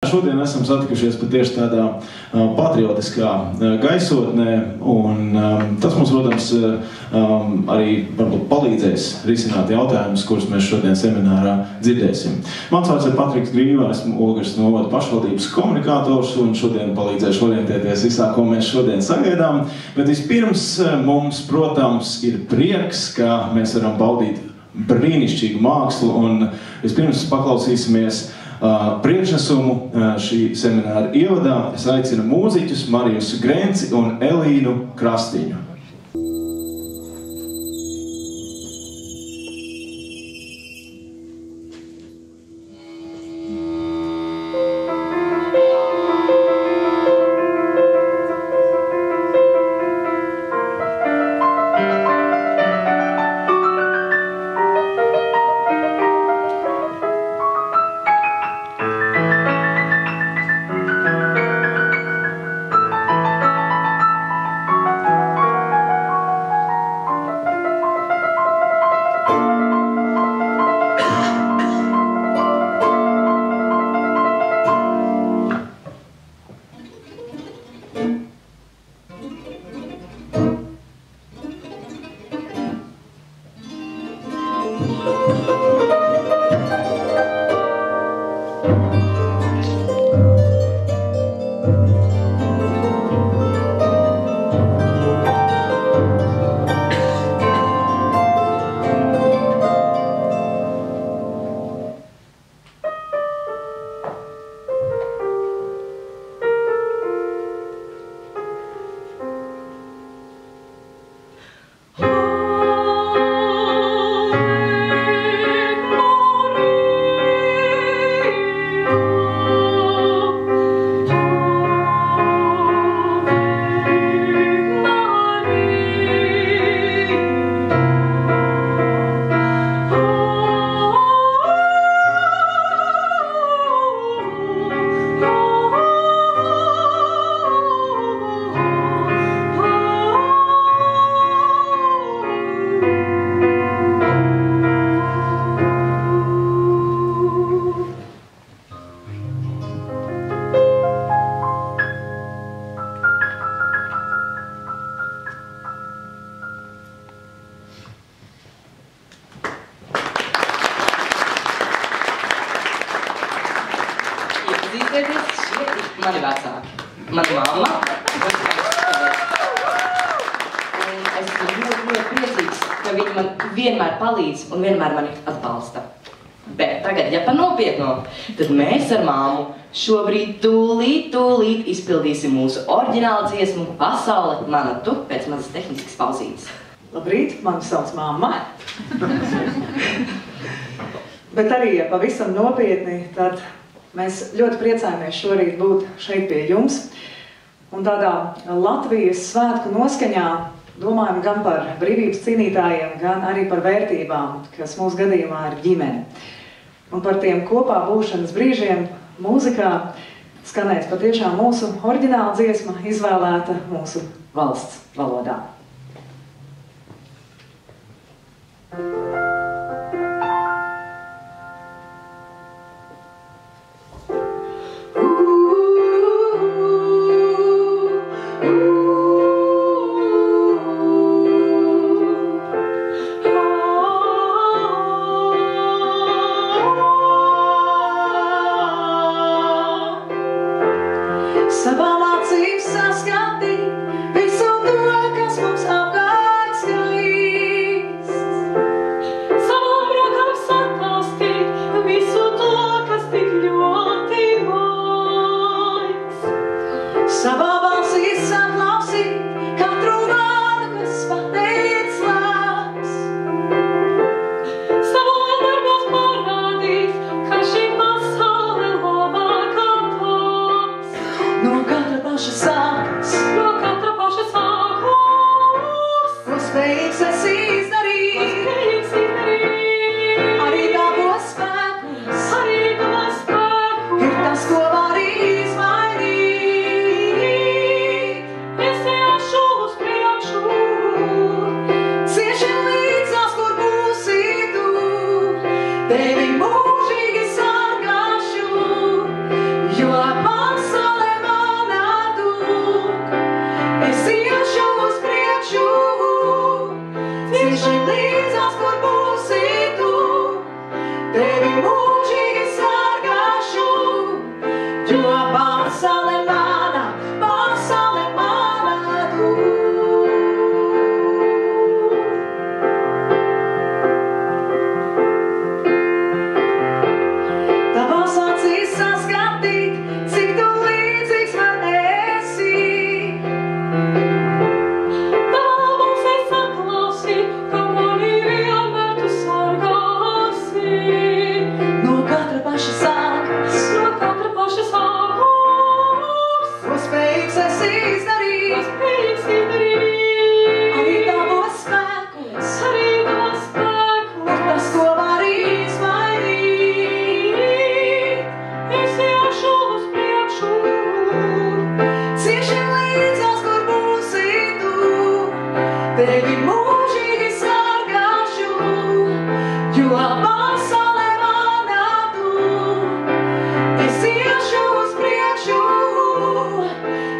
Šodien esam satikušies patieši tādā patriotiskā gaisotnē, un tas mums, protams, arī varbūt palīdzēs risināt jautājumus, kurus mēs šodien seminārā dzirdēsim. Mans vārds ir Patriks Grīva, esmu Ogres novada pašvaldības komunikators, un šodien palīdzēšu orientēties visā, ko mēs šodien sagaidām. Bet vispirms mums, protams, ir prieks, ka mēs varam baudīt brīnišķīgu mākslu, un vispirms paklausīsimies priekšnesumu šī semināra ievadā. Es aicinu mūziķus Marijusu Grenci un Elīnu Krastiņu. Mani vecāki, mana mamma. Un es esmu ļoti priecīgs, ka viņi man vienmēr palīdz un vienmēr mani atbalsta. Bet tagad, ja pa nopietno, tad mēs ar māmu šobrīd tūlīt izpildīsim mūsu oriģinālu dziesmu Pasaule mana tu pēc mazas tehniskas pauzītes. Labrīt, mani sauc mamma. Bet arī, ja pavisam nopietni, tad mēs ļoti priecājamies šorīt būt šeit pie jums. Un tādā Latvijas svētku noskaņā domājam gan par brīvības cīnītājiem, gan arī par vērtībām, kas mūsu gadījumā ir ģimene. Un par tiem kopā būšanas brīžiem mūzikā skanēs patiešām mūsu oriģināla dziesma, izvēlēta mūsu valsts valodā. Savām acīm saskatīt visu to, kas mums apkārt skaist. Savām rokām saklaustīt visu to, kas tik ļoti maigs. Savā balsī saklausīt katru vārdu, kas pateic labs. Savā darbos parādīt, ka šī pasaule labākā top. No katra paša sākas. pasaule mana, tu. Tavās acīs saskatīt, cik tu līdzīgs man esi. Tavā balsī saklausī, ka mani vienmēr tu sargāsi. No katra paša sākas, ko spējīgs esi izdarīt, arī tavos spēkos, ir tas, ko var izmainīt. Es iešu uz priekšu, Cieši līdzās, kur būsi tu, tevi mūžīgi sargāšu, jo pasaule mana tu. Es iešu uz priekšu,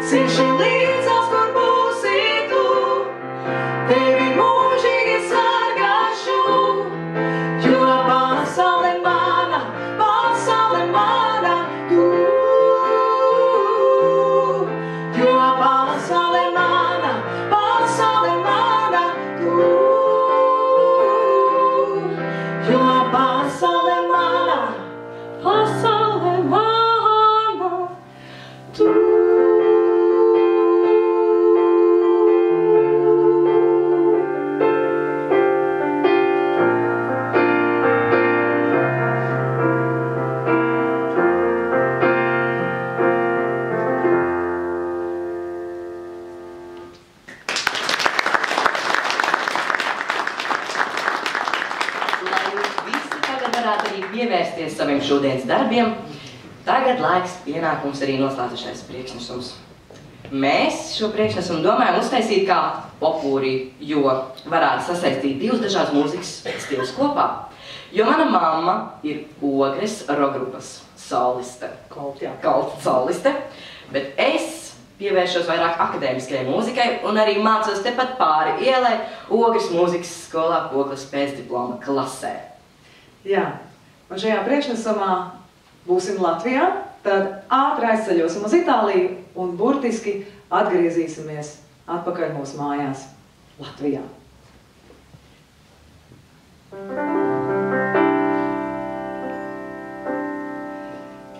cieši līdzās, kur būsi tu, tevi mūžīgi sargāšu, jo pasaule mana tu. Jo pasaule mana tu. Jo pasaule mana tu. Lai jūs visi tagad varētu arī pievērsties saviem šodienas darbiem, tagad laiks pienākums arī noslēdzušais priekšnesums. Mēs šo priekšnesumu domājam uztaisīt kā popūri, jo varētu sasaistīt divus dažādas mūzikas stilus kopā. Jo mana mamma ir Ogres rokgrupas soliste, kolta soliste, bet es pievēršos vairāk akadēmiskajai mūzikai un arī mācos tepat pāri ielai Ogres mūzikas skolā Koklas pēcdiploma klasē. Jā, un šajā priekšnesumā būsim Latvijā, tad ātri aizceļosim uz Itāliju un burtiski atgriezīsimies atpakaļ mūsu mājās Latvijā.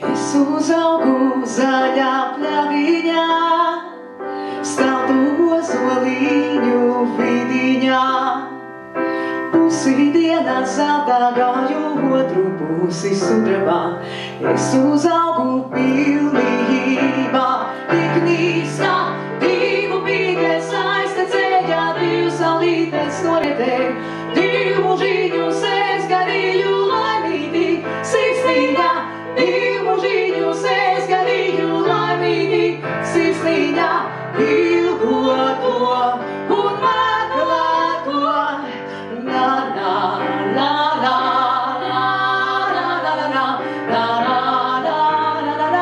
Es uzaugu zaļā pļaviņā, staltu ozoliņu vidiņā. Pusi dienā zeltā gāju, otru pusi sudrabā. Es uzaugu pilnībā, tik nīstā, divu pīkes aiztecēja, divu salītes norietēju, divu mūžīņus es garīju laimītī, sirsniņā, divu mūžīņus es garīju laimītī, sirsniņā, ilgoto un meklēto. La la la la la la la la la la la la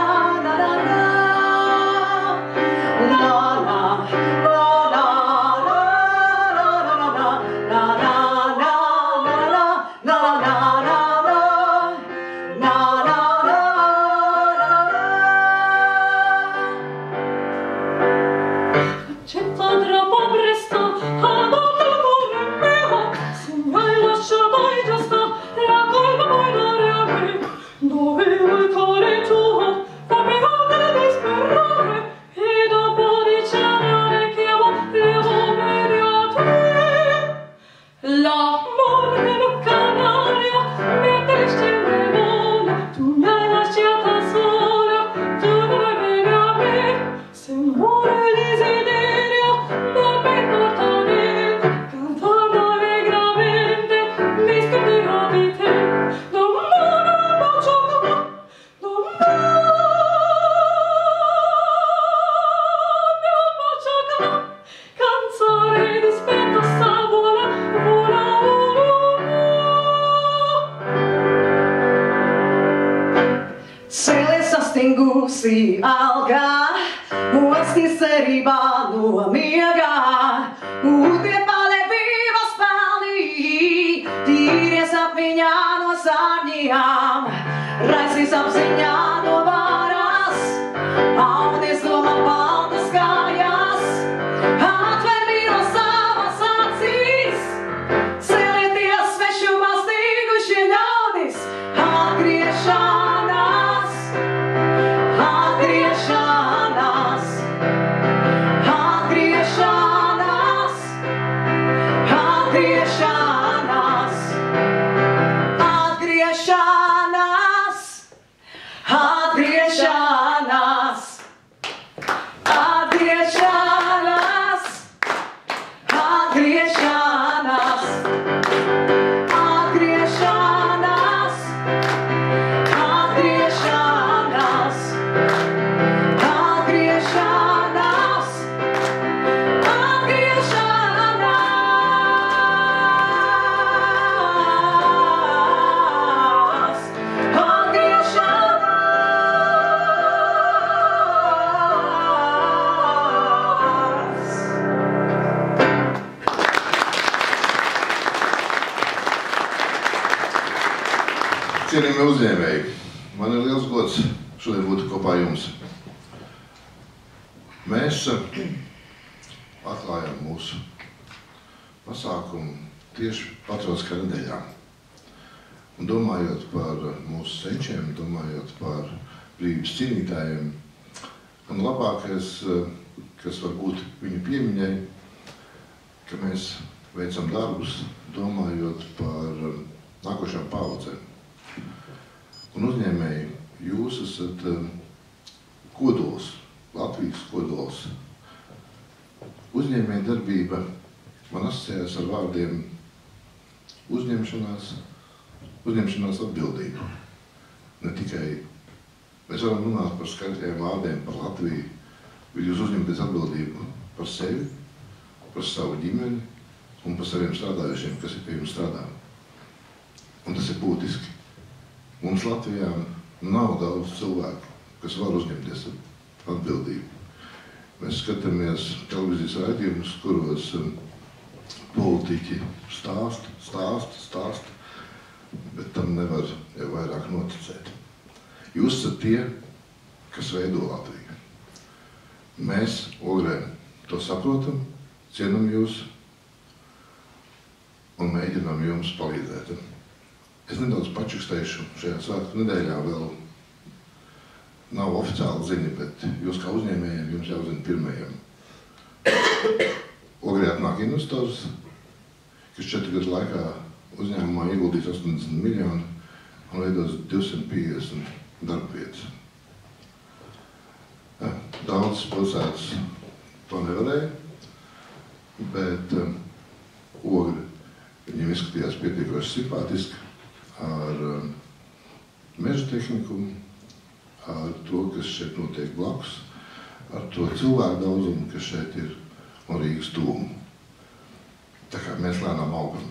sastingusi algā, mosties cerībā no miegā. Ūdie pale vīvas pelnī, tīries apviņā no sārņījām, raisīs apziņā no varas. kopā jums. Mēs atklājām mūsu pasākumu tieši patriotiskā nedēļā. Un domājot par mūsu senčiem, domājot par brīvības cīnītājiem, un labākais, kas var būt viņu piemiņai, ka mēs veicam darbus, domājot par nākošām paudzēm. Un uzņēmēji, jūs esat kodols, Latvijas kodols. Uzņēmēja darbība man asociējas ar vārdiem uzņemšanās atbildību. Ne tikai mēs varam runāt par skaidriem vārdiem par Latviju, bet jūs uzņematies atbildību par sevi, par savu ģimeni un par saviem strādājušiem, kas ir pie jums strādā. Un tas ir būtiski. Mums Latvijā nav daudz cilvēku, kas var uzņemties atbildību. Mēs skatāmies televīzijas raidījumus, kuros politiķi stāst, bet tam nevar jau vairāk noticēt. Jūs esat tie, kas veido Latviju. Mēs, Ogrē, to saprotam, cienam jūs un mēģinām jums palīdzēt. Es nedaudz pačukstēšu šajā svētku nedēļā vēl. Nav oficiāli ziņa, bet jūs kā uzņēmējiem jums jāuzina pirmajiem. Ogrē atnāk investors, kas 4 gadu laikā uzņēmumā ieguldīs 80 miljoni un veidos 250 darba vietas. Daudz pilsētas to nevarēja, bet Ogre viņiem izskatījās pietiekoši simpātiski ar meža tehnikumu, ar to, kas šeit notiek blakus, ar to cilvēku daudzumu, kas šeit ir un Rīgas tūmu. Tā kā mēs lēnām augam.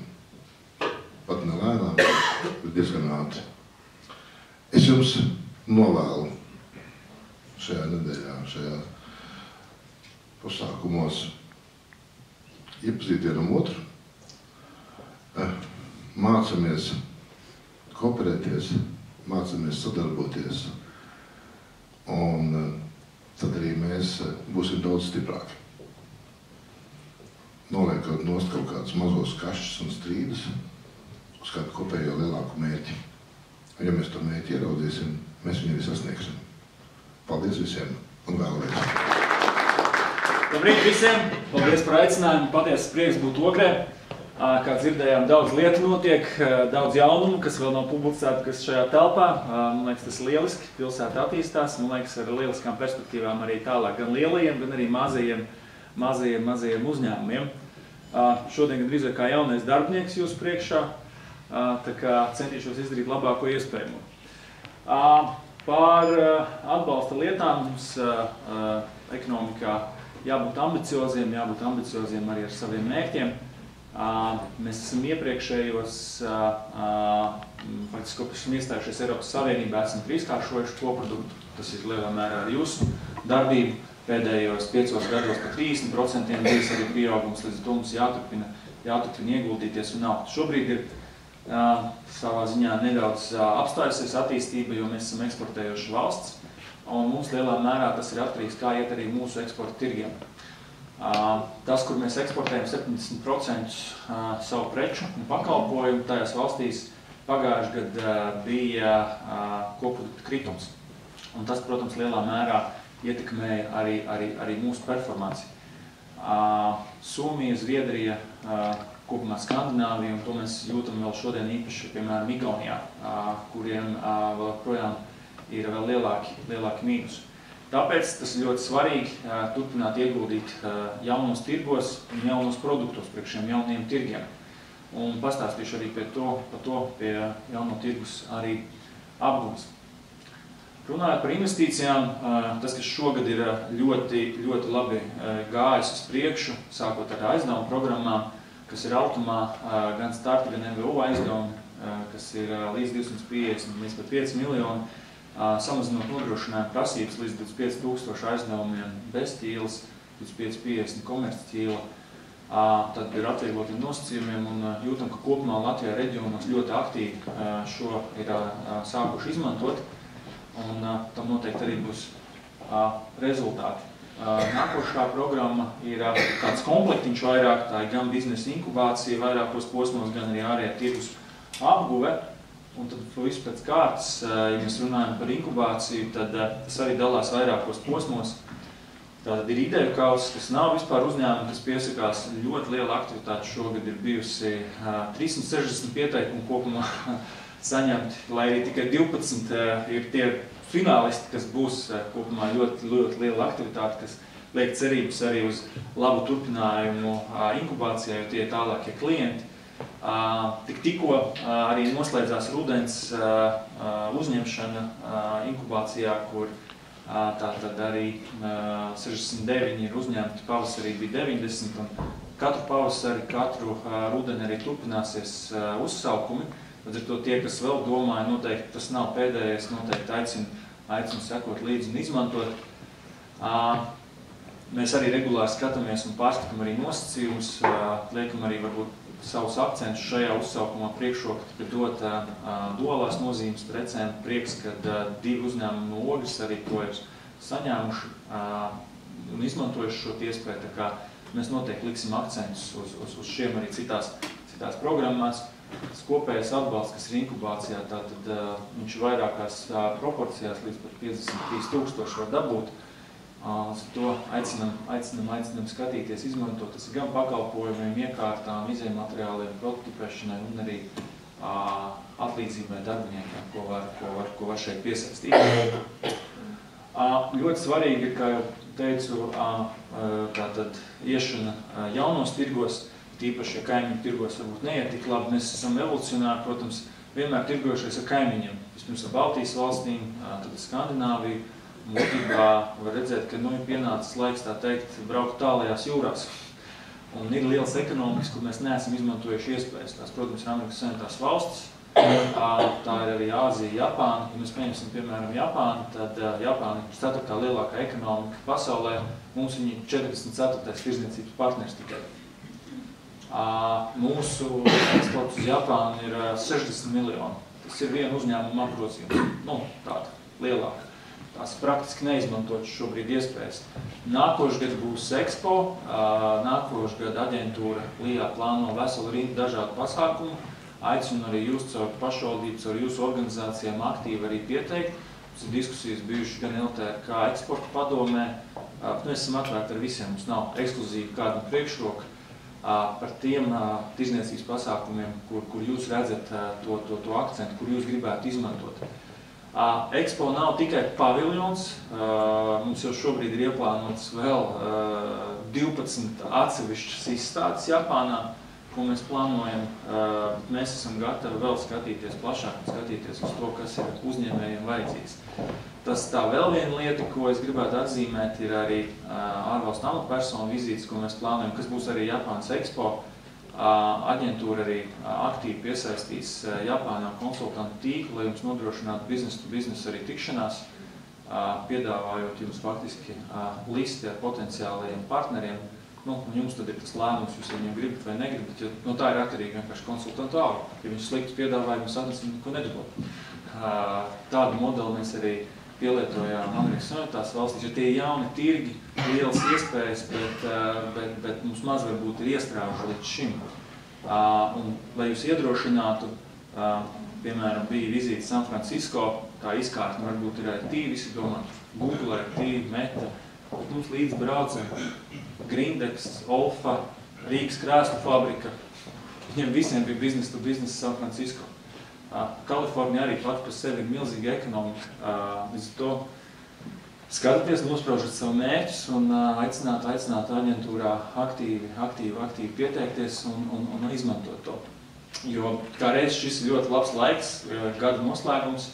Pat ne lēnām, bet diezgan ātri. Es jums novēlu šajā nedēļā, šajā pasākumos iepazīt vienam otru, mācamies kooperēties, mācamies sadarboties, un tad arī mēs būsim daudz stiprāki. Noliekot nost kaut kādus mazos kašķus un strīdus uz kādu kopējo lielāku mērķi. Un ja mēs to mērķi ieraudzīsim, mēs viņu arī sasniegsim. Paldies visiem un vēlreiz. Labrīt visiem! Paldies par aicinājumu. Patiesas prieks būt Ogrē. Kā dzirdējām, daudz lietu notiek, daudz jaunumu, kas vēl nav publicēti, kas šajā telpā. Man liekas, tas lieliski. Pilsēta attīstās. Man liekas, ar lieliskām perspektīvām arī tālāk gan lielajiem, gan arī mazajiem uzņēmumiem. Šodien gandrīz kā jaunais darbinieks jūsu priekšā, tā kā centīšos izdarīt labāko iespējamo. Par atbalsta lietām mums ekonomikā jābūt ambicioziem arī ar saviem mērķiem. Mēs esam iepriekšējos, faktiski, kopš esam iestājušies Eiropas Savienībā, esam trīskāršojuši koproduktu. Tas ir lielā mērā ar jūsu darbību. Pēdējos 5 gados par 30% bijis arī pieaugums, līdz to mums jāturpina ieguldīties un augt. Šobrīd ir savā ziņā nedaudz apstājusies attīstība, jo mēs esam eksportējoši valsts, un mums lielā mērā tas ir atkarīgs, kā iet arī mūsu eksporta tirgiem. Tas, kur mēs eksportējam 70% savu preču un pakalpojumu, tajās valstīs pagājuši gadu bija koprodukta kritums. Un tas, protams, lielā mērā ietekmēja arī mūsu performanci. Somija, Zviedrija, kopumā Skandināvija, un to mēs jūtam vēl šodien īpaši, piemēram, Igaunijā, kuriem vēl projām ir vēl lielāki mīnus. Tāpēc tas ir ļoti svarīgi turpināt ieguldīt jaunos tirgos un jaunos produktos priekš šiem jaunajiem tirgiem. Un pastāstīšu arī pie jauno tirgus arī apgūst. Runājot par investīcijām, tas, kas šogad ir ļoti labi gājis uz priekšu, sākot ar aizdevumu programmām, kas ir automā gan starta, gan NVO aizdevumi, kas ir līdz 250 līdz pat 5 miljoni, samazinot nodrošinājumu prasības līdz 25 000 aizdevumiem bez ķīles, līdz 550 komerci ķīla, tad ir atvieglotiem nosacījumiem un jūtam, ka kopumā Latvijā reģionos ļoti aktīvi šo ir sākuši izmantot. un tam noteikti arī būs rezultāti. Nākošā programma ir tāds komplektiņš vairāk, tā ir gan biznesa inkubācija vairākos posmos, gan arī ārējā tirgus apguve. Un tad visu pēc kārtas, ja mēs runājam par inkubāciju, tad tas arī dalās vairākos posmos. Tātad ir ideju kauss, kas nav vispār uzņēmumi, kas piesakās. Ļoti liela aktivitāte šogad ir bijusi 360 pieteikumu kopumā saņemti, lai arī tikai 12 ir tie finālisti, kas būs kopumā ļoti liela aktivitāte, kas liek cerības arī uz labu turpinājumu inkubācijā, jo tie ir tālākie klienti. Tikko arī noslēdzās rudens uzņemšana inkubācijā, kur tātad arī 69 ir uzņemti, pavasarī bija 90, un katru pavasari, katru rudeni arī turpināsies uzsaukumi. Līdz ar to tie, kas vēl domāja, noteikti tas nav pēdējais, noteikti aicinu sekot līdzi un izmantot. Mēs arī regulāri skatāmies un pārskatām arī nosacījumus, liekam arī varbūt savus akcentus šajā uzsaukumā priekšroku, ka dot duālās nozīmes precēm. Prieks, ka 2 uzņēmumu no Ogres arī to ir saņēmuši un izmantojuši šo iespēju. Tā kā mēs noteikti liksim akcentus uz šiem arī citās programmās. Tas kopējais atbalsts, kas ir inkubācijā, tātad viņš vairākās proporcijās līdz pat 53 000 var dabūt. To aicinam skatīties, izmantot. Tas ir gan pakalpojumiem, iekārtām, izejmateriāliem, prototipēšanai un arī atlīdzībai darbiniekiem, ko var šeit piesaistīt. Ļoti svarīgi ir, kā jau teicu, tātad iešana jaunos tirgos, tīpaši, ja kaimiņu tirgos varbūt neiet tik labi. Mēs esam evolucionāri, protams, vienmēr tirgojušies ar kaimiņiem. Vispirms ar Baltijas valstīm, tad ar Skandināviju. Būtībā var redzēt, ka ir pienācis laiks, tā teikt, braukt tālajās jūrās. Un ir liels ekonomikas, kur mēs neesam izmantojuši iespējas. Tās, protams, ir Amerikas Savienotās valstis. Tā ir arī Āzija, Japāna. Ja mēs pieņemsim, piemēram, Japānu, tad Japāna ir 4. lielākā ekonomika pasaulē. Mums viņi 44. tirzniecības partners tikai. Mūsu eksports uz Japānu ir 60 miljoni. Tas ir viena uzņēmuma apgrozījums. Tāda lielāka. Tās praktiski neizmantotas šobrīd iespējas. Nākošais gads būs Expo. Nākošais gads aģentūra LIA plāno veselu rindu dažādu pasākumu. Aicinu arī jūs caur pašvaldību, caur jūsu organizācijām aktīvi arī pieteikt. Mums ir diskusijas bijušas gan LTRK eksporta padomē. Mēs esam atvērti ar visiem. Mums nav ekskluzīvi kāda priekšroka par tiem tirzniecības pasākumiem, kur jūs redzat to akcentu, kur jūs gribētu izmantot. Expo nav tikai paviljons. Mums jau šobrīd ir ieplānots vēl 12 atsevišķas izstādes Japānā, ko mēs plānojam. Mēs esam gatavi vēl skatīties plašāk, skatīties uz to, kas ir uzņēmējiem vajadzīgs. Tas tā vēl viena lieta, ko es gribētu atzīmēt, ir arī ārvalstu amatpersonu vizītes, ko mēs plānojam, kas būs arī Japānas Expo. Aģentūra arī aktīvi piesaistīs Japānā konsultantu tīklu, lai jums nodrošinātu biznesu arī tikšanās, piedāvājot jums faktiski listi ar potenciālajiem partneriem. Un jums tad ir tas lēmums, jūs viņiem gribat vai negribat, jo tā ir atkarīga vienkārši konsultantu alga. Ja viņš slikti piedāvāja, jums atnesim neko nedabot. Tādu modeli mēs arī pielietojām Amerikas Savienotās valstīs, jo tie ir jauni tirgi, lielas iespējas, bet mums maz varbūt ir iestrāvuši līdz šim. Un, lai jūs iedrošinātu, piemēram, bija vizīte San Francisco, tā izkārtne varbūt ir IT, visi domā, Google, IT, Meta, bet mums līdz braucam Grindex, Olfa, Rīgas krēslu fabrika. Viņiem visiem bija business to business San Francisco. Kalifornija arī pat par sevi ir milzīga ekonomika. Līdz to skatieties, nospraužat savu mērķus un aicināt aģentūrā aktīvi pieteikties un izmantot to. Jo, kā reiz, šis ir ļoti labs laiks, gada noslēgums,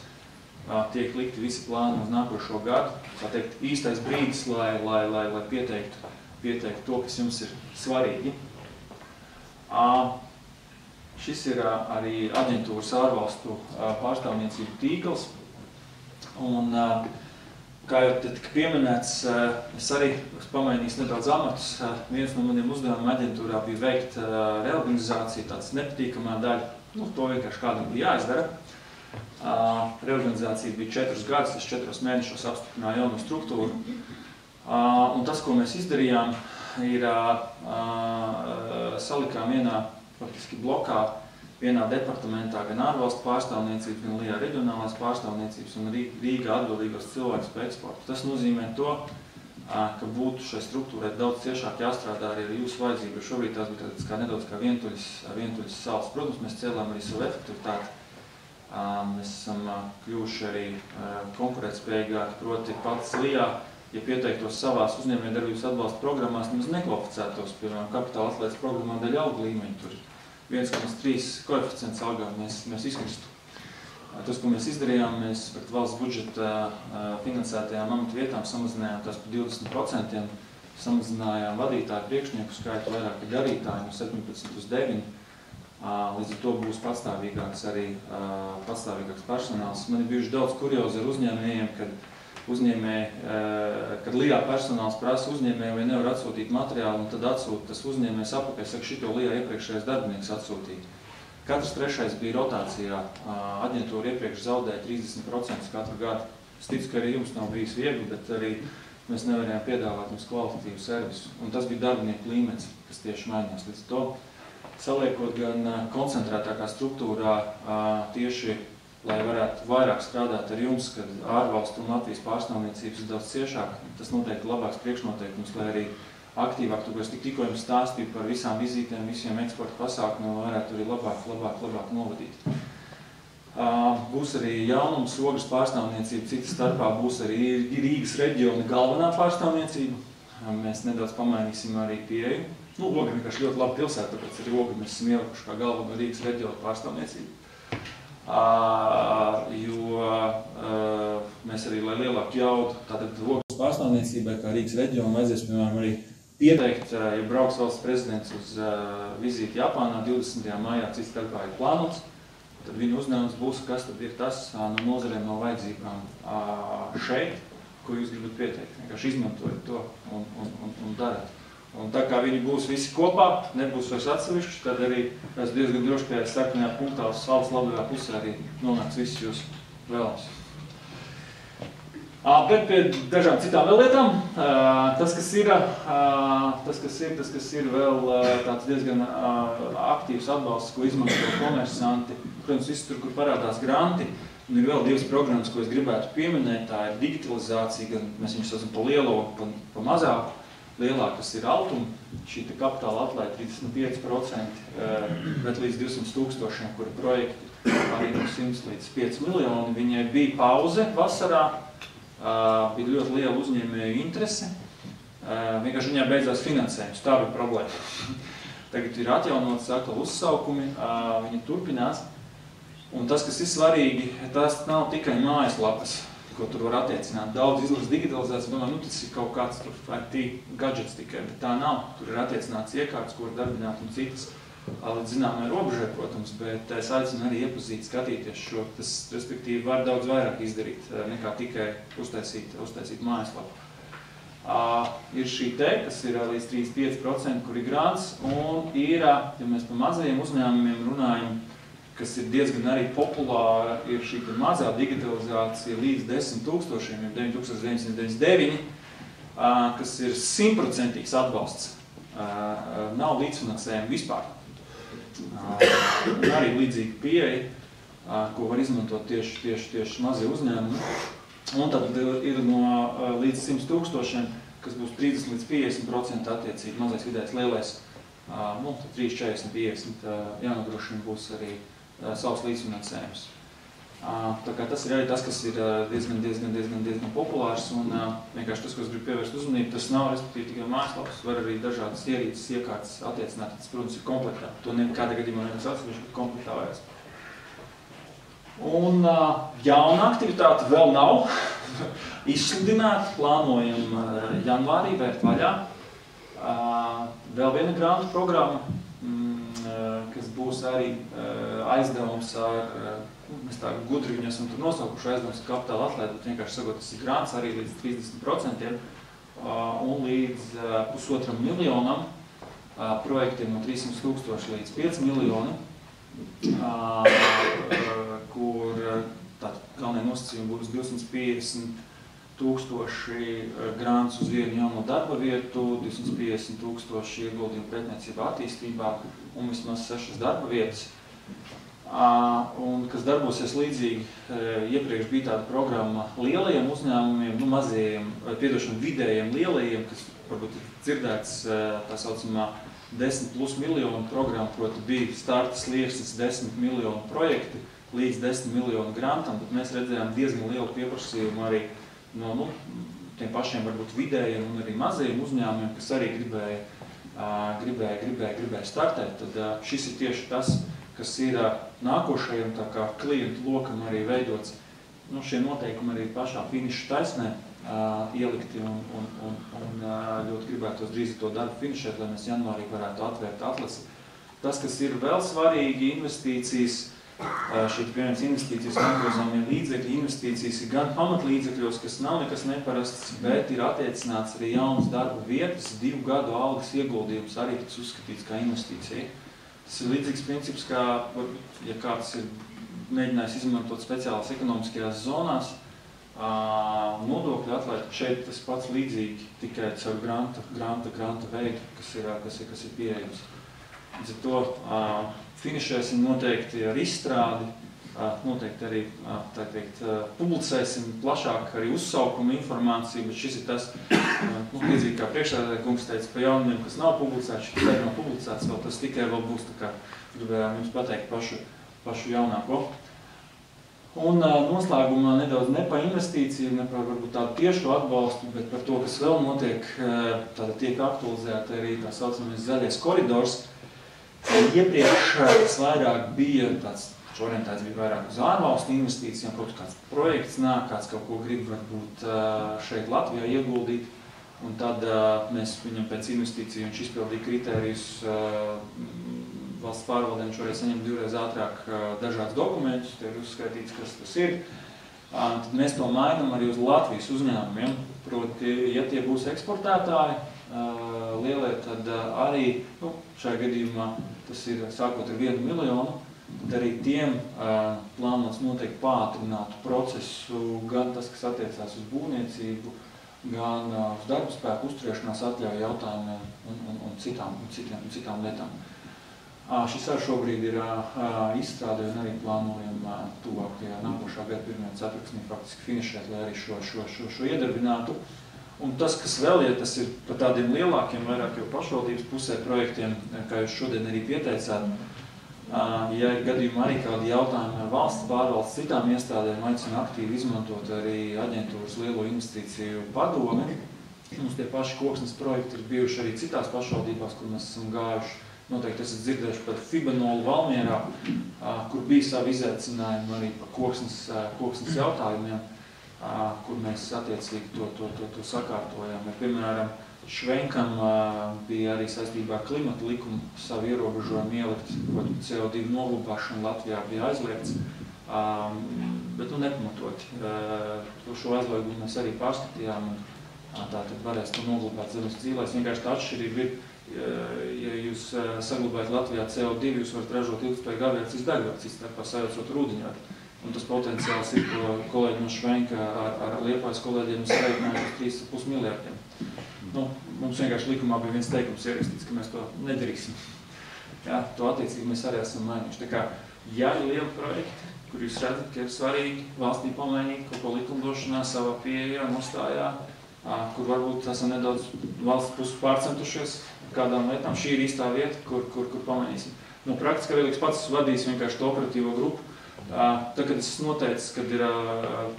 tiek likti visi plāni uz nākošo gadu. Tā teikt, īstais brīdis, lai pieteiktu to, kas jums ir svarīgi. Šis ir arī aģentūras ārvalstu pārstāvniecību tīkls. Un, kā jau tika pieminēts, es arī pamainīju nedaudz amatus. Viens no maniem uzdevumiem aģentūrā bija veikt reorganizāciju, tāds nepatīkamā daļa. To vienkārši kādam bija jāizdara. Reorganizācija bija 4 gadus, es 4 mēnešos apstiprināju jauno struktūru. Un tas, ko mēs izdarījām, ir salikām vienā faktiski blokā, vienā departamentā gan ārvalstu pārstāvniecības, gan Lijā reģionālās pārstāvniecības un Rīgā atbildīgos cilvēkus par eksportu. Tas nozīmē to, ka būtu šai struktūrai daudz ciešāk jāstrādā arī ar jūsu vajadzību, jo šobrīd tās bija nedaudz kā vientuļas salas. Protams, mēs cēlām arī savu efektivitāti. Mēs esam kļuvuši arī konkurētspējīgāki, proti pats Lijā, ja pieteiktos savās uzņēmējdarbības atbalsta programmās, nemaz nekvalificētos, piemēram, kapitāla atlaides programmā dēļ algu līmeņa. Tur 1,3 koeficients algām mēs izkristu. Tas, ko mēs izdarījām, mēs pret valsts budžeta finansētajām amatu vietām samazinājām tās par 20%, samazinājām vadītāju priekšnieku skaitu, vairāk darītāju no 17 uz 9. Līdz ar to būs patstāvīgāks personāls. Man ir bijuši daudz kuriozi ar uzņēmējiem, kad Lijā personāls prasa uzņēmēju vai nevar atsūtīt materiālu, un tad atsūta tas uzņēmējs apakaļ, saka, šito Lijā iepriekšējais darbinieks atsūtīja. Katrs trešais bija rotācijā, aģentūra iepriekš zaudēja 30% katru gadu. Es ticu, ka arī jums nav bijis viegli, bet arī mēs nevarējām piedāvāt jums kvalitatīvu servisu. Un tas bija darbinieku līmenis, kas tieši mainījās. Līdz to saliekot gan koncentrētākā struktūrā tieši, lai varētu vairāk strādāt ar jums, kad ārvalstu un Latvijas pārstāvniecības ir daudz ciešāk, tas noteikti labāks priekšnoteikums, lai arī aktīvāk, es tikko jums stāstīju par visām vizītēm, visiem eksporta pasākumiem, lai varētu arī labāk novadīt. Būs arī jaunums, Ogres pārstāvniecība, citas starpā būs arī Rīgas reģiona galvenā pārstāvniecība. Mēs nedaudz pamainīsim arī pieeju. Ogre vienkārši ļoti laba pilsēta, tāpēc arī Ogre mēs esam ielikuši kā galveno Rīgas reģiona pārstāvniecību. Jo mēs arī, lai lielāku jaudu, tātad Ogres pārstāvniecībai, kā Rīgas reģiona, vajadzēs, piemēram, arī pieteikt, ja brauks valsts prezidents uz vizīti Japānā 20. maijā, cits starpā ir plānots, tad viņa uzdevums būs, kas tad ir tas no nozarēm, no vajadzībām šeit, ko jūs gribat pieteikt. Vienkārši izmantojat to un darat. Un tā kā viņi būs visi kopā, nebūs vairs atsevišķi, tad arī es diezgan droši, ka sarkanajā punktā uz salas labajā pusē arī nonāks viss jūsu vēlams. Bet pie dažām citām vēl lietām, tas, kas ir vēl tāds diezgan aktīvs atbalsts, ko izmanto komersanti, protams, viss tur, kur parādās granti, un ir vēl 2 programmas, ko es gribētu pieminēt, tā ir digitalizācija, gan mēs viņus saucam pa lielo, pa mazāku. Lielākas ir altuma, šī kapitāla atlaide 35%, bet līdz 200 000, kuri projekti arī no 100 līdz 5 miljoni. Viņai bija pauze vasarā, bija ļoti liela uzņēmēju interese, vienkārši viņai beidzās finansējums, tā bija problēma. Tagad ir atjaunots atkal uzsaukumi, viņi turpinās. Un tas, kas ir svarīgi, tas nav tikai mājaslapas, ko tur var attiecināt. Daudz izlases digitalizācijas, domāju, tas ir kaut kāds IT gadgets tikai, bet tā nav. Tur ir attiecināts iekārtas, ko var darbināt un citas līdz zināmai robežai, protams, bet es aicinu arī iepazīt, skatīties šo, tas, respektīvi, var daudz vairāk izdarīt, nekā tikai uztaisīt mājaslapu. Ir šī te, kas ir līdz 35%, kur ir grants, un ir, ja mēs par mazajiem uzņēmumiem runājam, kas ir diezgan arī populāra, ir šī mazā digitalizācija līdz 10 000, 9999, kas ir 100% atbalsts. Nav līdzfinansējumi vispār. Un arī līdzīga pieeja, ko var izmantot tieši mazie uzņēmumi. Un tad ir no līdz 100 000, kas būs 30 līdz 50% attiecīgi mazais vidējais lielais, 3, 40, 50 jānodrošina būs arī savs līdzfinansējums. Tā kā tas ir arī tas, kas ir diezgan populārs, un vienkārši tas, ko es gribu pievērst uzmanību, tas nav, respektīvi, tikai mājaslapas, var arī dažādas ierīces, iekārtas attiecināt, tas, protams, ir komplektā. To nekādā gadījumā nevis atsevišķi, bet komplektā vajag. Un jauna aktivitāte vēl nav izsludināta, plānojam janvārī vērt vaļā. Vēl viena grantu programma, kas būs arī aizdevums ar, mēs tā gudri viņu esam tur nosaukuši, aizdevums ar kapitāla atlaidi, bet vienkārši sakot, tas ir grants arī līdz 30% un līdz 1,5 miljonam projektiem no 300 000 līdz 5 miljoni, kur tātad galvenie nosacījumi būs 250,000 grants uz vienu jauno darba vietu, 250,000 ieguldījumu pētniecībā attīstībā un vismaz 6 darba vietas. Un kas darbosies līdzīgi, iepriekš bija tāda programma lielajiem uzņēmumiem, mazajiem, vidējiem lielajiem, kas varbūt ir dzirdēts tā saucamā 10+ miljonu programma, proti bija starta slieksnis 10 miljonu projekti līdz 10 miljonu grantam, bet mēs redzējām diezgan lielu pieprasījumu arī no tiem pašiem varbūt vidējiem un arī mazajiem uzņēmumiem, kas arī gribēja startēt. Tad šis ir tieši tas, kas ir nākošajam tā kā klientu lokam arī veidots. Šie noteikumi arī pašā finiša taisnē ielikti un ļoti gribētos drīz to darbu finišēt, lai mēs janvārī varētu atvērt atlasi. Tas, kas ir vēl svarīgi, investīcijas, šeit vienas investīcijas negrozāmie līdzekļi, investīcijas ir gan pamatlīdzekļos, kas nav nekas neparasts, bet ir attiecināts arī jaunas darba vietas, 2 gadu algas ieguldījums arī tiks uzskatīts kā investīcija. Tas ir līdzīgs princips, kā, ja kāds ir mēģinājis izmantot speciālās ekonomiskajās zonās, nodokļu atlaid, šeit tas pats līdzīgi, tikai caur granta veidu, kas ir pieejams. Līdz ar to finišēsim noteikti ar izstrādi, noteikti arī, tā teikt, publicēsim plašāk arī uzsaukumu informāciju, bet šis ir tas, līdzīgi kā priekšsēdētāja kungs teica, pa jaunumiem, kas nav publicēts, šis arī nav publicēts, vēl tas tikai vēl būs, tā kā gribējām jums pateikt pašu jaunāko. Un noslēgumā nedaudz ne par investīciju, ne par varbūt tādu tiešu atbalstu, bet par to, kas vēl notiek, tāda tiek aktualizēta arī tā saucamais zaļais koridors. Iepriekš tas vairāk bija tāds, orientēts bija vairāk uz ārvalstu investīcijām, kaut kāds projekts nāk, kāds kaut ko grib varbūt šeit Latvijā ieguldīt, un tad mēs viņam pēc investīciju viņš izpildīja kritērijus valsts pārvaldēm šoreiz saņem 2 reizes ātrāk dažādas dokumentus, tie ir uzskaitīts, kas tas ir. Tad mēs to mainām arī uz Latvijas uzņēmumiem, proti, ja tie būs eksportētāji lielie, tad arī, šajā gadījumā tas ir sākot ar 1 miljonu, tad arī tiem plānots noteikti pātrinātu procesu, gan tas, kas attiecās uz būvniecību, gan uz darba spēku uzturēšanās atļauju jautājumiem un citām lietām. Šis arī šobrīd ir izstrādē un arī plānojam tuvākajā nākošā gada 1. ceturksnī faktiski finišēt, lai arī šo iedarbinātu. Un tas, kas vēl, ja tas ir par tādiem lielākiem, vairāk jau pašvaldības pusē projektiem, kā jūs šodien arī pieteicāt, ja ir gadījumā arī kādi jautājumi ar valsts pārvaldes citām iestādēm, aicinu aktīvi izmantot arī aģentūras lielo investīciju padomi. Mums tie paši koksnes projekti ir bijuši arī citās pašvaldībās, kur mēs esam gājuši. Noteikti esat dzirdējuši par Fibanolu Valmierā, kur bija savi izaicinājumi arī par koksnes jautājumiem, kur mēs attiecīgi to sakārtojām. Piemēram, Švenkam bija arī saistībā ar klimata likumu savu ierobežojumu ielikt, CO2 noglabāšana Latvijā bija aizliegts, bet nepamatoti. Šo aizliegumu mēs arī pārskatījām, un tātad varēs to noglabāt zemes dzīvēs. Vienkārši tā atšķirība ir, ja jūs saglabājat Latvijā CO2, jūs varat ražot ilgspējīgu aviācijas degvielu, cits starpā sajaucot ar ūdeņradi. Un tas potenciāls ir, ko kolēģi no Švenka ar Liepājas kolēģiem sareiķinājuši uz 3,5 miljardiem. Mums vienkārši likumā bija viens teikums ierakstīts, ka mēs to nedarīsim. To attiecīgi mēs arī esam mainījuši. Tā kā, ja ir lieli projekti, kur jūs redzat, ka ir svarīgi valstī pamainīt kaut ko likumdošanā, savā pieejā, nostājā, kur varbūt esam nedaudz valsts puses pārcentušies kādām lietām, šī ir īstā vieta, kur pamainīsim. Praktiski Viliks pats vadīs vienkārši to operatīvo grupu. Tad, kad es noteicu, kad ir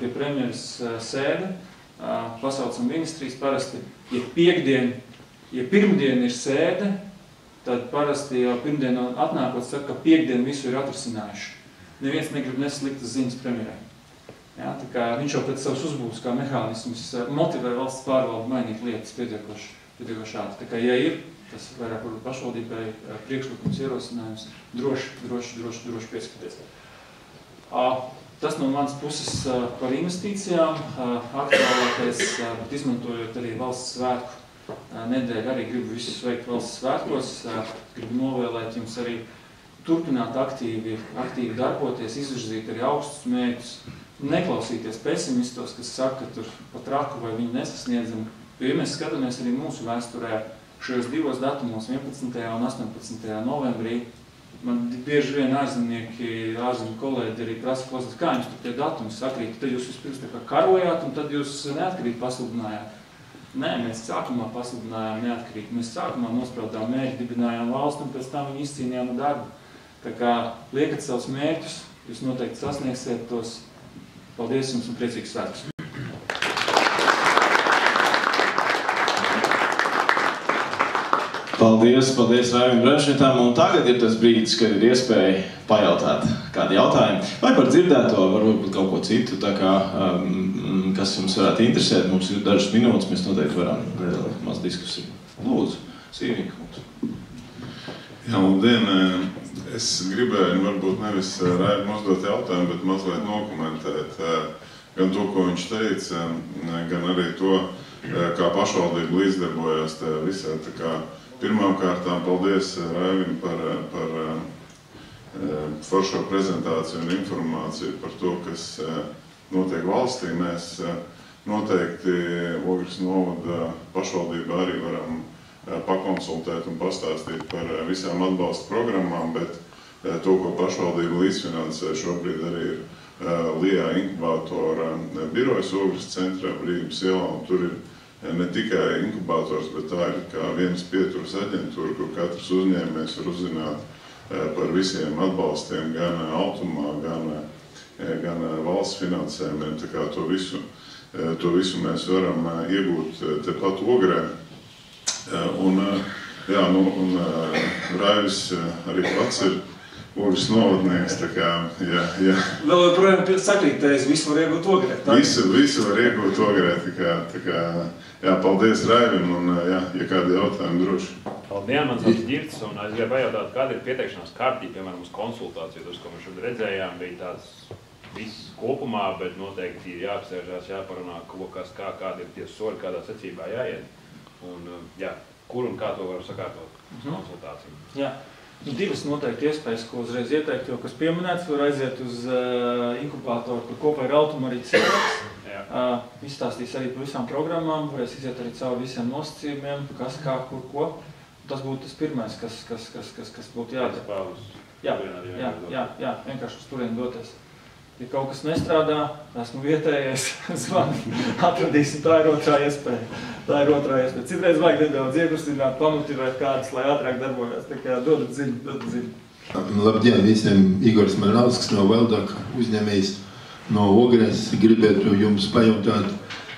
pie premjeras sēde, pasaucam ministrijas parasti, ja pirmdien ir sēde, tad parasti jau pirmdien atnākot saka, ka piekdien visu ir atrisinājuši. Neviens negrib nesliktas ziņas premjerai. Tā kā viņš jau pēc savas uzbūves kā mehānismus motivē valsts pārvaldu mainīt lietas pietiekoši ātri. Tā kā, ja ir, tas vairāk varbūt pašvaldībai priekšlikums ierosinājums, droši pieskaties. Tas no manas puses par investīcijām. Aktuālākais, bet izmantojot arī valsts svētku nedēļu, arī gribu visus sveikt valsts svētkos. Gribu novēlēt jums arī turpināt aktīvi darboties, izvirzīt arī augstus mērķus, neklausīties pesimistos, kas saka, ka tur pa traku vai viņi nesasniedzam. Jo, ja mēs skatāmies arī mūsu vēsturē, šajos divos datumos, 11. un 18. novembrī, man bieži vien ārzemju kolēģi arī prasa klausīt, kā jums tur tie datumi sakrīt, tad jūs vispirms tā kā karojāt un tad jūs neatkarīgi pasludinājāt. Nē, mēs sākumā pasludinājām neatkarīgi, mēs sākumā nospraudām mērķi, dibinājām valstu un pēc tam viņi izcīnījām darbu. Tā kā liekat savus mērķus, jūs noteikti sasniegsiet tos. Paldies jums un priecīgs svētkus! Paldies Raivim Brešņetam, un tagad ir tas brīdis, kad ir iespēja pajautāt kādu jautājumu. Vai par dzirdēto, varbūt kaut ko citu, tā kā, kas jums varētu interesēt. Mums ir dažas minūtes, mēs noteikti varam nelielāt maz diskusiju. Lūdzu, Sīvnika mums. Jā, labdien! Es gribēju, varbūt nevis Raivim uzdot jautājumu, bet mazliet nokomentēt gan to, ko viņš teica, gan arī to, kā pašvaldība līdzdarbojās visā. Tā kā pirmām kārtām paldies Raivim par foršo prezentāciju un informāciju par to, kas notiek valstī. Mēs noteikti Ogres novada pašvaldībā arī varam pakonsultēt un pastāstīt par visām atbalsta programmām, bet to, ko pašvaldība līdzfinansē, šobrīd arī ir LIA inkubātora birojas Ogres centrā Brīvības ielā, un tur ir ne tikai inkubators, bet tā ir kā vienas pieturas aģentūra, kur katrs uzņēmējs var uzzināt par visiem atbalstiem, gan automā, gan valsts finansējumiem. Tā kā to visu mēs varam iegūt tepat Ogrē. Un Raivis arī pats ir Ogres novadnieks, tā kā, jā. Vēl joprojām sakrītēs, visu var iegūt Ogrē. Visu var iegūt Ogrē, tā kā, jā, paldies Raivim, un jā, ja kādi jautājumi droši. Labdien, man sauc Ģirts, un es gribēju pajautāt, kāda ir pieteikšanās kārtība, piemēram, uz konsultāciju, tas, ko mēs šodien redzējām, bija tāds viss kopumā, bet noteikti ir jāapsēžās, jāparunā, kādi ir tie soļi, kādā secībā jāiet. Un, jā, kur un kā to var sakārtot uz konsultāciju? Jā, divas noteikti iespējas, ko uzreiz ieteikt, jo kas pieminēts, var aiziet uz inkubātoru, kur kopā ir Altuma arī cilvēks. Izstāstīs arī par visām programmām, varēs iziet arī cauri visiem nosacījumiem, kas, kā, kur, ko. Tas būtu tas pirmais, kas būtu jādara. Jā, vienkārši uz turieni doties. Ja kaut kas nestrādā, esmu vietējais, zvani, atradīsim, tā ir otrā iespēja. Citreiz vajag nedaudz iekustināt, pamotivēt kādus, lai ātrāk darbojās. Tā kā dodat ziņu. Labdien visiem, Igors Marnauskas no Veldaka, uzņēmējs no Ogres. Gribētu jums pajautāt,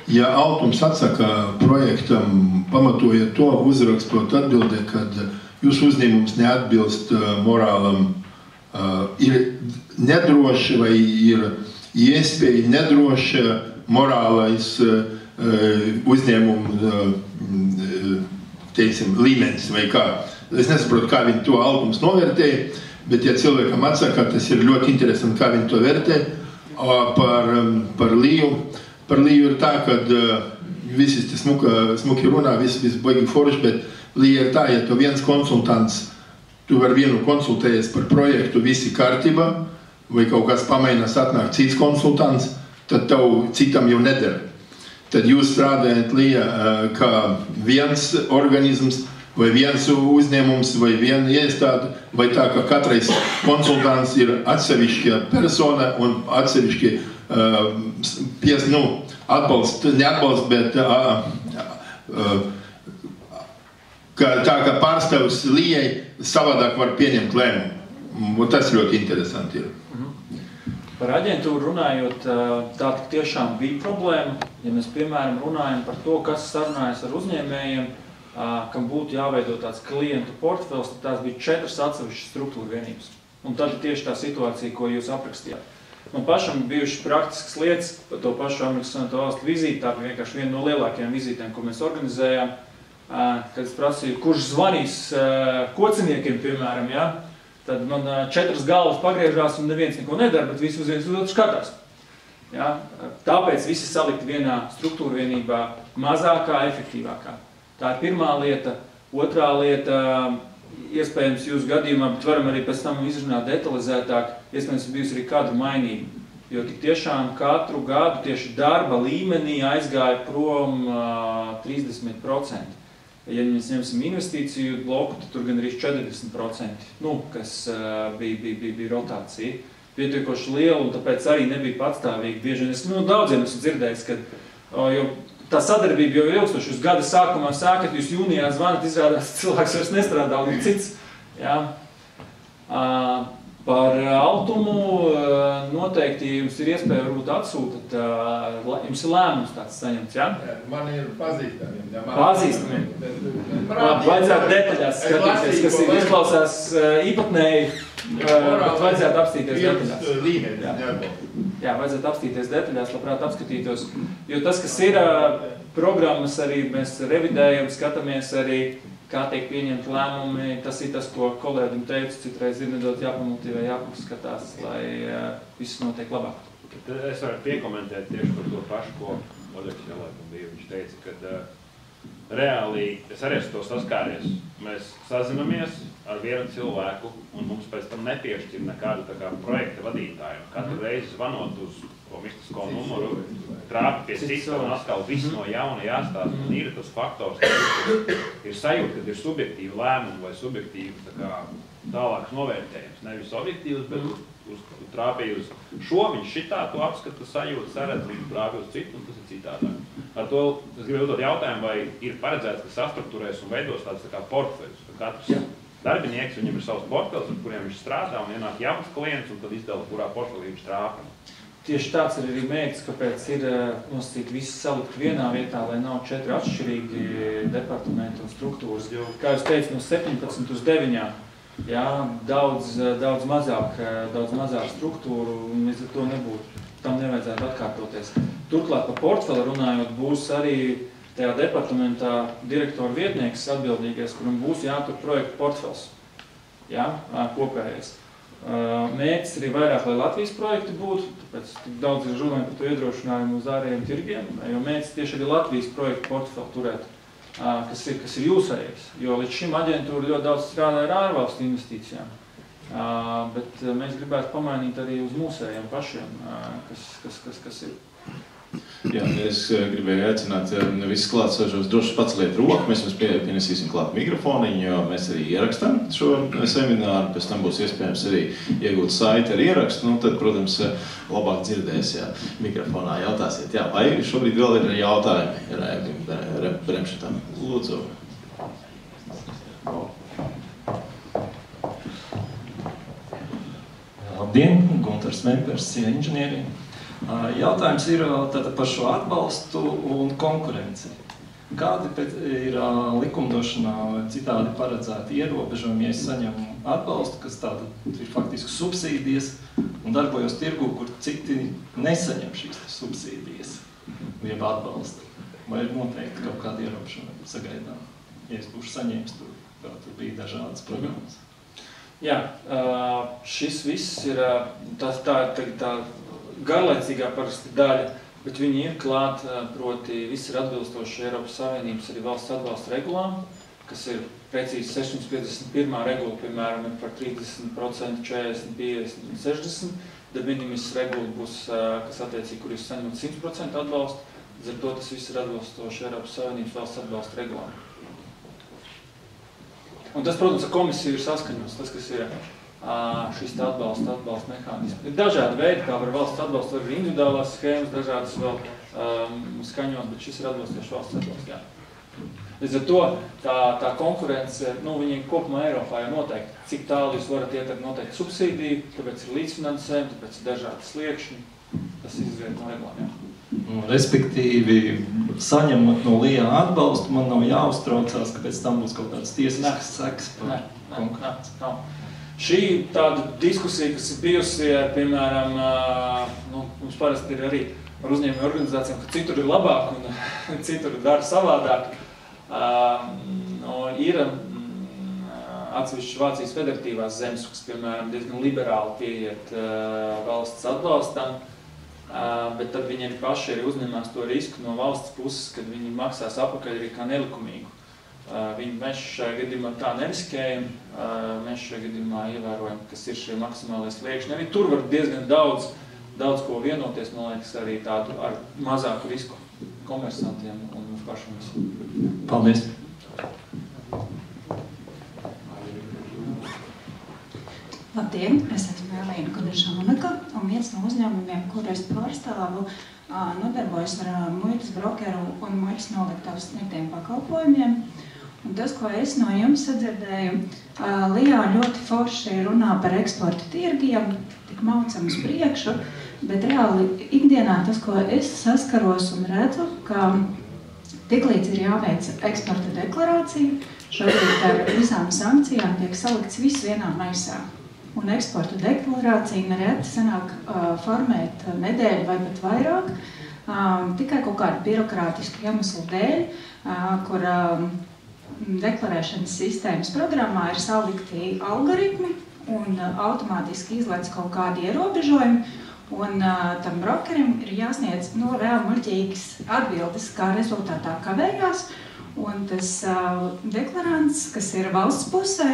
ja Altums atsaka projektam, pamatojot to, uzrakstot atbildē, kad jūsu uzņēmums neatbilst morālam, ir nedroši vai ir iespēja nedroši morālais uzņēmumu, teiksim, līmenis vai kā. Es nesaprotu, kā viņi to Altums novērtēja, bet ja cilvēkam atsaka, tas ir ļoti interesanti, kā viņi to vērtē. Par Līju ir tā, kad visi smuki runā, visi baigi forši, bet Līja ir tā, ja tu viens konsultants, tu var vienu konsultējies par projektu, visi kārtībā, vai kaut kas pamainās, atnāk cits konsultants, tad tev citam jau nedara. Tad jūs strādājat Līja kā viens organisms, vai viens uzņēmums, vai viena iestāde, vai tā, ka katrais konsultants ir atsevišķa persona un atsevišķi neatbalst, bet tā, ka pārstāvs Lījai savādāk var pieņemt lēmumu. Tas ļoti interesanti ir. Par aģentūru runājot, tā tiešām bija problēma. Ja mēs, piemēram, runājam par to, kas sarunājas ar uzņēmējiem, kam būtu jāveido tāds klientu portfels, tad tās bija 4 atsevišķas struktūra vienības. Un tad ir tieši tā situācija, ko jūs aprakstījāt. Man pašam bijušas praktiskas lietas par to pašu Amerikas Savienoto Valstu vizīti, tā bija vienkārši viena no lielākajām vizītēm, ko mēs organizējām, kad es prasīju, kurš zvanīs kociniekiem, piemēram, ja? Tad man 4 galvas pagriežās un neviens neko nedara, bet visi uz viens uz otru skatās. Ja? Tāpēc visi salikti vienā struktūra vienībā, mazākā, efektīvākā. Tā ir pirmā lieta. Otrā lieta, iespējams jūsu gadījumā, bet varam arī pēc tam izrunāt detalizētāk, iespējams bijusi arī kadru mainība. jo tik tiešām katru gadu tieši darba līmenī aizgāja prom 30%. Ja mēs ņemsim investīciju bloku, tad tur gan arī 40%, kas bija rotācija. Pietiekoši liela, un tāpēc arī nebija patstāvīgi. Bieži vien es daudziem esmu dzirdējis, ka tā sadarbība jau ilgstoši. Jūs gada sākumā sākat, jūs jūnijā zvanat, izrādās, cilvēks vairs nestrādā, un cits. Jā. Par Altumu noteikti jums ir iespēja varbūt atsūtat, jums ir lēmums tāds saņemts, jā? Man ir pazīstamiem. Pazīstamiem. Vajadzētu detaļās skatīties, kas ir izklausās īpatnēji, bet vajadzētu apstīties detaļās. Jā, vajadzētu apstīties detaļās, labprāt apskatītos, jo tas, kas ir programmas arī mēs revidējam, skatāmies arī, kā tiek pieņemti lēmumi, tas ir tas, ko kolēģim teicu, citreiz ir nedaudz jāpamotīvē, jāpaskatās, lai viss notiek labāk. Es varu piekomentēt tieši par to pašu, ko Oļegs jālēkam bija. Viņš teica, ka reāli, es arī esmu to saskāries, mēs sazinamies ar vienu cilvēku un mums pēc tam nepiešķir nekādu projekta vadītāju. Katru reizi zvanot uz mistisko numuru, trāpi pie cita un atkal viss no jauna jāstāsta. Un ir tas faktors, ka ir sajūta, kad ir subjektīva lēmuma vai subjektīva tālāks novērtējums. Nevis objektīvs, bet trāpīja uz šo, viņš šitā to apskata sajūta, saredz, viņš trāpīja uz citu, un tas ir citādāk. Ar to es gribēju uzdot jautājumu, vai ir paredzēts, ka sastruktūrēs un veidos tāds portfeļus. Katrs darbinieks, viņam ir savs portfeļs, ar kuriem viņš strādā, un ienāk jauns klients, un tad izdala, kurā portfelī viņš trāpa. Tieši tāds ir arī mērķis, kāpēc ir nosacīt visi salikt vienā vietā, lai nav 4 atšķirīgi departamenti un struktūras. Kā jūs teicu, no 17 uz 9, jā, daudz mazāk struktūru, un līdz ar to nebūtu. Tam nevajadzētu atkārtoties. Turklāt par portfeli runājot, būs arī tajā departamentā direktora vietnieks atbildīgais, kuram būs jātur projektu portfels, jā, kopējais. Mērķis arī vairāk, lai Latvijas projekti būtu, tāpēc tik daudz ir runājumi par to iedrošinājumu uz ārējiem tirgiem, jo mērķis tieši arī Latvijas projektu portfeli turēt, kas ir jūsējais, jo līdz šim aģentūra ļoti daudz strādā ar ārvalstu investīcijām, bet mēs gribētu pamainīt arī uz mūsējiem pašiem, kas ir. Jā, es gribēju aicināt visus klātsošos droši paceliet roku, mēs jums pienesīsim klāt mikrofoniņu, jo mēs arī ierakstām šo semināru, pēc tam būs iespējams arī iegūt saiti ar ierakstu, tad, protams, labāk dzirdēs, jā, mikrofonā jautāsiet. Jā, vai šobrīd vēl ir jautājumi Bremšatam? Lūdzu. Labdien, Guntars Vempers, inženieri. Jautājums ir par šo atbalstu un konkurenci. Kādi ir likumdošanā citādi paredzēti ierobežojumi, ja es saņemu atbalstu, kas tāda ir faktiski subsīdijas, un darbojos tirgu, kur citi nesaņem šīs subsīdijas, jeb atbalstu? Vai ir noteikti kaut kādi ierobežojumi sagaidām, ja es būšu saņēmis tur, kā tur bija dažādas programmas? Jā, šis viss ir tā garlaicīgā parasti daļa, bet viņi ir klāt, proti viss ir atbilstoši Eiropas Savienības arī valsts atbalsta regulām, kas ir precīzi 651. regula, piemēram, ir par 30%, 40%, 50% un 60%, tad minimis regula būs, kas attiecīgi, kur jūs saņemat 100% atbalstu, līdz ar to tas viss ir atbilstoši Eiropas Savienības valsts atbalsta regulām. Un tas, protams, ar komisiju ir saskaņots, tas, kas ir šis atbalsta mehānismi. Ir dažādi veidi, kā var valsts atbalstu, var arī individuālās schēmas, dažādas vēl skaņot, bet šis ir atbilstoši valsts atbalsts, jā. Līdz ar to tā konkurence, viņi kopumā Eiropā jau noteikti, cik tālu jūs varat iet ar noteikti subsīdiju, tāpēc ir līdzfinansējumi, tāpēc ir dažādi sliekšņi, tas izriet no regulām, jā. Respektīvi, saņemot no LIA atbalstu, man nav jāuztraucās, ka pēc tam būs kaut kāds tiesisks seks par konkurenci. Šī tāda diskusija, kas ir bijusi, piemēram, mums parasti ir arī ar uzņēmumu organizācijām, ka citur ir labāk un citur dara savādāk. Ir atsevišķi Vācijas federatīvās zemes, kas, piemēram, diezgan liberāli pieiet valsts atbalstam, bet tad viņiem paši arī uzņemās to risku no valsts puses, kad viņi maksās apakaļ arī kā nelikumīgu. Mēs šajā gadījumā tā neriskējam, mēs šajā gadījumā ievērojam, kas ir šie maksimālais sliekšņi. Arī tur var diezgan daudz daudz ko vienoties, man liekas, arī tādu ar mazāku risku komersantiem un mums pašam. Paldies! Labdien, es esmu Elīna Kudražānaka, un viens no uzņēmumiem, kur es pārstāvu, nodarbojas ar muitas brokeru un muitas noliktavas sniegtiem pakalpojumiem. Un tas, ko es no jums sadzirdēju, Lijā ļoti forši runā par eksporta tirgiem, tik maucam uz priekšu, bet reāli ikdienā tas, ko es saskaros un redzu, ka tiklīdz ir jāveic eksporta deklarācija, šobrīd ar visām sankcijām tiek salikts viss vienā maisā. Un eksporta deklarācija nereti sanāk formēt nedēļu vai pat vairāk, tikai kaut kādu birokrātisku iemeslu dēļ, kur deklarēšanas sistēmas programmā ir salikti algoritmi un automātiski izlaiž kaut kādi ierobežojumi, un tam brokerim ir jāsniedz reāli muļķīgas atbildes, kā rezultātā kavējās, un tas deklarants, kas ir valsts pusē,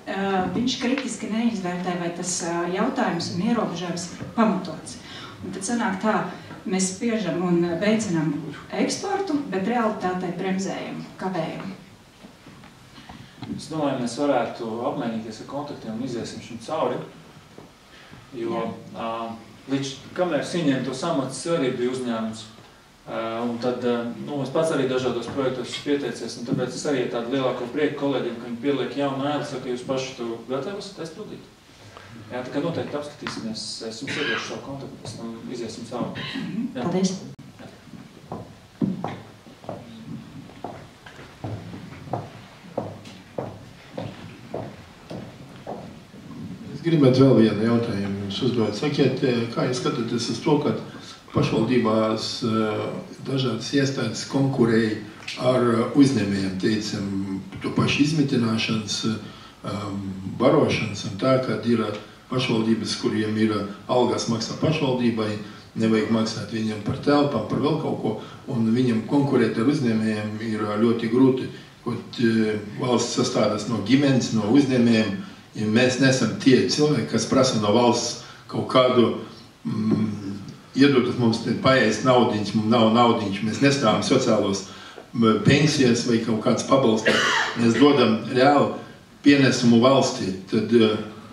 viņš kritiski neizvērtē, vai tas jautājums un ierobežojums ir pamatots. Un tad sanāk tā, mēs spiežam un veicinām eksportu, bet realitātei bremzējam, kavējam. Es domāju, mēs varētu apmainīties ar kontaktiem un iziesim šim cauri, jo līdz kamēr Siņiem to samats arī bija uzņēmums, un tad es pats arī dažādos projektos pieteicies, un tāpēc es arī tādu lielāko prieku kolēģiem, ka viņi pieliek jaunu ēdu, saka, jūs paši to gatavi esat aizpildīt. Jā, tā kā noteikti apskatīsimies, es jums iedošu savu kontaktu, pēc tam iziesim cauri. Paldies! Es gribētu vēl vienu jautājumu jums uzdot. Sakiet, kā jūs skatāties uz to, ka pašvaldībās dažādas iestādes konkurēja ar uzņēmējiem, teicam, to pašu izmitināšanas, barošanas un tā, kad ir pašvaldības, kuriem ir algas maksā pašvaldībai, nevajag maksāt viņiem par telpām, par vēl kaut ko, un viņiem konkurēt ar uzņēmējiem ir ļoti grūti, kaut valsts sastādas no ģimenes, no uzņēmējiem, ja mēs nesam tie cilvēki, kas prasa no valsts kaut kādu iedodat mums paēst naudiņš, mums nav naudiņš, mēs nestāvam sociālos pensijas vai kaut kāds pabalsts, mēs dodam reāli pienesumu valstī, tad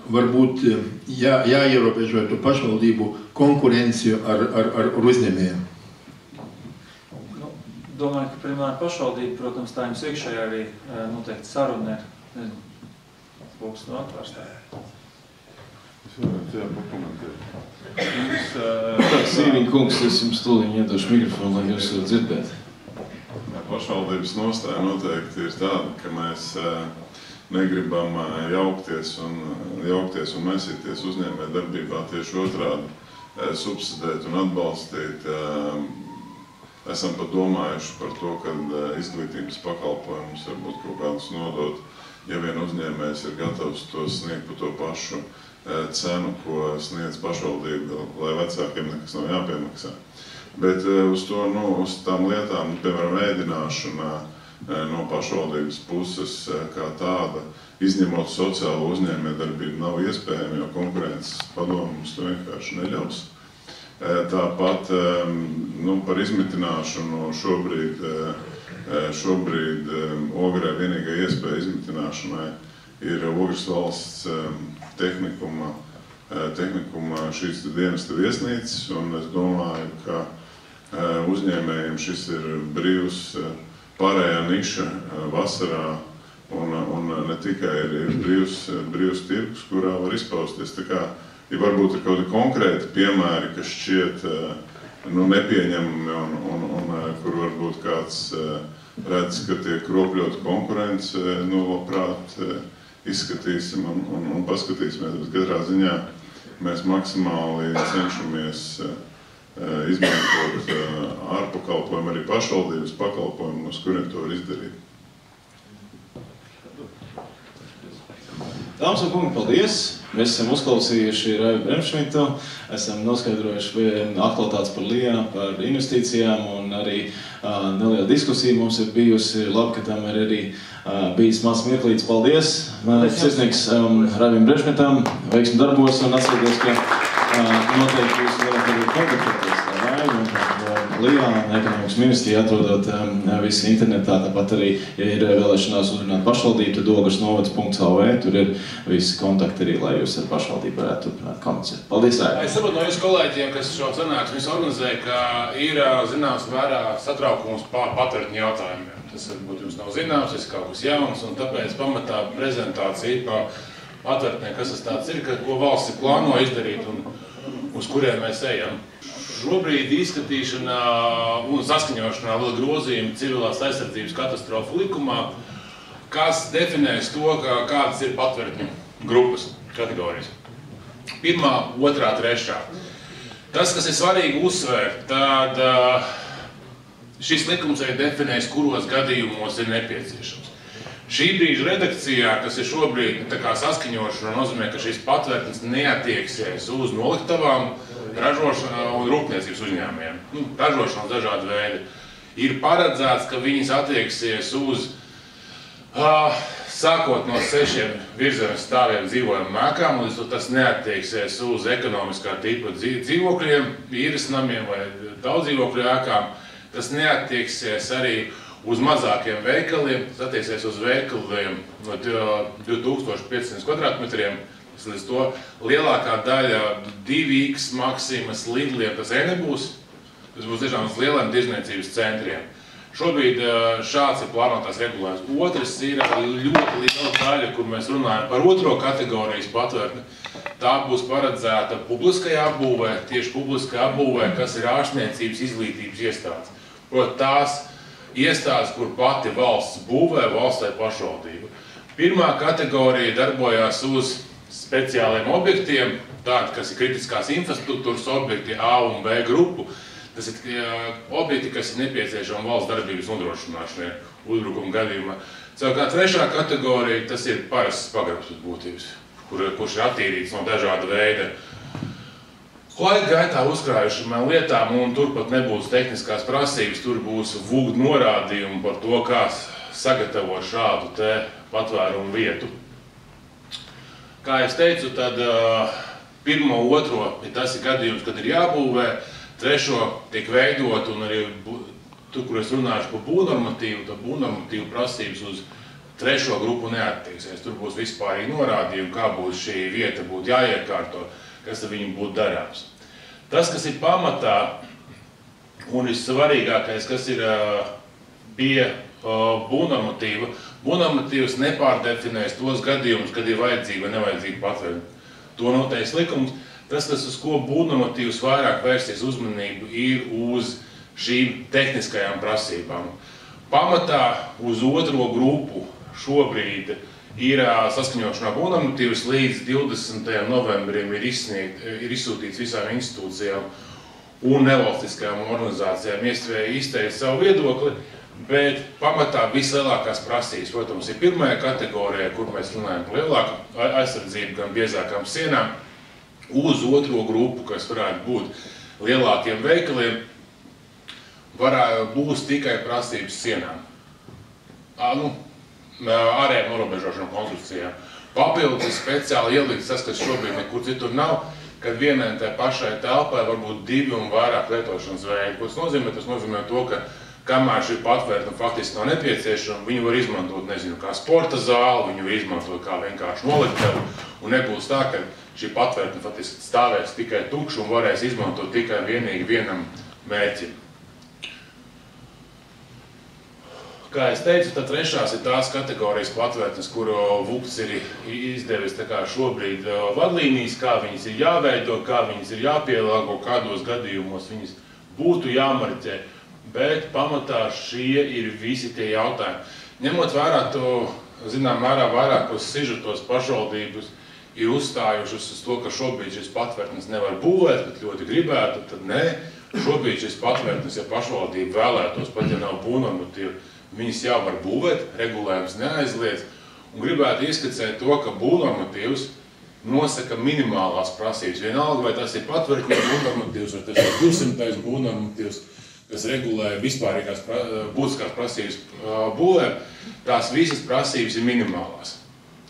varbūt jāierobežo to pašvaldību konkurenciju ar uzņēmējiem. Domāju, ka primāri pašvaldība, protams, tā jums iekšējā arī noteikti saruna ir, būs no atvērstā. Es varētu pakomentēt. Sīviņa kungs, es jums tūlīt iedošu mikrofonu, lai jūs varat dzirdēt. Pašvaldības nostāja noteikti ir tāda, ka mēs negribam jaukties un mesīties uzņēmē darbībā, tieši otrādi subsidēt un atbalstīt. Esam pat domājuši par to, ka izglītības pakalpojumus varbūt kaut kādus nodot, ja vien uzņēmējs ir gatavs to sniegt par to pašu cenu, ko sniedz pašvaldība, lai vecākiem nekas nav jāpiemaksā. Bet uz tām lietām, piemēram, ēdināšana no pašvaldības puses kā tāda, izņemot sociālo uzņēmējdarbību, nav iespējama, jo konkurences padomus to vienkārši neļaus. Tāpat par izmitināšanu šobrīd Ogrē vienīgā iespēja izmitināšanai ir Ogres valsts tehnikuma šīs dienesta viesnīcas, un es domāju, ka uzņēmējiem šis ir brīvs pārējā niša vasarā, un ne tikai ir brīvs tirgus, kurā var izpausties. Tā kā, ja varbūt ir kaut kādi konkrēti piemēri, kas šķiet nepieņemami, un kur varbūt kāds redz, ka tiek kropļot konkurence, labprāt izskatīsim un paskatīsimies, bet katrā ziņā mēs maksimāli cenšamies izmantot ārpakalpojumu, arī pašvaldības pakalpojumu, uz kuriem to var izdarīt. Dāmas un kungi, paldies! Mēs esam uzklausījuši Raivi Bremšmitu, esam noskaidrojuši aktualitātes par Lijā, par investīcijām, un arī neliela diskusija mums ir bijusi. Labi, ka tam ir arī bijis mazs mirklīts. Paldies! Sirsnīgs Raivim Bremšmitam, veiksmi darbos, un atcerieties, ka noteikti jūs varat arī kontaktēties ar Raivu un Liānu ekonomikas ministriju, atrodot visu internetā. Tāpat arī, ja ir vēlēšanās uzrunāt pašvaldību, tad ogresnovads.lv, tur ir visi kontakti arī, lai jūs ar pašvaldību varētu turpināt komunicēt. Paldies, Raivu! Es saprotu no jūsu kolēģiem, kas šo sanāksmes organizēja, ka ir zināms vērā satraukums pār patvērtņu jautājumiem. Tas varbūt jums nav zināms, tas ir kaut kas jauns, un tāpēc pamatā prezentācija par patvērtnēm, kas tas tāds ir, ko valsts plāno izdarīt un uz kuriem mēs ejam. Šobrīd izskatīšanā un saskaņošanā vēl grozījumi civilās aizsardzības katastrofu likumā, kas definēs to, kādas ir patvērtņu grupas kategorijas. 1., 2., 3. Tas, kas ir svarīgi uzsvērt, tad šis likums arī definēs, kuros gadījumos ir nepieciešams. Šī brīža redakcijā, kas ir šobrīd saskaņošana, nozīmē, ka šīs patvērtnes neatieksies uz noliktavām, ražošanā un rūpniecības uzņēmumiem. Ražošanas dažādi veidi. Ir paredzēts, ka viņas attieksies uz sākot no 6 virzemes stāviem dzīvojuma ēkām, un tas neattieksies uz ekonomiskā tipa dzīvokļiem, īres namiem vai daudz dzīvokļu ēkām. Tas neattieksies arī uz mazākiem veikaliem, tas attieksies uz veikaliem no 2500 kvadrātmetriem. Līdz to lielākā daļa 2X maksimas Lidliem tas nebūs. Tas būs tiešām uz lieliem tirdzniecības centriem. Šobrīd šāds ir plānotās regulējums. Otrs ir ļoti liela daļa, kur mēs runājam par otro kategorijas patvērtni. Tā būs paredzēta publiskajā apbūvē, tieši publiskajā apbūvē, kas ir ārstniecības izglītības iestādes. Protams, tās iestādes, kur pati valsts būvē, valsts vai pašvaldība. Pirmā kategorija darbojās uz speciāliem objektiem, tādi, kas ir kritiskās infrastruktūras objekti A un B grupu. Tas ir objekti, kas ir nepieciešami valsts darbības nodrošināšanai uzbrukuma gadījumā. Savukārt trešā kategorija, tas ir parasts pagrabs uz būtības, kurš ir attīrīts no dažāda veida laika gaitā uzkrājušām lietām, un turpat nebūs tehniskās prasības, tur būs vūgd norādījumi par to, kā sagatavot šādu te patvērumu vietu. Kā es teicu, tad 1., 2. tas ir gadījums, kad ir jābūvē, 3. tiek veidot, un arī tur, kur es runāšu par būvnormatīvu, tad būvnormatīvu prasības uz 3. grupu neattieksies. Tur būs vispārīgi norādījumi, kā būs šī vieta būtu jāiekārto, kas ar viņu būtu darāms. Tas, kas ir pamatā un vissvarīgākais, kas ir pie būvnormatīva, būvnormatīvs nepārdefinēs tos gadījumus, kad ir vajadzīga vai nevajadzīga patvērtne. To noteiks likums. Tas, uz ko būvnormatīvs vairāk vērsies uzmanību, ir uz šīm tehniskajām prasībām. Pamatā uz 2. grupu šobrīd ir saskaņošanā būvnormatīvs līdz 20. novembrim ir izsūtīts visām institūcijām un nevalstiskajām organizācijām izteikt savu viedokli, bet pamatā vislielākās prasības, protams, ir 1. kategorijā, kur mēs runājam par lielāku aizsardzību, gan biezākām sienām, uz 2. grupu, kas varētu būt lielākiem veikaliem, būs tikai prasības sienām. Ārējām norobežošanām konstrukcijām. Papildus ir speciāli ielikts tas, kas šobrīd nekur citur nav, kad vienai tai pašai telpai var būt 2 un vairāk lietošanas veidi. Ko tas nozīmē? Tas nozīmē to, ka kamēr šī patvērtne faktiski nav nepieciešama, viņu var izmantot, nezinu, kā sporta zāli, viņu var izmantot kā vienkārši noliktavu, un nebūs tā, ka šī patvērtne faktiski stāvēs tikai tukšu un varēs izmantot tikai vienīgi vienam mērķim. Kā es teicu, tad 3. ir tās kategorijas patvērtnes, kuru VUKS ir izdevis šobrīd vadlīnijas, kā viņas ir jāveido, kā viņas ir jāpielāgo, kādos gadījumos viņas būtu jāmarķē. Bet pamatā šie ir visi tie jautājumi. Ņemot vērā to, zinām, vairākos sižetos pašvaldības ir uzstājušas uz to, ka šobrīd šis patvērtnes nevar būvēt, bet ļoti gribētu, tad nē. Šobrīd šis patvērtnes, ja pašvaldība vēlētos, pat ja nav būvnormatīva, viņas jau var būvēt, regulējums neaizliedz, un gribētu ieskicēt to, ka būvnormatīvs nosaka minimālās prasības. Vienalga, vai tas ir patvērtņu būvnormatīvs, vai tas ir 200. būvnormatīvs, kas regulē vispārīgās būtiskās prasības būvē, tās visas prasības ir minimālās.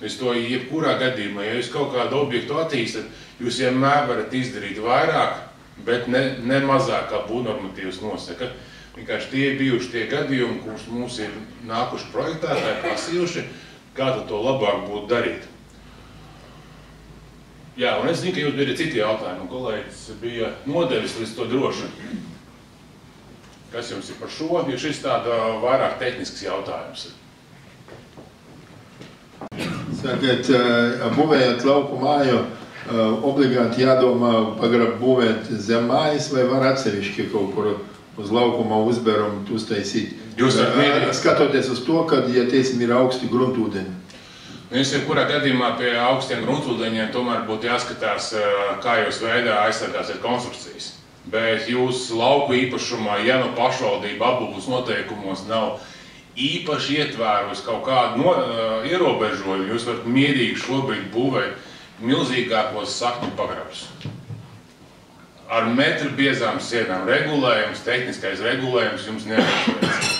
Es to jebkurā gadījumā, ja jūs kaut kādu objektu attīstat, Jūs vienmēr varat izdarīt vairāk, bet ne mazāk kā būvnormatīvs nosaka. Vienkārši tie ir bijuši tie gadījumi, kurus mums ir nākuši projektētāji, prasījuši, kā to labāk būtu darīt. Jā, un es zinu, ka jūs bija citi jautājumi, un kolēģis bija nodevis līdz to droši. Kas jums ir par šo, jo šis tāda vairāk tehnisks jautājums. Sakiet, būvējot lauku māju, obligāti jādomā pagrab būvēt zem mājas vai var atsevišķi kaut kur uz laukuma uzberumu uztaisīt? Jūs varat mierīgi. Skatoties uz to, kad, ja tiesim, ir augsti gruntūdeņi. Jūs jebkurā gadījumā pie augstiem gruntūdeņiem tomēr būtu jāskatās, kā jūs veidā aizsargāsiet konstrukcijas. Bet jūsu lauku īpašumā, ja no pašvaldība apbūves noteikumos nav īpaši ietvērusi kaut kādu ierobežojumu, jūs varat mierīgi šobrīd būvēt milzīgākos sakņu pagrabus. Ar metru biezām sienām regulējums, tehniskais regulējums jums neatšķiras.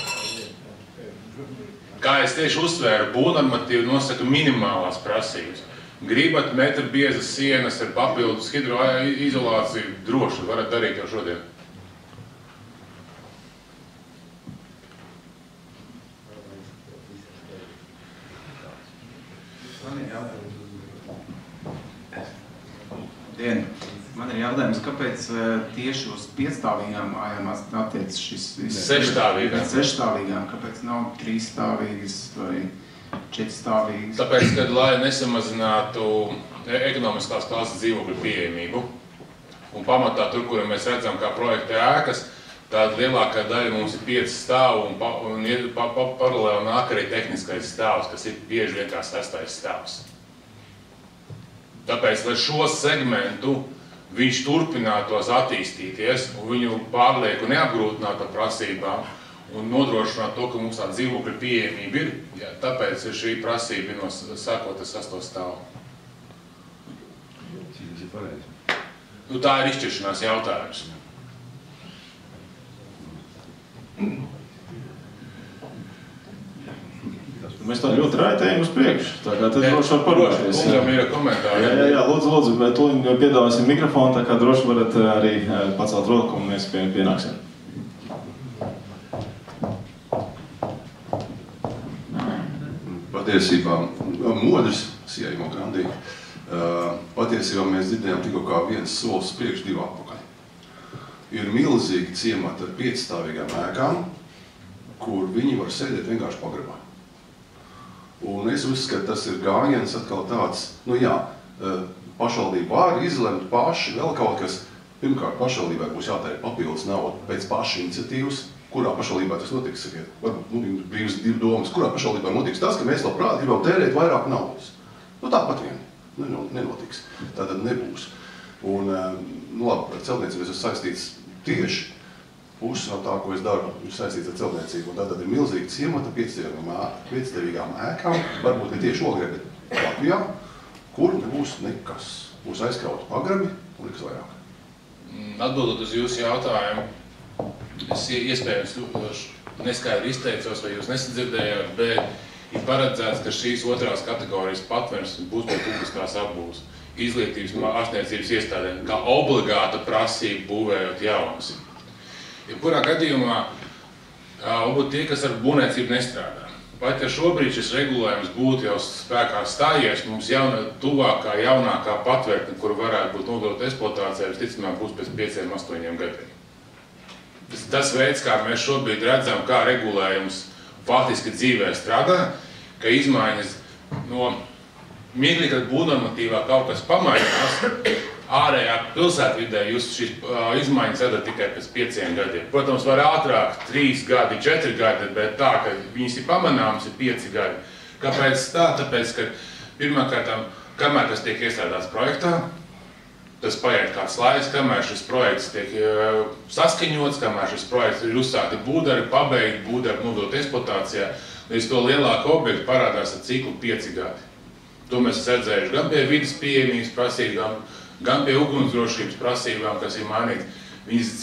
Kā es tieši uzsvēru, būvnormatīvi nosaka minimālās prasības. Gribat metru biezas sienas ar papildus hidroizolāciju, droši varat darīt jau šodien. Man ir jautājums, kāpēc tieši uz 5-stāvīgām mājām attiec šis... 6-stāvīgām. 6-stāvīgām, kāpēc nav 3-stāvīgas vai 4-stāvīgas? Tāpēc, kad lai nesamazinātu ekonomiskās klases dzīvokļu pieejamību, un pamatā tur, kur mēs redzam, kā projekta ēkas, tāda lielākā daļa mums ir 5 stāvu un paralēli nāk arī tehniskais stāvs, kas ir bieži vien kā 6. stāvs. Tāpēc, lai šo segmentu viņš turpinātos attīstīties un viņu pārlieku neapgrūtinātu ar prasībām un nodrošinātu to, ka mums tā dzīvokļa pieejamība ir, jā, tāpēc ir šī prasība no sākot ar 6. stāvu. Nu, tā ir izšķiršanās jautājums. Mēs tā ļoti raitējam uz priekšu, tā kā tad droši var parunāties. Kungam ir komentāri. Jā, lūdzu, bet tūlīt piedāvāsim mikrofonu, tā kā droši varat arī pacelt roku un mēs pienāksim. Patiesībā, modrs, Sijai Grandī, patiesībā mēs dzirdējām tikko kā viens solis priekš 2 atpakaļ. Ir milzīgi ciemati ar 5-stāvīgām ēkām, kur viņi var sēdēt vienkārši pagrabā. Un es uzskatu, tas ir gājiens atkal tāds, nu jā, pašvaldība var izlemt paši vēl kaut kas. Pirmkārt, pašvaldībai būs jātērē papildus naudu pēc paša iniciatīvas, kurā pašvaldībā tas notiks, sakiet, varbūt brīvas 2 domas, kurā pašvaldībā notiks tas, ka mēs labprāt gribam tērēt vairāk naudas. Nu tāpat vien, nenotiks, tātad nebūs. Un, nu labi, ar celtniecību es esmu saistīts tieši. Puses no tā, ko es daru, ir saistīts ar celtniecību. Un tātad ir milzīgi ciemata 5-stāvīgām ēkām, varbūt ne tieši Ogrē, bet Latvijā, kur nebūs nekas. Būs aizkrauti pagrabi un nekas vairāk. Atbildot uz jūsu jautājumu, es iespējams neskaidri izteicos, vai jūs nesadzirdējāt, bet ir paredzēts, ka šīs 2. kategorijas patvērums būs pie publiskās apbūves, izglītības ārstniecības iestādēm, kā obligāta prasība būvējot jaunas. Jebkurā gadījumā, varbūt tie, kas ar būvniecību nestrādā. Pat ja šobrīd šis regulējums būtu jau spēkā stājies, mums tuvākā, jaunākā patvērtne, kuru varētu būt nodota eksploatācijā, visticamāk būs pēc 5-8 gadiem. Tas veids, kā mēs šobrīd redzam, kā regulējums faktiski dzīvē strādā, ka izmaiņas no mirkli, kad būvnormatīvā kaut kas pamainās, ārējā pilsētvidē jūs šīs izmaiņas redzat tikai pēc 5 gadiem. Protams, var ātrāk 3 gadi, 4 gadi, bet tā, ka viņas ir pamanāmas, ir 5 gadi. Kāpēc tā? Tāpēc, ka pirmkārtām, kamēr tas tiek iestrādāts projektā, tas paiet kāds laiks, kamēr šis projekts tiek saskaņots, kamēr šis projekts ir uzsākti būdari, pabeigti, būdari nodot eksploatācijā, līdz to lielāku objektu parādās ar ciklu 5 gadi. To mēs redzējuši gan pie vidas pieejamības prasībām, gan pie ugunsdrošības prasībām, kas ir mainīts. Viņas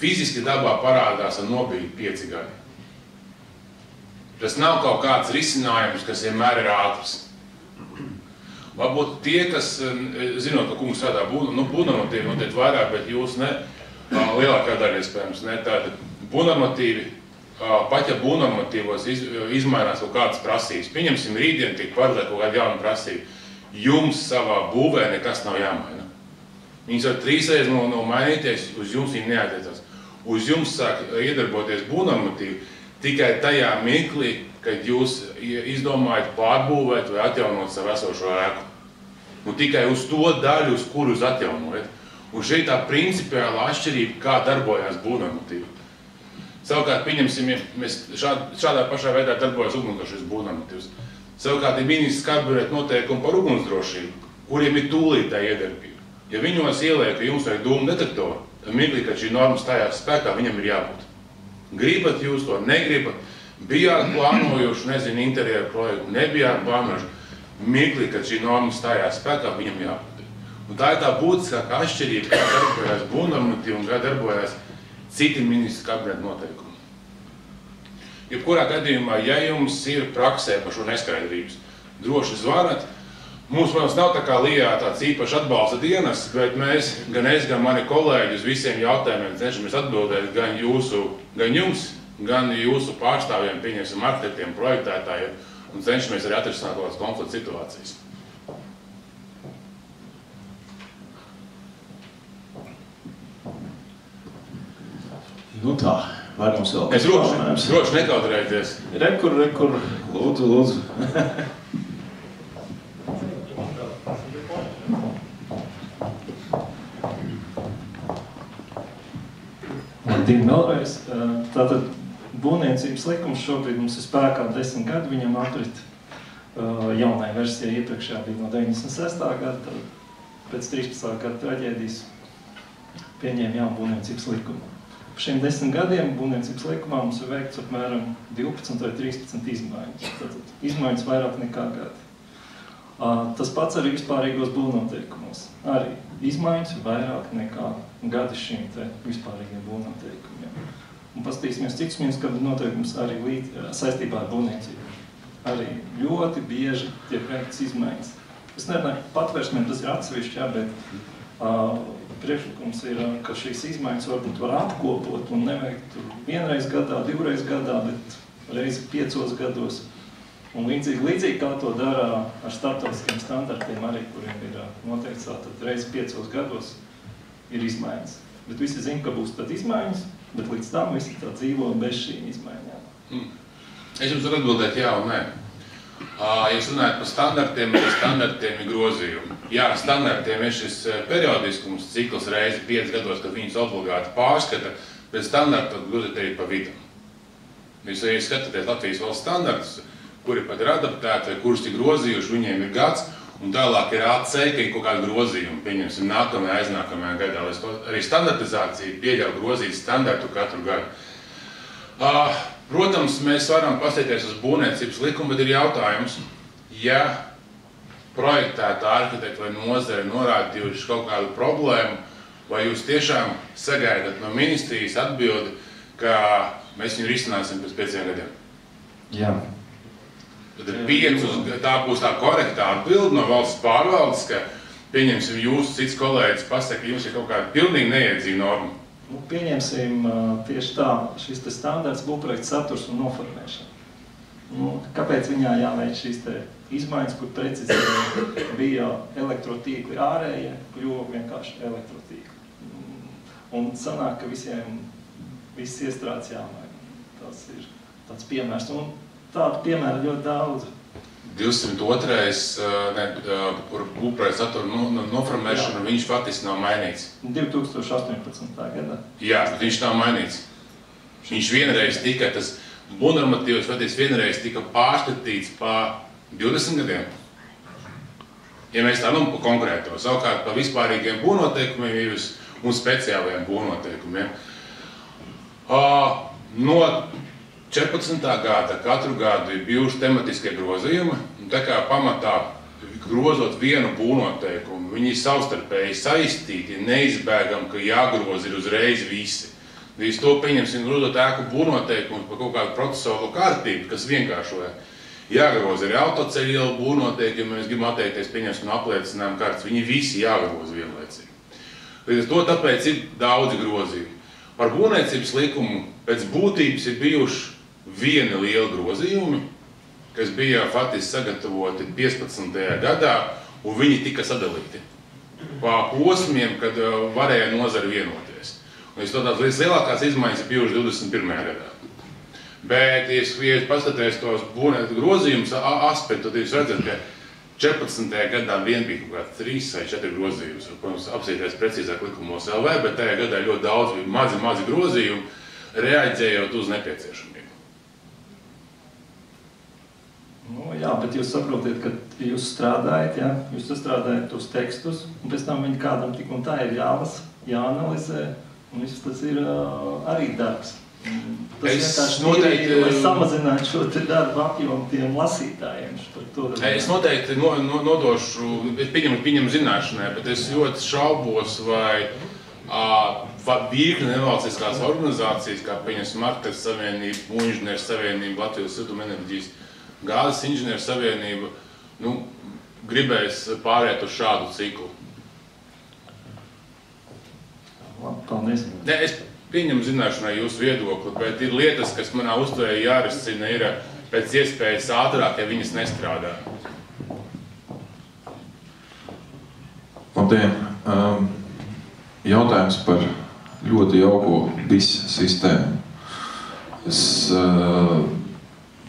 fiziski dabā parādās ar nobīdi 5 gadi. Tas nav kaut kāds risinājums, kas vienmēr ir ātrs. Varbūt tie, kas, zinot, ka kungs strādā būvnormatīvi, noteikti vairāk, bet jūs ne, lielākā daļa iespējams ne. Tātad būvnormatīvi, pat ja būvnormatīvos izmainās kaut kādas prasības, pieņemsim rītdien, tiek paredzēt kaut kāda jauna prasība, jums savā būvē nekas nav jāmaina. Viņas var 3 reizes nomainīties, uz jums viņi neatiecās. Uz jums sāk iedarboties būvnormatīvi tikai tajā mirklī, kad jūs izdomājat pārbūvēt vai atjaunot savu esošo ēku. Un tikai uz to daļu, uz kuru jūs atjaunojat. Un šeit tā principiāla atšķirība, kā darbojās būvnormatīvi. Savukārt, pieņemsim, ja mēs šādā pašā veidā darbojas ugunsdrošības būvnormatīvs. Savukārt ir ministrs karburēt noteikumi par ugunsdrošību, kuriem ir tūlītēja iedarbība. Ja viņos ieliek, ka jums vajag dūmu detektoru, tad mirklī, kad šī norma stājās spēkā, viņam ir jābūt. Gribat jūs to, negribat, bijāt plānojuši, nezinu, interjeru projektu, nebijāt plānojuši, mirklī, kad šī norma stājās spēkā, viņam jābūt. Un tā ir tā būtiskākā atšķirība, kā darbojās būvnormatīvi un kā darbojās citi ministru kabineta noteikumi. Jebkurā gadījumā, ja jums ir praksē par šo neskaidrības, droši zvanat. Mums, protams, nav tā kā Lijā tāds īpaši atbalsta dienas, bet mēs, gan es, gan mani kolēģi uz visiem jautājumiem cenšamies atbildēt gan jums, gan jūsu pārstāvjiem, pieņemsim arhitektiem, projektētājiem, un cenšamies arī atrisināt kādas konflikta situācijas. Nu tā, vai mums vēl... Es droši nekautrēties. Rekur, lūdzu. Labdien vēlreiz. Tātad būvniecības likums šobrīd mums ir spēkā 10 gadu, viņam aprit jaunai versijai iepriekšējā bija no 96. gada, tad pēc 13. gada traģēdijas pieņēma jaunu būvniecības likumu. Par šiem 10 gadiem būvniecības likumā mums ir veikts apmēram 12 vai 13 izmaiņas. Tātad izmaiņas vairāk nekā gadi. Tas pats arī vispārīgos būvnoteikumos. Arī izmaiņas ir vairāk nekā gadi šīm te vispārīgiem būvnoteikumiem. Un paskatīsimies, cik minskaba noteikums arī saistībā ar būvniecību. Arī ļoti bieži tiek veikts izmaiņas. Es nerunāju patvērsmēm, tas ir atsevišķi, jā, bet priekšlikums ir, ka šīs izmaiņas varbūt var apkopot un neveikt vienreiz gadā, 2 reizes gadā, bet reizi 5 gados. Un līdzīgi kā to dara ar starptautiskiem standartiem arī, kuriem ir noteikts tātad reizi 5 gados ir izmaiņas. Bet visi zina, ka būs tad izmaiņas, bet līdz tam visi tā dzīvo bez šīm izmaiņām. Es jums varu atbildēt jā un nē. Ja jūs runājat par standartiem, tad standartiem ir grozījumi. Jā, standartiem ir šis periodiskums cikls reizi 5 gados, kad viņus obligāti pārskata, bet standarti grozīt arī pa vidu. Jūs arī skatāties Latvijas valsts standartus, kuri pat ir adaptēti vai kurus ir grozījuši, viņiem ir gads, un tālāk ir AC, ka ir kaut kāda grozījuma, pieņemsim nākamajā, aiznākamajā gadā. Arī standartizācija pieļauj grozīt standartu katru gadu. Protams, mēs varam paskatīties uz būvniecības likumu, bet ir jautājums, ja projektētā arhitekta vai nozare norādījuši kaut kādu problēmu, vai jūs tiešām sagaidat no ministrijas atbildi, ka mēs viņu risināsim pēc 5 gadiem? Jā. Tad tā būs tā korektā atbilde no valsts pārvaldes, ka, pieņemsim, jūsu cits kolēģis pasaka, ka jums ir kaut kāda pilnīgi neiedzīva norma. Pieņemsim tieši tā, šis te standarts būvprojekta saturs un noformēšana. Kāpēc viņā jāveic šīs te izmaiņas, kur precizēja bija elektrotīkli ārējie, kļuva vienkārši elektrotīkli. Un sanāk, ka viss iestrādes jāmaina. Tas ir tāds piemērs. Un tādu piemēru ļoti daudz. 202. Par būvprojekta satura noformēšanu viņš faktiski nav mainīts. 2018. gadā. Jā, bet viņš nav mainīts. Viņš vienreiz tika, tas būvnormatīvs faktiski vienreiz tika pārskatīts pa 20 gadiem. Ja mēs tā pa konkrēto, savukārt pa vispārīgiem būvnoteikumiem un speciālajiem būvnoteikumiem. No 14. gada katru gadu ir bijuši tematiskie grozījumi, un tā kā pamatā grozot vienu būvnoteikumu, viņi ir savstarpēji saistīti, neizbēgam, ka jāgroza ir uzreiz visi. Līdz to pieņemsim grozot ēku būvnoteikumu par kaut kādu procesuālo kārtību, kas vienkāršoja. Jāgroza arī autoceļu ielu būvnoteikumi, ja mēs gribam atteikties, pieņemsim no apliecinājumu kārtas, viņi visi jāgroza vienlaicīgi. Līdz ar to tāpēc ir daudzi grozījumi. Par būvniecības likumu pēc būtības ir bijuši vieni lieli grozījumi, kas bija faktiski sagatavoti 15. gadā, un viņi tika sadalīti pa posmiem, kad varēja nozara vienoties. Un līdz lielākās izmaiņas ir bijušas 21. gadā. Bet, ja jūs paskatāties tos būvniecības grozījumus aspektu, tad jūs redzat, ka 14. gadā vien bija kaut kāds 3 vai 4 grozījumus. Protams, apsīties precīzāk likumos LV, bet tajā gadā ļoti daudz bija mazi grozījumi, reaģējot uz nepieciešamību. Nu, jā, bet jūs saprotiet, ka jūs strādājat, jā, jūs sastrādājat tos tekstus, un pēc tam viņi kādam tik un tā ir jālasa, jāanalizē, un viss tas ir arī darbs. Tas vienkārši lai samazinātu šo te darbu apjomu tiem lasītājiem. Es noteikti nodošu, pieņemu zināšanai, bet es ļoti šaubos, vai virkne nevalstiskās organizācijas, kā pieņemsim Marketas savienība, Būvniecības savienība, Latvijas siltumenerģijas, Gāzes inženieru savienība, gribēs pāriet uz šādu ciklu. Labi, paldies. Es pieņemu zināšanai jūsu viedokli, bet ir lietas, kas manā uztverē jārisina, ir pēc iespējas ātrāk, ja viņas nestrādā. Labdien! Jautājums par ļoti jauko BIS sistēmu. Es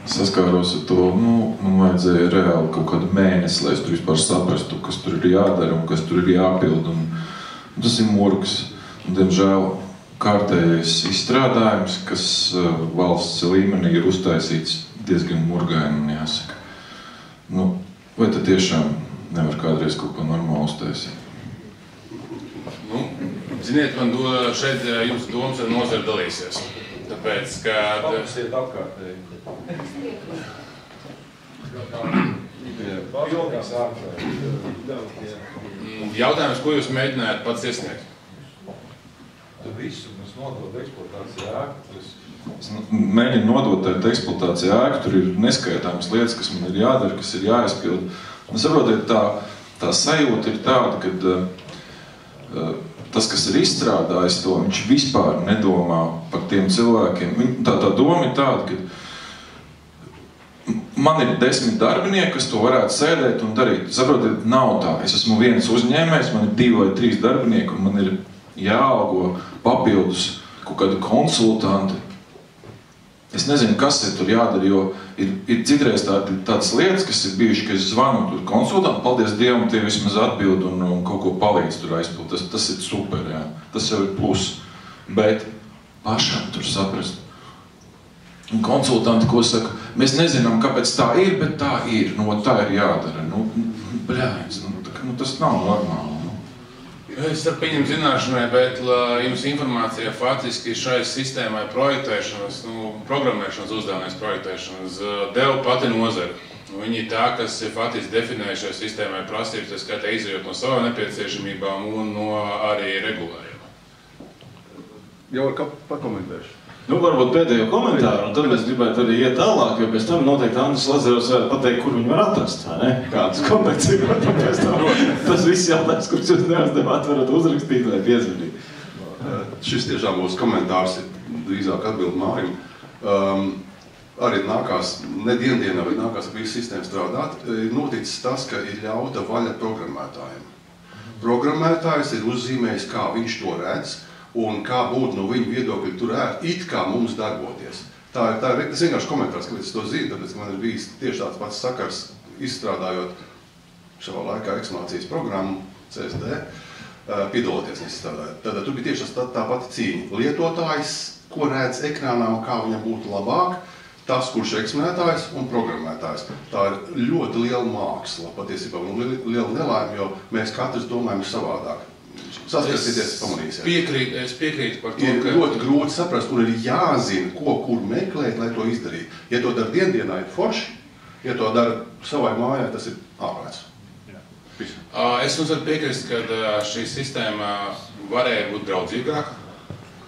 saskāros ar to, man vajadzēja reāli kaut kādu mēnesi, lai es tur vispār saprastu, kas tur ir jādara un kas tur ir jāpild. Un tas ir murgs. Un, diemžēl, kārtējais izstrādājums, kas valsts līmenī ir uztaisīts diezgan murgaini, man jāsaka. Vai tad tiešām nevar kādreiz kaut ko normāli uztaisīt? Ziniet, man šeit jums domas ar nozari dalīsies. Tāpēc, ka... Paprasiet apkārtēji. Jautājums, ko jūs mēģinājāt pats iesniegt? Tu visu mums nodod eksploatāciju ēku. Es mēģinu nodot eksploatāciju ēku, tur ir neskaitāmas lietas, kas man ir jādara, kas ir jāizpild. Saprotiet, tā sajūta ir tāda, ka tas, kas ir izstrādājis to, viņš vispār nedomā par tiem cilvēkiem. Tā doma ir tāda, ka man ir 10 darbinieki, kas to varētu sēdēt un darīt. Saprotiet, nav tā. Es esmu viens uzņēmējs, man ir 2 vai 3 darbinieki, un man ir jāalgo papildus kaut kādu konsultanti. Es nezinu, kas ir tur jādara, jo ir citreiz tādas lietas, kas ir bijuši, ka es zvanu tur konsultantu, paldies Dievam, tie vismaz atbild un kaut ko palīdz tur aizpild. Tas ir super, jā. Tas jau ir plus. Bet pašam tur saprast. Un konsultanti, ko saka, mēs nezinām, kāpēc tā ir, bet tā ir. Tā ir jādara. Bļājas, tas nav normāli. Es varu pieņemt zināšanai, bet jums informācija faktiski šai sistēmai projektēšanas, programmēšanas uzdevumais projektēšanas deva pati nozara. Viņi ir tā, kas ir faktiski definējuši šai sistēmai prasības, tā skaitā izējot no savām nepieciešamībām un no arī regulējuma. Jau var pakomentēšu. Varbūt pēdējo komentāru, un tad mēs gribētu arī iet tālāk, jo pēc tam noteikti Andris Lazarovs varētu pateikt, kur viņi var atrast, vai ne? Kādas komentārs ir, pēc tam tas viss jautājums, kurus jūs neuzdevāt, varat uzrakstīt vai piezvanīt. Šis tiešām būs komentārs, drīzāk atbild Mārim. Arī nākās, ne dienā, bet nākās ar visu sistēmu strādāt, ir noticis tas, ka ir ļauta vaļa programmētājiem. Programmētājs ir uzzīmējis, kā viņš to redz, un kā būtu no viņa viedokļa tur it kā mums darboties. Tas vienkārši komentārs, kāpēc es to zinu, tāpēc, ka man ir bijis tieši tāds pats sakars, izstrādājot savā laikā eksploatācijas programmu, CSD, piedaloties nestrādājot. Tad tur bija tieši tā pati cīņa. Lietotājs, ko redz ekrānā un kā viņam būtu labāk, tas, kurš ir eksploatētājs un programmētājs. Tā ir ļoti liela māksla, patiesībā, un liela nelaime, jo mēs katrs domājam savādāk. Saskarsieties, pamanīsiet. Es piekrītu par to, ka... Ir ļoti grūti saprast, un ir jāzina, kur meklēt, lai to izdarītu. Ja to dara dienā, ir forši. Ja to dara savai mājai, tas ir ārprāts. Es jums varu piekrist, ka šī sistēma varēja būt draudzīgāka.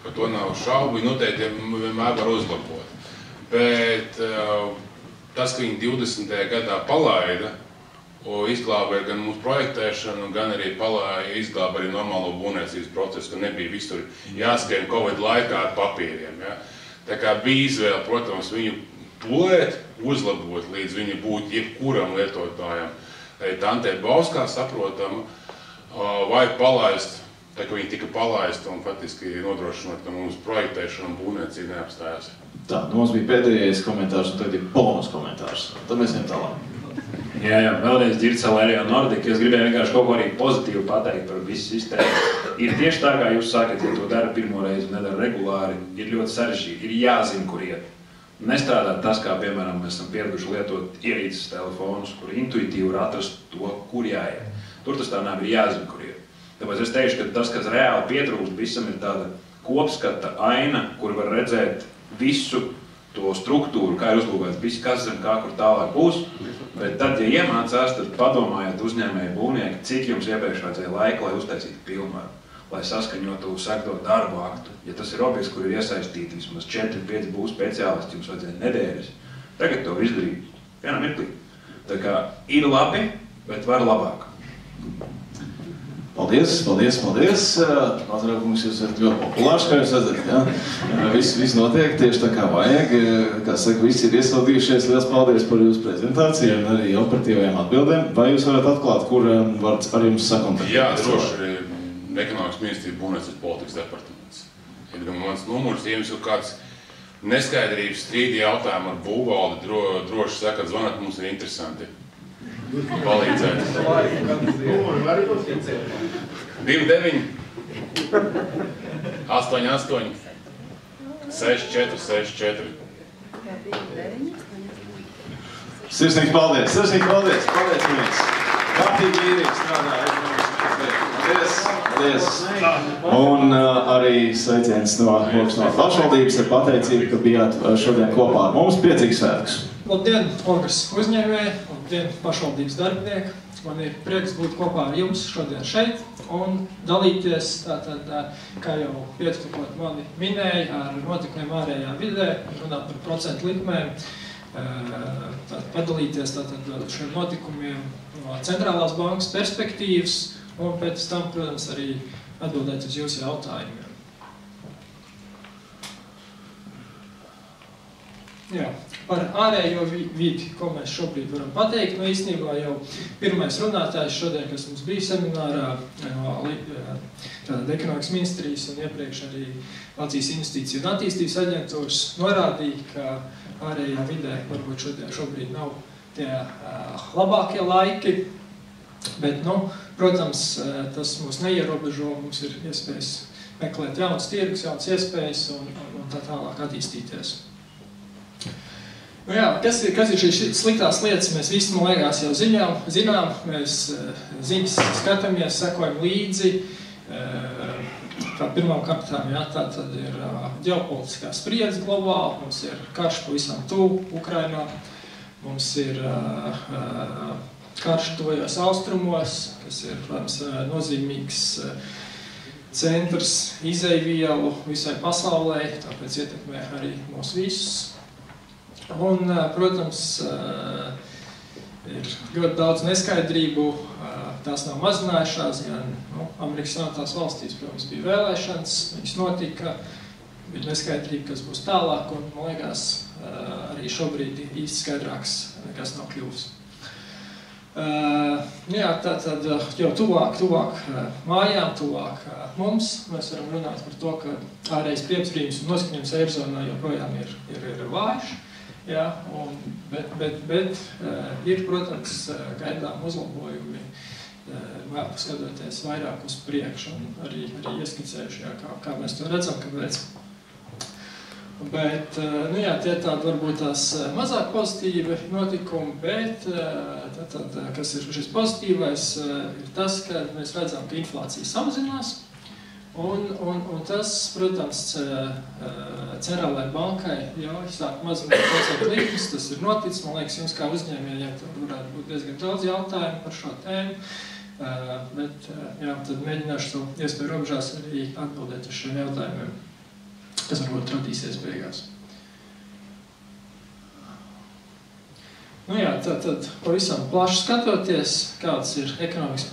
Par to nav šaubu. Noteikti vienmēr var uzlabot. Bet tas, ka viņi 20. gadā palaida, izglābēja gan mūsu projektēšanu, gan arī izglāba arī normālo būvniecības procesu, ka nebija visur jāskrien Covid laikā ar papīriem. Ja? Tā kā bija izvēle, protams, viņu pulēt, uzlabot, līdz viņi būtu jebkuram lietotājam. Tantē Bauskā saprotam, vai palaist, tā kā viņi tika palaisti un faktiski nodrošinot, ka mūsu projektēšana un būvniecība neapstājās. Tā, mums bija pēdējais komentārs un tagad ir bonus komentārs. Tad mēs ejam tālāk. Jā, vēlreiz Dzirca Lērija Nordica. Es gribēju vienkārši kaut ko arī pozitīvu pateikt par visu sistēmu. Ir tieši tā, kā jūs sakat, ja to dara pirmo reizi un nedara regulāri, ir ļoti sarežģīti, ir jāzina, kur iet. Nestrādāt tas, kā, piemēram, mēs esam pieraduši lietot ierīces telefonus, kur intuitīvi var atrast to, kur jāiet. Tur tas tā nav, ir jāzina, kur iet. Tāpēc es teikšu, ka tas, kas reāli pietrūkst, visam ir tāda kopskata aina, kur var redzēt visu to struktūru, kā ir uzbūvēts, viss kas zem, kā kur tālāk būs. Bet tad, ja iemācās, tad padomājiet uzņēmēji būvnieki, cik jums iepriekš vajadzēja laika, lai uztaisītu pilnvaru, lai saskaņotu sakto darbu aktu. Ja tas ir objekts, kur ir iesaistīti vismaz 4-5 būvu speciālisti, jums vajadzēja nedēļas. Tagad to izdarīt vienā mirklī. Tā kā ir labi, bet var labāk. Paldies, paldies, paldies. Mazrākums jūs esat ļoti populārs, kā jūs redzat, ja? Viss notiek tieši tā kā vajag. Kā saka, visi ir iesaldījušies. Liels paldies par jūsu prezentāciju un arī operatīvajām atbildēm. Vai jūs varat atklāt, kur var ar jums sakontaktēt? Jā, droši. Ekonomikas ministrija būvniecības politikas departaments. Ir gan mans numurs, ja jums ir kāds neskaidrības strīdi jautājumi ar būvvaldi, droši sakat, zvanat, mums ir interesanti. Palīdzēt. 29 88 64 64. Sirsnīgs paldies, sirsnīgs paldies, paldies jums. Kārtīgi vīrīgi strādā. Paldies, paldies. Un arī sveiciens no pašvaldības ar pateicību, ka bijāt šodien kopā ar mums. Priecīgs svētkus. Labdien, Ogres uzņēmēji, labdien, pašvaldības darbinieki. Man ir prieks būt kopā ar jums šodien šeit un dalīties, tātad, kā jau piektupot mani minēja, ar notikumiem ārējā vidē, runāt par procentu likmēm, padalīties tātad šiem notikumiem no centrālās bankas perspektīvas un pēc tam, protams, arī atbildēt uz jūsu jautājumiem. Jā, par ārējo vidi, ko mēs šobrīd varam pateikt, no īstenībā jau pirmais runātājs šodien, kas mums bija seminārā, ekonomikas ministrijas un iepriekš arī Latvijas investīciju un attīstības aģentūras norādīja, ka ārējā vidē varbūt šobrīd nav tie labākie laiki, bet, protams, tas mūs neierobežo, mums ir iespējas meklēt jaunas tirgus, jaunas iespējas un tā tālāk attīstīties. Jā, kas ir šīs sliktās lietas, mēs visi, man liekas, jau zinām, mēs ziņas skatāmies, sekojam līdzi. Pirmām kārtām, jā, tā tad ir ģeopolitiskā spriedze globāli, mums ir karš pavisam tuvu Ukrainā, mums ir karš tuvajos austrumos, kas ir, protams, nozīmīgs centrs izejvielu visai pasaulē, tāpēc ietekmē arī mūs visus. Un, protams, ir ļoti daudz neskaidrību, tās nav mazinājušās, gan Amerikas Savienotās valstīs, protams, bija vēlēšanas, viņas notika, bija neskaidrība, kas būs tālāk, un, man liekas, arī šobrīd īsti skaidrāks nekas nav kļuvis. Jā, tātad jau tuvāk mājām, tuvāk mums, mēs varam runāt par to, ka ārējais priekšbrīdums un noskaņojums Eirozonā joprojām ir vājš. Jā, bet ir, protams, gaidām uzlabojumi, skatoties vairāk uz priekšu un arī ieskicējuši, kā mēs to redzam, kāpēc. Bet, jā, tie tādi varbūt tās mazāk pozitīvi notikumi, bet kas ir šis pozitīvais, ir tas, ka mēs redzam, ka inflācija samazinās. Un tas, protams, centrālajai bankai jau sāk mazināt procentu likmes, tas ir noticis. Man liekas, jums kā uzņēmējiem tur varētu būt diezgan daudz jautājumu par šo tēmu. Bet, jā, tad mēģināšu to iespēju robežās arī atbildēt uz šiem jautājumiem, kas varbūt radīsies beigās. Nu jā, tad pavisam plaši skatoties, kāds ir ekonomikas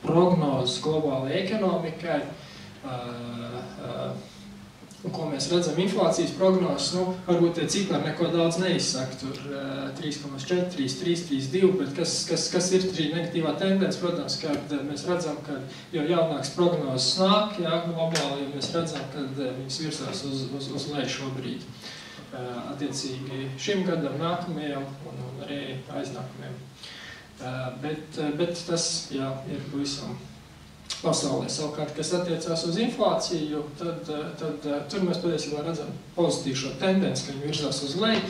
prognozes globālajai ekonomikai, un ko mēs redzam inflācijas prognozes, nu, varbūt tie cipari neko daudz neizsaka, tur 3,4, 3,3, 3,2, bet kas ir šī negatīvā tendence, protams, kad mēs redzam, ka jau jaunāks prognozes nāk, jā, globāli, jo mēs redzam, ka viņas virsās uz leju šobrīd. Attiecīgi šim gadam, nākamajam un arī aiznākamajam. Bet tas, jā, ir pavisam pasaulē. Savukārt, kas attiecās uz inflāciju, tad tur mēs patiesībā redzam pozitīvu šo tendenci, ka viņi virzās uz leju,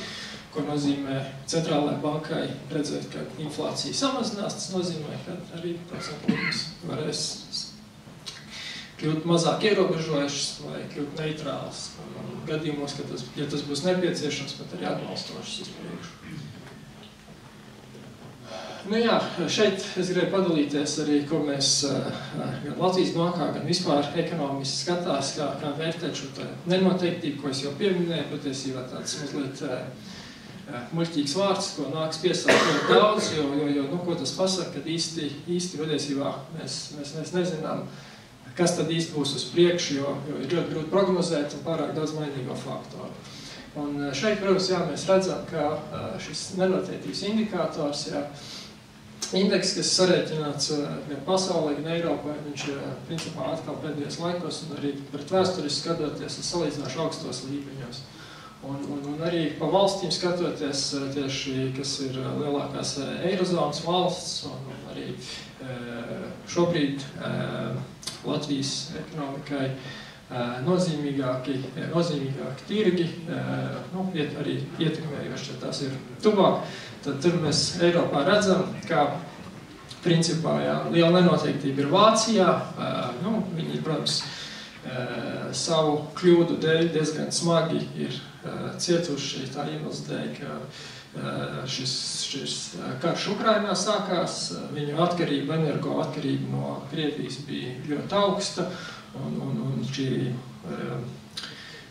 ko nozīmē centrālajai bankai redzēt, ka inflācija samazinās. Tas nozīmē, ka arī likmes varēs kļūt mazāk ierobežojušas vai kļūt neitrāls gadījumos, ka ja tas būs nepieciešams, pat arī atbalstošas uz priekšu. Nu jā, šeit es gribēju padalīties arī, ko mēs gan Latvijas bankā, gan vispār ekonomiski skatās, kā vērtēt šo nenoteiktību, ko es jau pieminēju, patiesībā tāds mazliet muļķīgs vārds, ko nāks piesaukt ļoti daudz, jo ko tas pasaka, kad īsti patiesībā mēs nezinām, kas tad īsti būs uz priekšu, jo ir ļoti grūti prognozēt un pārāk daudz mainīgo faktoru. Un šeit, protams, jā, mēs redzam, ka šis nenoteiktības indikators, jā, indeks, kas sarēķināts gan pasaulē, gan Eiropā, viņš principā atkal pēdējos laikos un arī pret vēsturiski skatoties salīdzinoši augstos līmeņos. Un arī pa valstīm skatoties tieši, kas ir lielākās Eirozonas valsts un arī šobrīd Latvijas ekonomikai nozīmīgāki tirgi, arī ietekmējoši, ja tās ir tuvāk. Tad tur mēs Eiropā redzam, ka principā jā, liela nenoteiktība ir Vācijā. Viņi, protams, savu kļūdu dēļ diezgan smagi ir cietuši tā iemesls dēļ, ka šis karš Ukrainā sākās. Viņu atkarība, energo atkarība no Krievijas bija ļoti augsta, un šī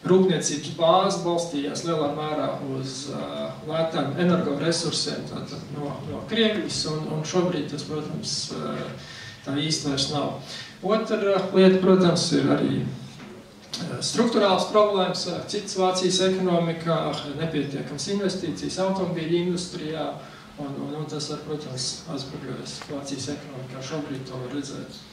rūpniecības bāze balstījās lielā mērā uz lētām energoresursiem no Krievijas, un šobrīd tas, protams, tā īsti vairs nav. Otra lieta, protams, ir arī strukturāls problēmas, citas Vācijas ekonomikā, nepietiekams investīcijas automobīļu industrijā, un tas var, protams, aizbrauļojas Vācijas ekonomikā. Šobrīd to var redzēt.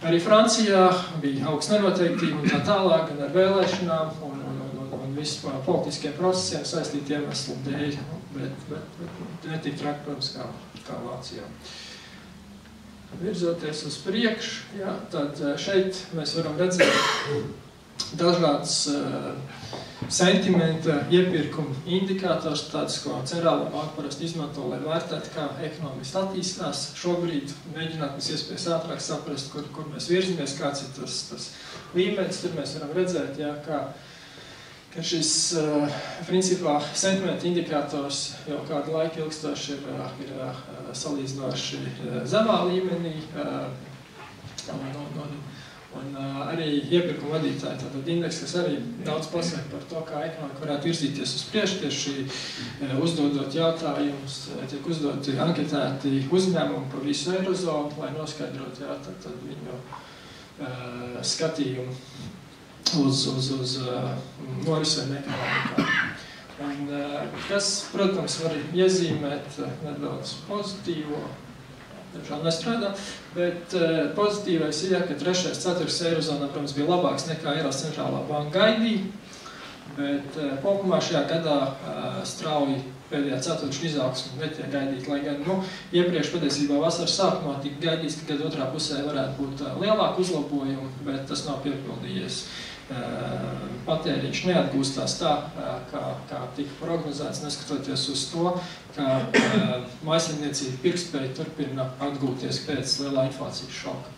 Arī Francijā bija augsts nenoteiktība un tā tālāk, gan ar vēlēšanām un vispār politiskiem procesiem saistīti iemeslu dēļ, bet netik traki, protams, kā Vācijā. Virzoties uz priekšu, jā, tad šeit mēs varam redzēt dažādas sentimenta iepirkuma indikators, tāds, ko centrālā banka parasti izmanto, lai vērtētu, kā ekonomiski attīstās. Šobrīd mēģināt mēs iespējas ātrāk saprast, kur mēs virzamies, kāds ir tas līmenis. Tur mēs varam redzēt, jā, ka šis, principā, sentimenta indikators jau kādu laiku ilgstoši ir salīdzinoši zemā līmenī. Un arī iepirkuma vadītāji, tātad indeks, kas arī daudz pasaka par to, kā ekonomika varētu virzīties uz priekšu, tieši uzdodot jautājumus, tiek uzdoti anketēti uzņēmumi par visu Eirozonu, lai noskaidrotu tad viņu skatījumu uz norisēm ekonomikā. Un kas, protams, var iezīmēt nedaudz pozitīvo, diemžēl nestrādā, bet pozitīvais ir, ka 3. 4. Eirozonā, protams, bija labāks nekā Eiropas centrālā banka gaidīja, bet kopumā šajā gadā strauji pēdējā ceturkšņa izaugsme netiek gaidīta, lai gan, iepriekš patiesībā vasaras sākumā tika gaidīts, ka gada otrā pusē varētu būt lielāku uzlabojumu, bet tas nav piepildījies. Patēriņš neatgūstās tā, kā tika prognozēts, neskatoties uz to, ka mājsaimniecība pirktspēja turpina atgūties pēc lielā inflācijas šoka.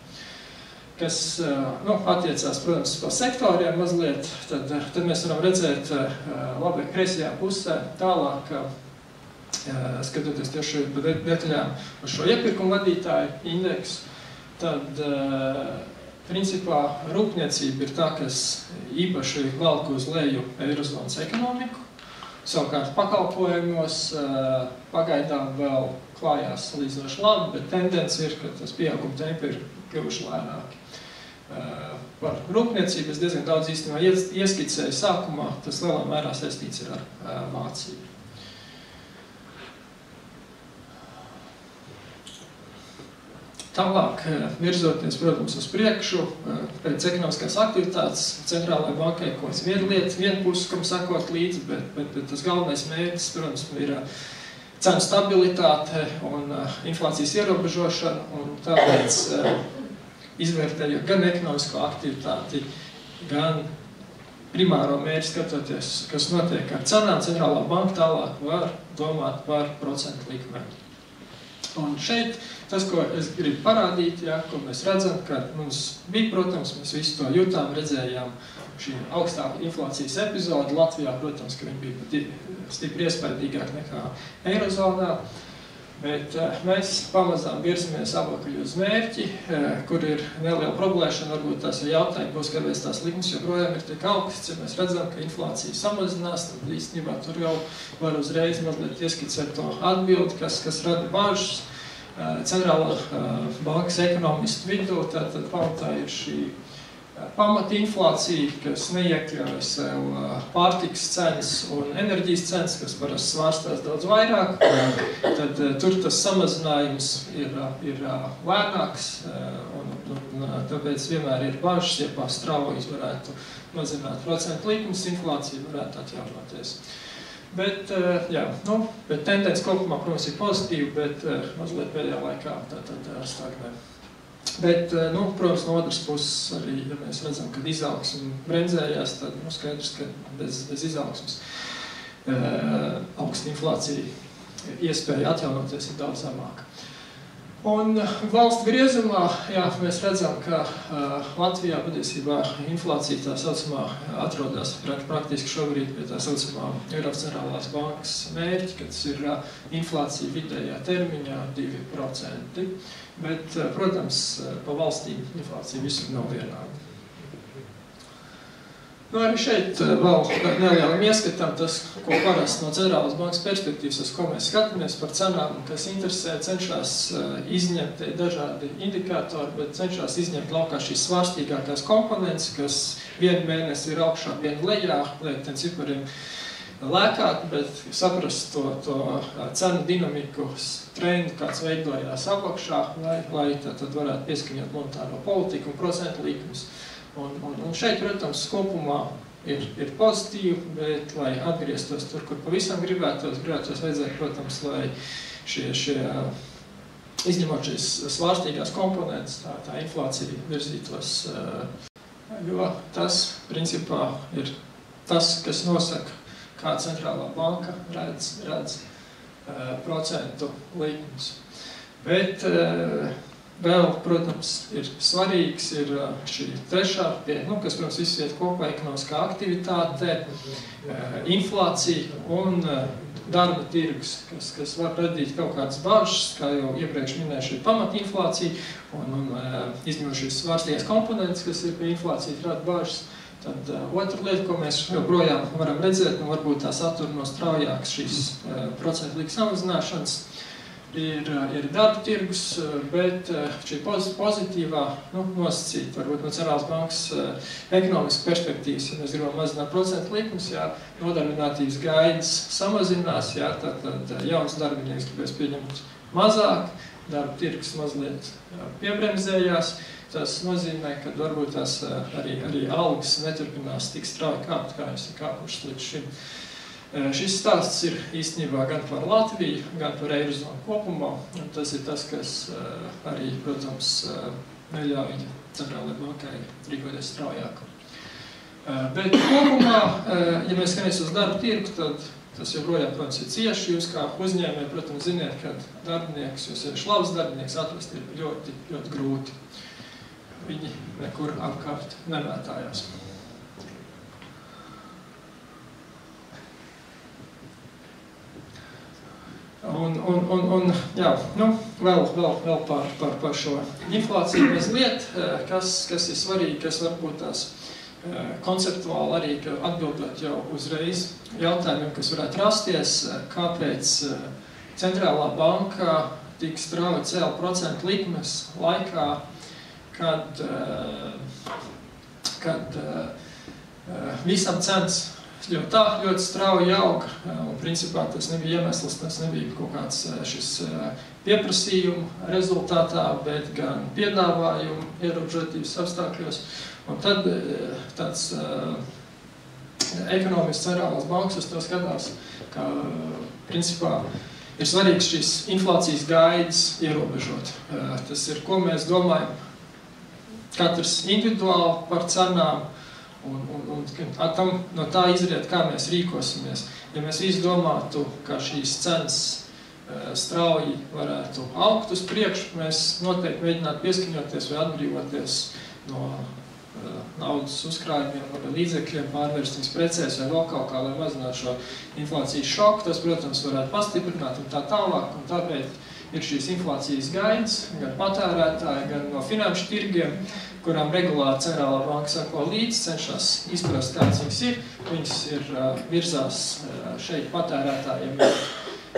Kas attiecās, protams, pa sektoriem mazliet, tad mēs varam redzēt labi kreisajā pusē tālāk, skatoties tieši pa detaļām uz šo iepirkumu vadītāju indeksu, tad principā rūpniecība ir tā, kas īpaši velk uz leju Eirozonas ekonomiku, Savukārt pakalpojumos pagaidām vēl klājās salīdzinoši labi, bet tendence ir, ka tas pieauguma tempi ir kļuvuši lēnāki. Par rūpniecību es diezgan daudz īstenībā ieskicēju sākumā, tas lielā mērā saistīts ir ar Vāciju. Tālāk, virzoties, protams, uz priekšu, pēc ekonomiskās aktivitātes centrālajai bankai, ko es vienpuskam sakot līdzi, bet tas galvenais mērķis, protams, ir cenu stabilitāte un inflācijas ierobežošana, un tāpēc izvērtējot gan ekonomisko aktivitāti, gan primāro mērķi skatoties, kas notiek ar cenām, centrālā banka tālāk var domāt par procentu likmēm. Un šeit tas, ko es gribu parādīt, ko mēs redzam, ka mums bija, protams, mēs visu to jutām, redzējām šī augstā inflācijas epizode. Latvijā, protams, ka viņi bija stipri iespaidīgāk nekā Eirozonā, bet mēs pamazām virzamies apakaļ uz mērķi, kur ir neliela problēšana, varbūt tās jautājumi būs, kāpēc tās likmes joprojām ir tik augsts, ja mēs redzam, ka inflācija samazinās, tad īstenībā tur jau var uzreiz mazliet ieskicēt to atbildi, kas rada bažas. Centrālā bankas ekonomistu vidū, tad pamatā ir šī pamata inflācija, kas neiekļauj sev pārtikas cenas un enerģijas cenas, kas parasti svārstās daudz vairāk. Tad tur tas samazinājums ir lēnāks, un tāpēc vienmēr ir bažas, ja pār strauji varētu mazināt procentu likmes, inflācija varētu atjaunoties. Bet tendence kopumā, protams, ir pozitīva, bet mazliet pēdējā laikā tātad stagnē. Bet, protams, no otras puses arī, ja mēs redzam, kad izaugsme bremzējās, tad skaidrs, ka bez izaugsmes augsta inflācija iespēja atjaunoties ir daudz zemāka. Un valstu griezumā, mēs redzam, ka Latvijā patiesībā inflācija tā saucamā atrodas praktiski šobrīd pie tā saucamā Eiropas centrālās bankas mērķi, kad tas ir inflācija vidējā termiņā 2%. Bet, protams, pa valstīm inflācija visur nav vienāda. Arī šeit vēl nelielam ieskatam tas, ko parasti no centrālās bankas perspektīvas, uz ko mēs skatāmies par cenām, kas interesē, cenšas izņemt dažādi indikātori, bet cenšas izņemt laukā šīs svārstīgākās komponentes, kas vienu mēnesi ir augšā, vienu lejā, liek tiem cipariem lēkāt, bet saprast to cenu dinamiku, trendu, kāds veidojās apakšā, lai tad varētu pieskaņot monetāro politiku un procentu likmes. Un šeit, protams, kopumā ir pozitīvi, bet, lai atgrieztos tur, kur pavisam gribētos vajadzētu, protams, lai šie izņemot šīs svārstīgās komponentes, tā inflācija virzītos, jo tas, principā, ir tas, kas nosaka, kā centrālā banka redz procentu likmes. Bet vēl, protams, ir svarīgs šī trešā, kas, protams, viss iet kopā ekonomiskā aktivitāte, inflācija un darba tirgus, kas var radīt kaut kādas bažas, kā jau iepriekš minēju, šī pamatinflācija un izņemot šīs svārstīgās komponentes, kas ir pie inflācijas rada bažas. Tad otra lieta, ko mēs joprojām varam redzēt, varbūt tā satura no straujākas šīs procentu likmes samazināšanas, ir darba tirgus, bet šī pozitīvā nosacīta, varbūt no centrālās bankas ekonomiskas perspektīvas, ja mēs gribam mazināt procentu likmes, nodarbinātības gaidas samazinās, tad jauns darbinieks gribēs pieņemt mazāk, darba tirgus mazliet piebremzējās. Tas nozīmē, ka varbūt tās arī algas neturpinās tik strauji kāpt, kā jūs ir kāpušas līdz šim. Šis stāsts ir īstenībā gan par Latviju, gan par Eirozonu kopumā, un tas ir tas, kas arī, protams, neļauj centrālajai bankai rīkoties straujāk. Bet kopumā, ja mēs skatāmies uz darba tirgu, tad tas joprojām, protams, ir cieši. Jūs kā uzņēmēji, protams, ziniet, ka darbinieks, jo sevišķi labs darbinieks atrast ir ļoti, ļoti grūti. Viņi nekur apkārt nemētājās. Vēl par šo inflāciju mazliet, kas ir svarīgi, kas varbūt tās konceptuāli arī atbildot jau uzreiz jautājumiem, kas varētu rasties, kāpēc centrālā banka tik strauji cēla procentu likmes laikā, kad visam cenas ļoti strauji aug, un principā tas nebija iemesls, tas nebija kaut kāds šis pieprasījuma rezultātā, bet gan piedāvājuma ierobežotības apstākļos. Un tad tāds ekonomists centrālās bankas uz to skatās, ka principā ir svarīgs šīs inflācijas gaidas ierobežot. Tas ir, ko mēs domājam, katrs individuāli par cenām, un no tā izriet, kā mēs rīkosimies. Ja mēs visi domātu, ka šīs cenas strauji varētu augt uz priekšu, mēs noteikti mēģinātu pieskaņoties vai atbrīvoties no naudas uzkrājumiem vai līdzekļiem, pārvērsties precēs vai vēl kaut kā, lai mazinātu šo inflācijas šoku. Tas, protams, varētu pastiprināt un tā tālāk, un tāpēc ir šīs inflācijas gaidas gan patērētāji, gan no finanšu tirgiem, kurām regulāri centrālā banka sako līdzi, cenšas izprast, kāds viņas ir. Viņas ir virzās šeit patērētājiem,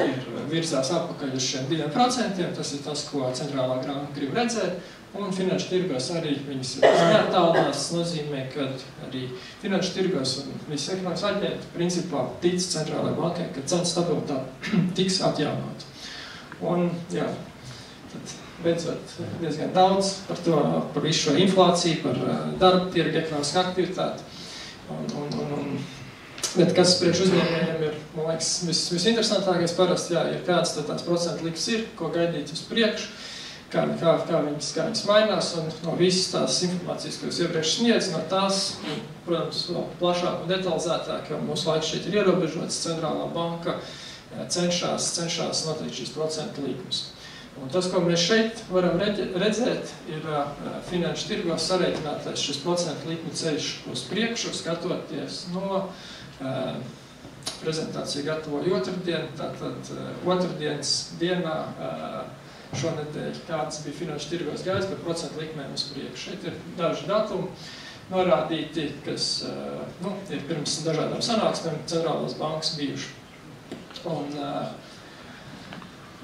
ir virzās atpakaļ uz šiem 2%, tas ir tas, ko centrālā banka grib redzēt. Un finanšu tirgos arī viņas neattālinās, nozīmē, ka arī finanšu tirgos un viss ekonomikas aģenti principā tic centrālajai bankai, ka cenu stabilitāte tiks atjaunot. Un, jā, tad beidzot diezgan daudz par to, par visu šo inflāciju, par darba tirgu, ekonomisku aktivitāti. Bet kas priekš uzņēmējiem ir, man liekas, visinteresantākais parasti, jā, ir kāds tāds procentu likmes ir, ko gaidīt uz priekšu, kā viņas mainās, un no visas tās informācijas, ko jūs iepriekš sniedz, no tās, protams, plašāk un detalizētāk, jo mūsu laiks šeit ir ierobežots, centrālā banka cenšas noteikt šīs procentu likmes. Un tas, ko mēs šeit varam redzēt, ir finanšu tirgos sareiķinātais šis procentu likmi ceļš uz priekšu, skatoties no prezentāciju gatavoju otrdien, tātad otrdienas dienā šonedēļ, kāds bija finanšu tirgos gaids par procentu likmēm uz priekšu. Šeit ir daži datumi norādīti, kas ir pirms dažādām sanāksmēm centrālās bankas bijuši.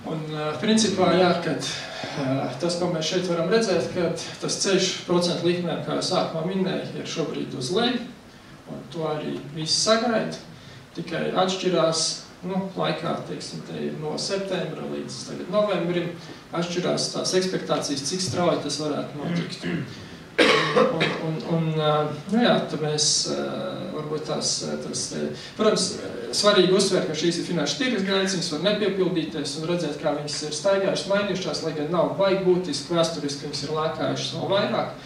Un principā, jā, kad tas, ko mēs šeit varam redzēt, kad tas ceļš procentu likmēm, kā sākumā minēja, ir šobrīd uz leju, un to arī visi sagaida, tikai atšķirās, laikā, teiksim, te ir no septembra līdz tagad novembrim, atšķirās tās ekspektācijas, cik strauji tas varētu notikt. Jā, tad mēs varbūt protams, svarīgi uzsvērt, ka šīs ir finanšu tirgus gaidas, viņas var nepiepildīties un redzēt, kā viņas ir staigājušas, mainījušās, lai gan nav baigi būtiski, vēsturiski viņas ir lēkājušas vēl vairāk.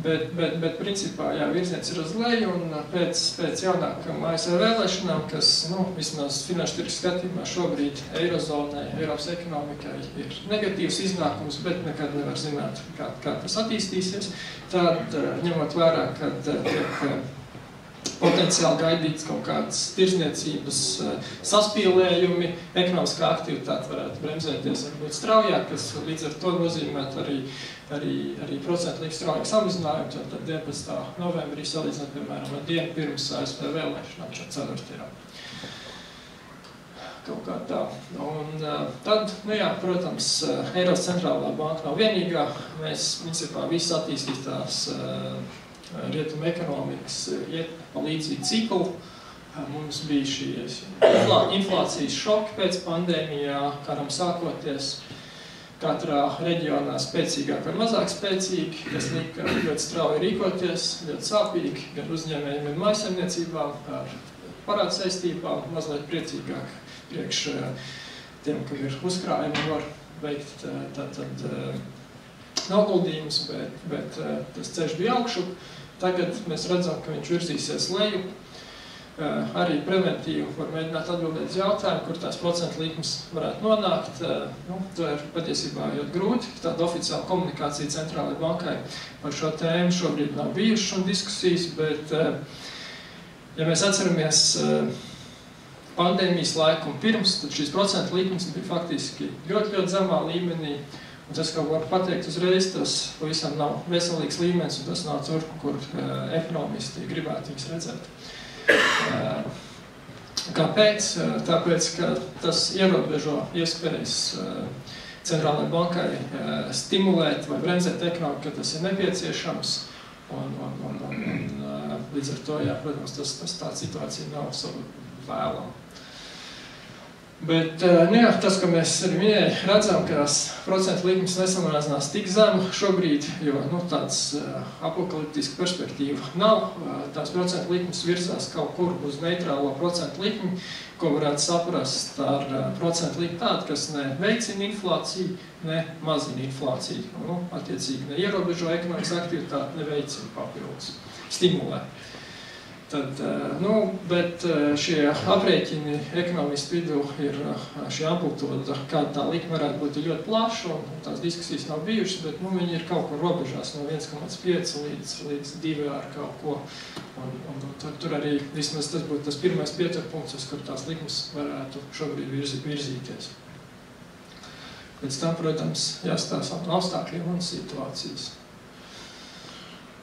Bet principā, jā, virziens ir uz leju, un pēc jaunākām ASV vēlēšanām, kas, vismaz finanšu tirgus skatījumā šobrīd Eirozonai, Eiropas ekonomikai ir negatīvs iznākums, bet nekad nevar zināt, kā tas attīstīsies. Tad, ņemot vērā, kad tiek potenciāli gaidīts kaut kādas tirzniecības saspīlējumi, ekonomiskā aktivitāte varētu bremzēties varbūt straujāk, kas līdz ar to nozīmētu arī procentu likmes straujāk samazinājumu, tad 11. novembrī salīdzinot, piemēram, ar dienu pirms ASV vēlēšanām, ceturtdienā. Kaut kā tā. Un tad, jā, protams, Eiropas centrālā banka nav vienīgā. Mēs, principā, visas attīstītās rietumu ekonomikas iet pa līdzīgu ciklu. Mums bija šīs inflācijas šoki pēc pandēmijā, karam sākoties. Katrā reģionā spēcīgāk vai mazāk spēcīgi, kas lika ļoti strauji rīkoties, ļoti sāpīgi, gan uzņēmējiem un mājsaimniecībām ar parādu saistībām, mazliet priecīgāk priekš tiem, kam ir uzkrājumi, var veikt noguldījumus, bet tas ceļš bija augšu. Tagad mēs redzam, ka viņš virzīsies leju. Arī preventīvi var mēģināt atbildēt uz jautājumu, kur tās procentu likmes varētu nonākt. To ir patiesībā ļoti grūti. Tāda oficiāla komunikācija centrālajai bankai par šo tēmu šobrīd nav bijušas un diskusijas, bet, ja mēs atceramies pandēmijas laiku un pirms, tad šīs procentu likmes bija faktiski ļoti zemā līmenī. Un tas, ko var pateikt uzreiz, tas pavisam nav veselīgs līmenis, un tas nav tur, kur ekonomisti gribētu viņus redzēt. Kāpēc? Tāpēc, ka tas ierobežo iespējas centrālajai bankai stimulēt vai bremzēt ekonomiku, ka tas ir nepieciešams. Un līdz ar to, jā, protams, tā situācija nav vēlama. Bet, nu jā, tas, ko mēs arī minēja, redzam, ka procentu likmes nesamazinās tik zemu šobrīd, jo, nu, tāds apokaliptiska perspektīva nav. Tās procentu likmes virzās kaut kur uz neitrālo procentu likmi, ko varētu saprast ar procentu likmi tādu, kas ne veicina inflāciju, ne mazina inflāciju. Nu, attiecīgi, ne ierobežo ekonomikas aktivitāti, ne veicina papildus, stimulē. Tad, nu, bet šie aprēķini ekonomistu vidū ir šī amplitūda, kāda tā likme varētu būt ļoti plaša, un tās diskusijas nav bijušas, bet nu, viņi ir kaut kur robežās no 1,5 līdz 2 ar kaut ko. Un tur arī vismaz tas būtu tas pirmais pieturpunkts, uz kur tās likmes varētu šobrīd virzīties. Pēc tam, protams, jāstāsta no apstākļiem un situācijas.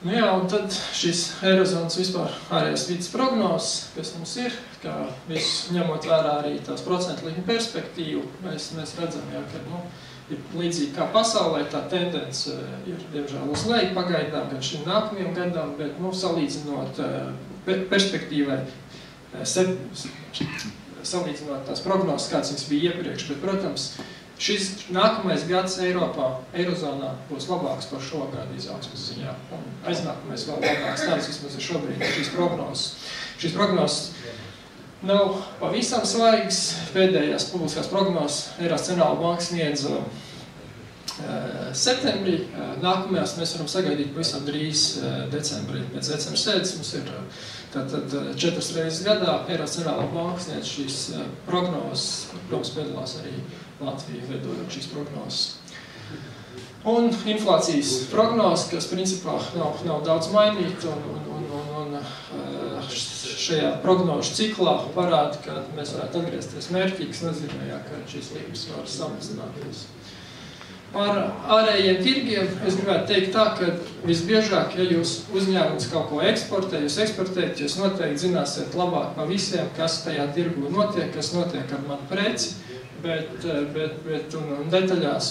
Nu jā, un tad šis Eirozonas vispār ārējās vides prognozes, kas mums ir, kā visu ņemot vērā arī tās procentu likmi perspektīvu, mēs redzam, jā, ka, nu, ir līdzīgi kā pasaulē, tā tendence ir, diemžēl, uz leju pagaidām, gan šim nākamajam gadam, bet, nu, salīdzinot perspektīvai, salīdzinot tās prognozes, kāds viņas bija iepriekš, bet, protams, šis nākamais gads Eiropā, Eirozonā būs labāks par šo gadu izaugsmes ziņā. Un aiznākamais vēl labāks, tāds vismaz ir šobrīd šīs prognozes. Šīs prognozes nav pavisam svaigas. Pēdējās publiskās prognozes Eiropas centrālā banka sniedz septembrī. Nākamajās mēs varam sagaidīt pavisam drīz decembrī. Pēc decembra sēdes mums ir tātad 4 reizes gadā Eiropas centrālā banka sniedz šīs prognozes. Protams, piedalās arī Latvija veidojot šīs prognozes. Un inflācijas prognozes, kas principā nav daudz mainīta un šajā prognožu ciklā parāda, ka mēs varētu atgriezties mērķī, kas nozīmē, ka šīs likmes var samazināties. Par ārējiem tirgiem es gribētu teikt tā, ka visbiežāk, ja jūs uzņēmums kaut ko eksportē, jūs eksportējat, jūs noteikti zināsiet labāk pa visiem, kas tajā tirgu notiek, kas notiek ar manu preci, un detaļās.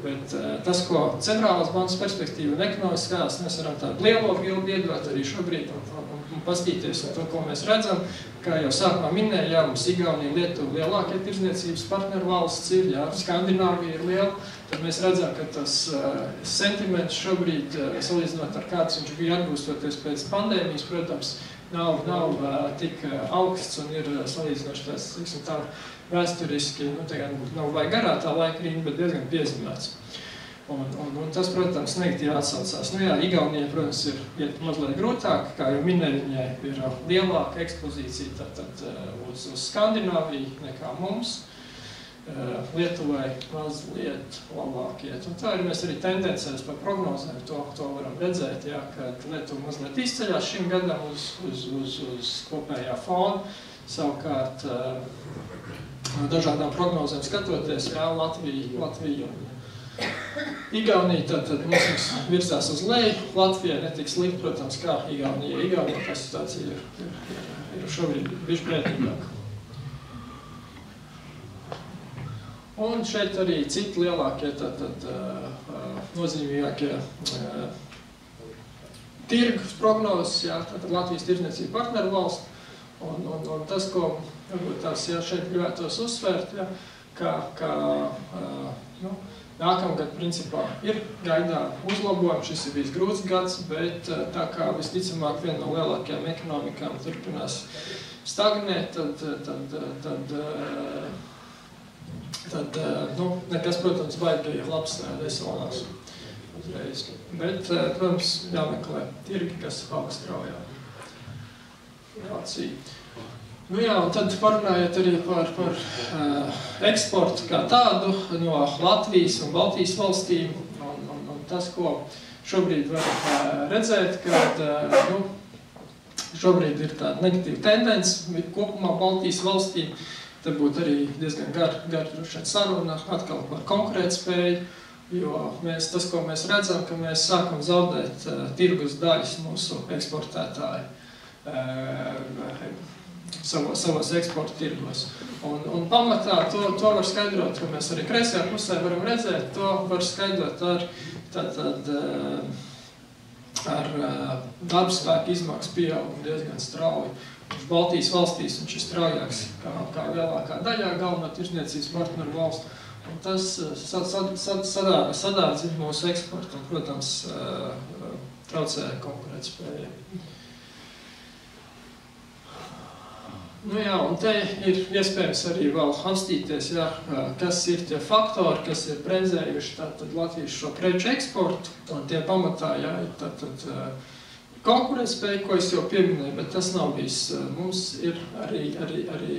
Bet tas, ko centrālās bankas perspektīva un ekonomiskās, mēs varam tādu lielo bildi iedot arī šobrīd un pastīties un to, ko mēs redzam. Kā jau sākumā minēja, jā, mums Igaunija, Lietuva lielākie tirdzniecības partneru valsts ir, jā, Skandināvija ir liela, tad mēs redzam, ka tas sentiments šobrīd, salīdzinot ar kāds viņš bija atgūstoties pēc pandēmijas, protams, nav tik augsts un ir salīdzinoši tās, tiksim tā, vēsturiski, nu, nav vai garā tā laika rīna, bet diezgan piezīmēts. Un tas, protams, negatīvi atsaucās. Nu jā, Igaunija, protams, ir mazliet grūtāk, kā jau minēju, viņai ir lielāka ekspozīcija tad uz Skandināviju nekā mums. Lietuvai mazliet labāk iet. Un tā ir mēs arī tendencēs par prognozēm, to varam redzēt, jā, ka Lietuva mazliet izceļās šim gadam uz kopējā fona. Savukārt, dažādām prognozēm skatoties, jā, Latvija un Igaunija, tad mums virzās uz leju. Latvijai netik slikti, protams, kā Igaunija. Igaunija tā situācija ir šobrīd bišķi pretīgāka. Un šeit arī citi lielākie, nozīmīgākie tirgus prognozes, jā, tātad Latvijas tirdzniecība partneru valsts. Un tas, ko varbūt tās šeit gribētos uzsvērt, ja, ka nākamgad principā ir gaidām uzlabojumi, šis ir bijis grūts gads, bet tā kā visticamāk viena no lielākajām ekonomikām turpinās stagnēt, tad nekas, protams, baigi labs nesolās uzreiz. Bet, protams, jāmeklē tirgi, kas augst straujā. Nu jā, un tad parunājot arī par eksportu kā tādu no Latvijas un Baltijas valstīm. Un tas, ko šobrīd var redzēt, kad šobrīd ir tāda negatīva tendence kopumā Baltijas valstīm. Te būtu arī diezgan gar saruna atkal par konkurētspēju. Jo tas, ko mēs redzam, ka mēs sākam zaudēt tirgus daļas mūsu eksportētāji savos eksporta tirgos. Un pamatā to var skaidrot, ka mēs arī kreisajā pusē varam redzēt, to var skaidrot ar darbspēku izmaksu pieaugumu diezgan strauji. Baltijas valstīs viņš ir straujāks kā lielākā daļā galvenā tirzniecības partneru valsts. Un tas sadārdzina mūsu eksportu un, protams, traucē konkurētspējai. Nu jā, un te ir iespējams arī vēl apstīties, kas ir tie faktori, kas ir bremzējuši tātad Latvijas šo preču eksportu, un tie pamatā, ir tātad konkurētspēja, ko es jau pieminēju, bet tas nav bijis. Mums ir arī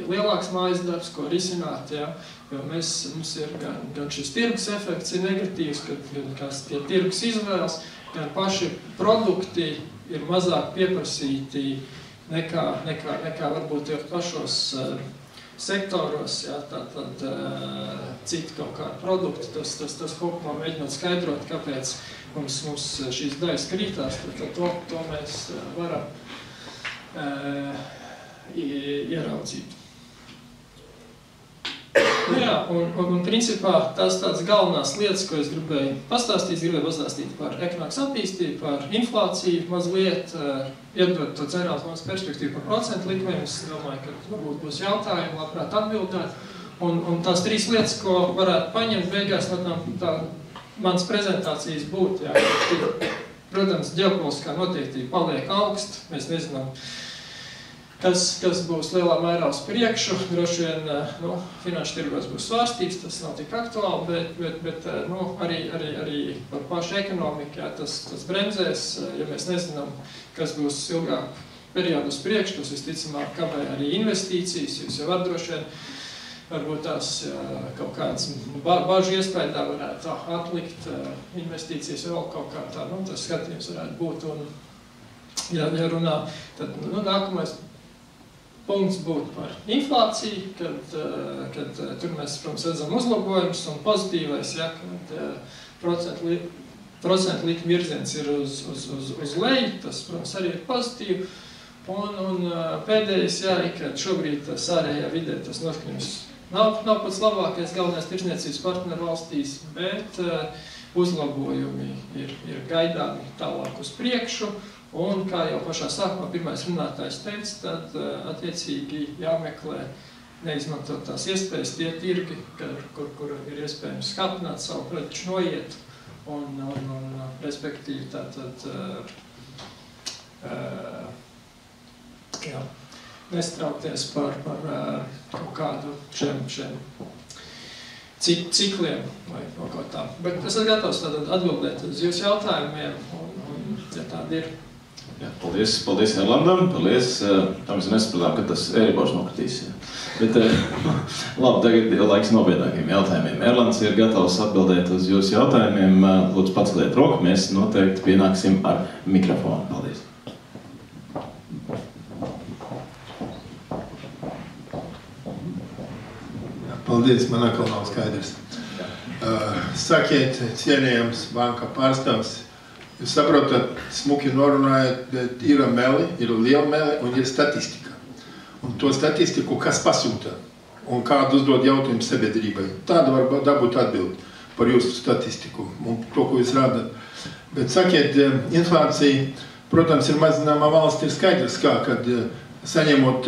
lielāks mājas darbs, ko risināt, jo mums ir gan šis tirgus efekts ir negatīvs, gan tie tirgus izvēles, gan paši produkti ir mazāk pieprasīti nekā varbūt ir pašos sektoros, tātad citi kaut kādi produkti. Tas kopumā mēģinot skaidrot, kāpēc mums šīs daļas krītās, tad to mēs varam ieraudzīt. Nu jā, un principā tās tādas galvenās lietas, ko es gribēju pastāstīt par ekonomikas attīstību, par inflāciju mazliet, iedot to cerās manas perspektīvu par procentu likmēm. Es domāju, ka varbūt būs jautājumi, labprāt atbildēt. Un tās trīs lietas, ko varētu paņemt beigās no manas prezentācijas būt, protams, ģeopolitiskā noteiktība paliek augsta, mēs nezinām, kas būs lielā mērā uz priekšu. Droši vien finanšu tirgos būs svārstības, tas nav tik aktuāli, bet arī par pašu ekonomiku tas bremzēs, ja mēs nezinām, kas būs ilgāk periodu uz priekšu, tas visticamāk kavē arī investīcijas, jūs jau var droši vien varbūt tās kaut kāds bažu iespējā varētu atlikt investīcijas vēl kaut kā tā, tas skatījums varētu būt. Un, ja runā, tad nākamais punkts būtu par inflāciju, kad tur mēs, protams, redzam uzlabojumus un pozitīvais, kad procentu likuma virziens ir uz leju, tas, protams, arī ir pozitīvi. Un pēdējais, kad šobrīd tas ārējā vidē tas noskaņojums nav pats labākais galvenais tirzniecības partneru valstīs, bet uzlabojumi ir gaidāmi tālāk uz priekšu. Un, kā jau pašā sākumā pirmais runātājs teica, tad attiecīgi jāmeklē neizmantot tās iespējas tie tirgi, kur ir iespējams skatināt savu preču noiet un respektīvi tātad nestraukties par kaut kādu šiem cikliem vai kaut tā. Bet es esmu gatavs tātad atbildēt uz jūsu jautājumiem, un ja tādi ir. Jā, paldies Erlandam, paldies. Tā mēs nesapratām, ka tas Eiribors nokritīs. Bet labi, tagad ir laiks nopietnākiem jautājumiem. Erlands ir gatavs atbildēt uz jūsu jautājumiem. Lūdzu, paceliet roku, mēs noteikti pienāksim ar mikrofonu. Paldies. Paldies, man atkal nav skaidrs. Sakiet, cienījams banka pārstāvs, jūs saprotat, smuki norunājat, bet ir meli, ir liela meli un ir statistika. Un to statistiku kas pasūta un kādu uzdod jautājumu sabiedrībai. Tāda var dabūt atbildi par jūsu statistiku un to, ko jūs rādat. Bet sakiet, inflācija, protams, ir mazināmā valsts, ir skaidrs kā, kad saņemot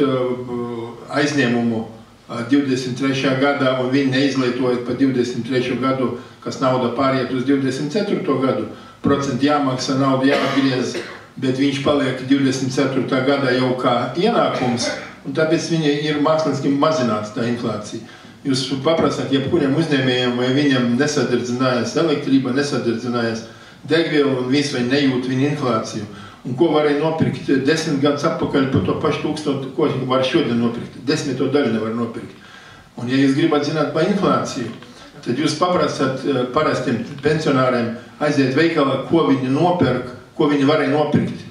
aizņēmumu 23. gadā un viņi neizlietojot pa 23. gadu, kas nauda pāriet uz 24. gadu, procenti jāmaksā, nauda jāatgriez, bet viņš paliek 24. gadā jau kā ienākums, un tāpēc viņa ir māksliniski mazināts tā inflācija. Jūs paprasāt, jebkuriem uzņēmējiem, vai viņam nesadardzinājās elektrība, nesadardzinājās degviela un viss, vai nejūt viņa inflāciju. Un ko varēja nopirkt 10 gadus atpakaļ par to pašu 1000, ko var šodien nopirkt. 10 daļu nevar nopirkt. Un ja jūs gribat zināt par inflāciju, tad jūs paprasat parastiem pensionāriem aiziet veikalā, ko viņi nopirk, ko viņi varēja nopirkt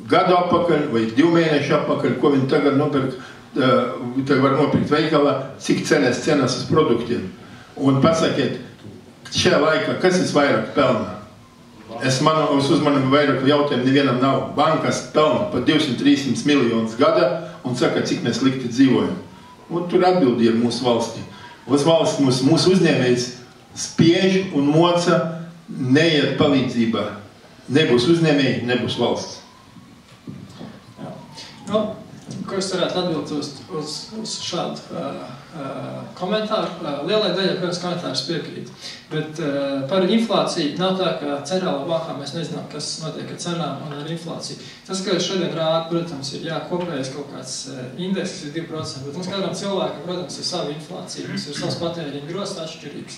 gadu atpakaļ vai 2 mēnešu atpakaļ, ko viņi tagad nopirk, tagad var nopirkt veikalā, cik cenas uz produktiem. Un pasakiet, šajā laikā, kas vairāk pelna? Es uzmanību vairāk jautājumu nevienam nav. Bankas pelna par 200-300 miljonus gada un saka, cik mēs slikti dzīvojam. Un tur atbildi ir mūsu valstī. Mūsu uzņēmējs spiež un moca neiet palīdzībā. Nebūs uzņēmēji, nebūs valsts. Nu, ko es varētu atbildēt uz šādu komentāru? Lielai daļai, protams, komentārus piekrīt. Bet par inflāciju nav tā, ka centrālā bankā mēs nezinām, kas notiek ar cenām un ar inflāciju. Tas, ka šodien rāda, protams, ir kopējais kaut kāds indeks, kas ir 2%, bet mums kādam cilvēkam, protams, ir sava inflācija, mums ir savs patēriņa grozs atšķirīgs.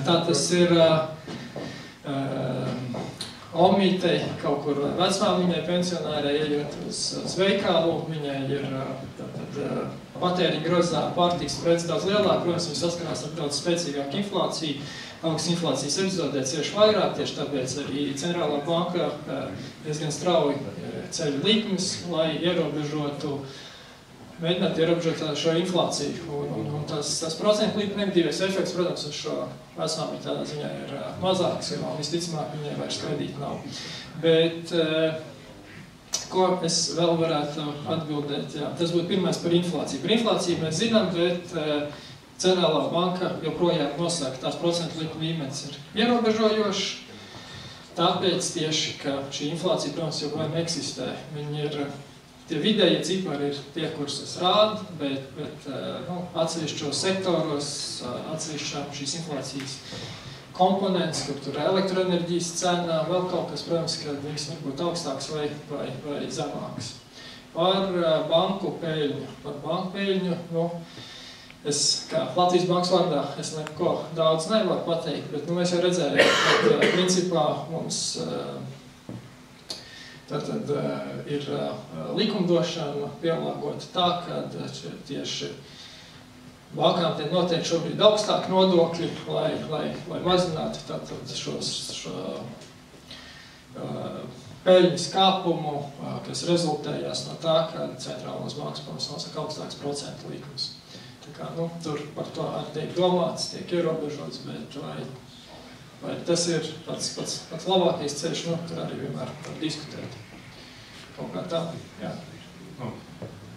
Tā tas ir omītei kaut kur vecmāmiņai, pensionārai, ejot uz veikalu, viņai ir patēriņa grozā pārtiks preces daudz lielāk, protams, viņi saskarās ar daudz spēcīgāku inflāciju, augsts inflācijas epizodē cieši vairāk, tieši tāpēc arī centrālā banka diezgan strauji ceļ likmes, lai mēģinātu ierobežot šo inflāciju. Un tas procentu likuma negatīvais efekts, protams, uz šo vecmāmiņu tādā ziņā ir mazāks, jo visticamāk viņai vairs kredīti nav. Bet ko es vēl varētu atbildēt? Jā, tas būtu pirmais par inflāciju. Par inflāciju mēs zinām, bet centrālā banka joprojām nosaka, tās procentu likuma līmenis ir ierobežojošs. Tāpēc tieši, ka šī inflācija, protams, joprojām eksistē. Viņi ir tie vidējie cipari ir tie, kurus es rādu, bet atsevišķos sektoros, atsevišķām šīs inflācijas komponents, kur tur elektroenerģijas cenā, vēl kaut kas, protams, ka viņas var būt augstāks vai zemāks. Par banku peļņu, es kā Latvijas bankas vārdā, es neko daudz nevaru pateikt, bet mēs jau redzējām, ka principā mums Tātad ir likumdošana pielāgota tā, ka tieši bankām tiek noteikti šobrīd augstāki nodokļi, lai mazinātu tātad šo peļņas kāpumu, kas rezultējās no tā, ka centrālās bankas, protams, nosaka augstāks procentu likums. Tā kā, tur par to arī tiek domāts, tiek ierobežots, bet vai tas ir pats labākais ceļš, tur arī vienmēr var diskutēt. Kaut kā tā, jā.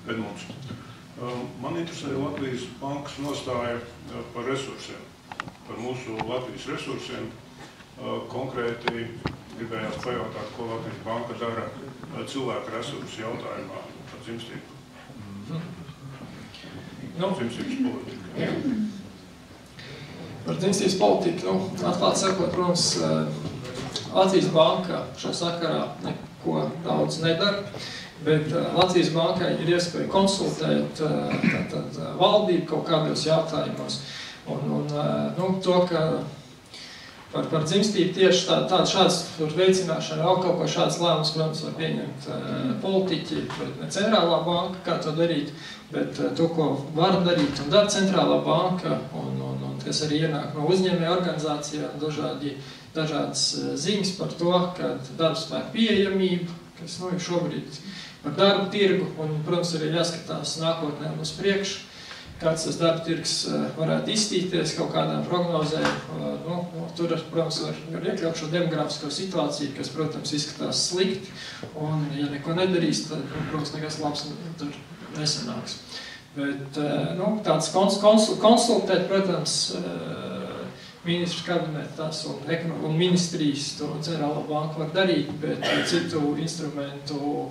Edmunds. Man interesē Latvijas bankas nostāja par resursiem, par mūsu Latvijas resursiem. Konkrēti gribējās pajautāt, ko Latvijas banka dara cilvēku resursu jautājumā par dzimstību. Dzimstības politika. Par dzimstības politiku, atklāt sakot, protams, Latvijas banka šo sakarā neko daudz nedara, bet Latvijas bankai ir iespēja konsultēt valdību kaut kādos jautājumos. Un to, ka par dzimstību tieši šāds veicināšana, vēl kaut ko šāds lēmums, protams, var pieņemt politiķi, bet ne centrālā banka, kā to darīt, bet to, ko var darīt un dara centrālā banka, un kas arī ienāk no uzņēmēju organizācijām, dažādas ziņas par to, ka darbspēku pieejamība, kas šobrīd par darbu tirgu, un, protams, arī jāskatās nākotnē un uz priekšu, kāds tas darba tirgs varētu izstīties kaut kādām prognozēm. Tur, protams, var iekļaut šo demografisko situāciju, kas, protams, izskatās slikti, un, ja neko nedarīs, tad, protams, nekas labs tur nesanāks. Bet, tāds konsultēt, protams, ministrs kabinetās un ministrijas to centrālā banka var darīt, bet citu instrumentu,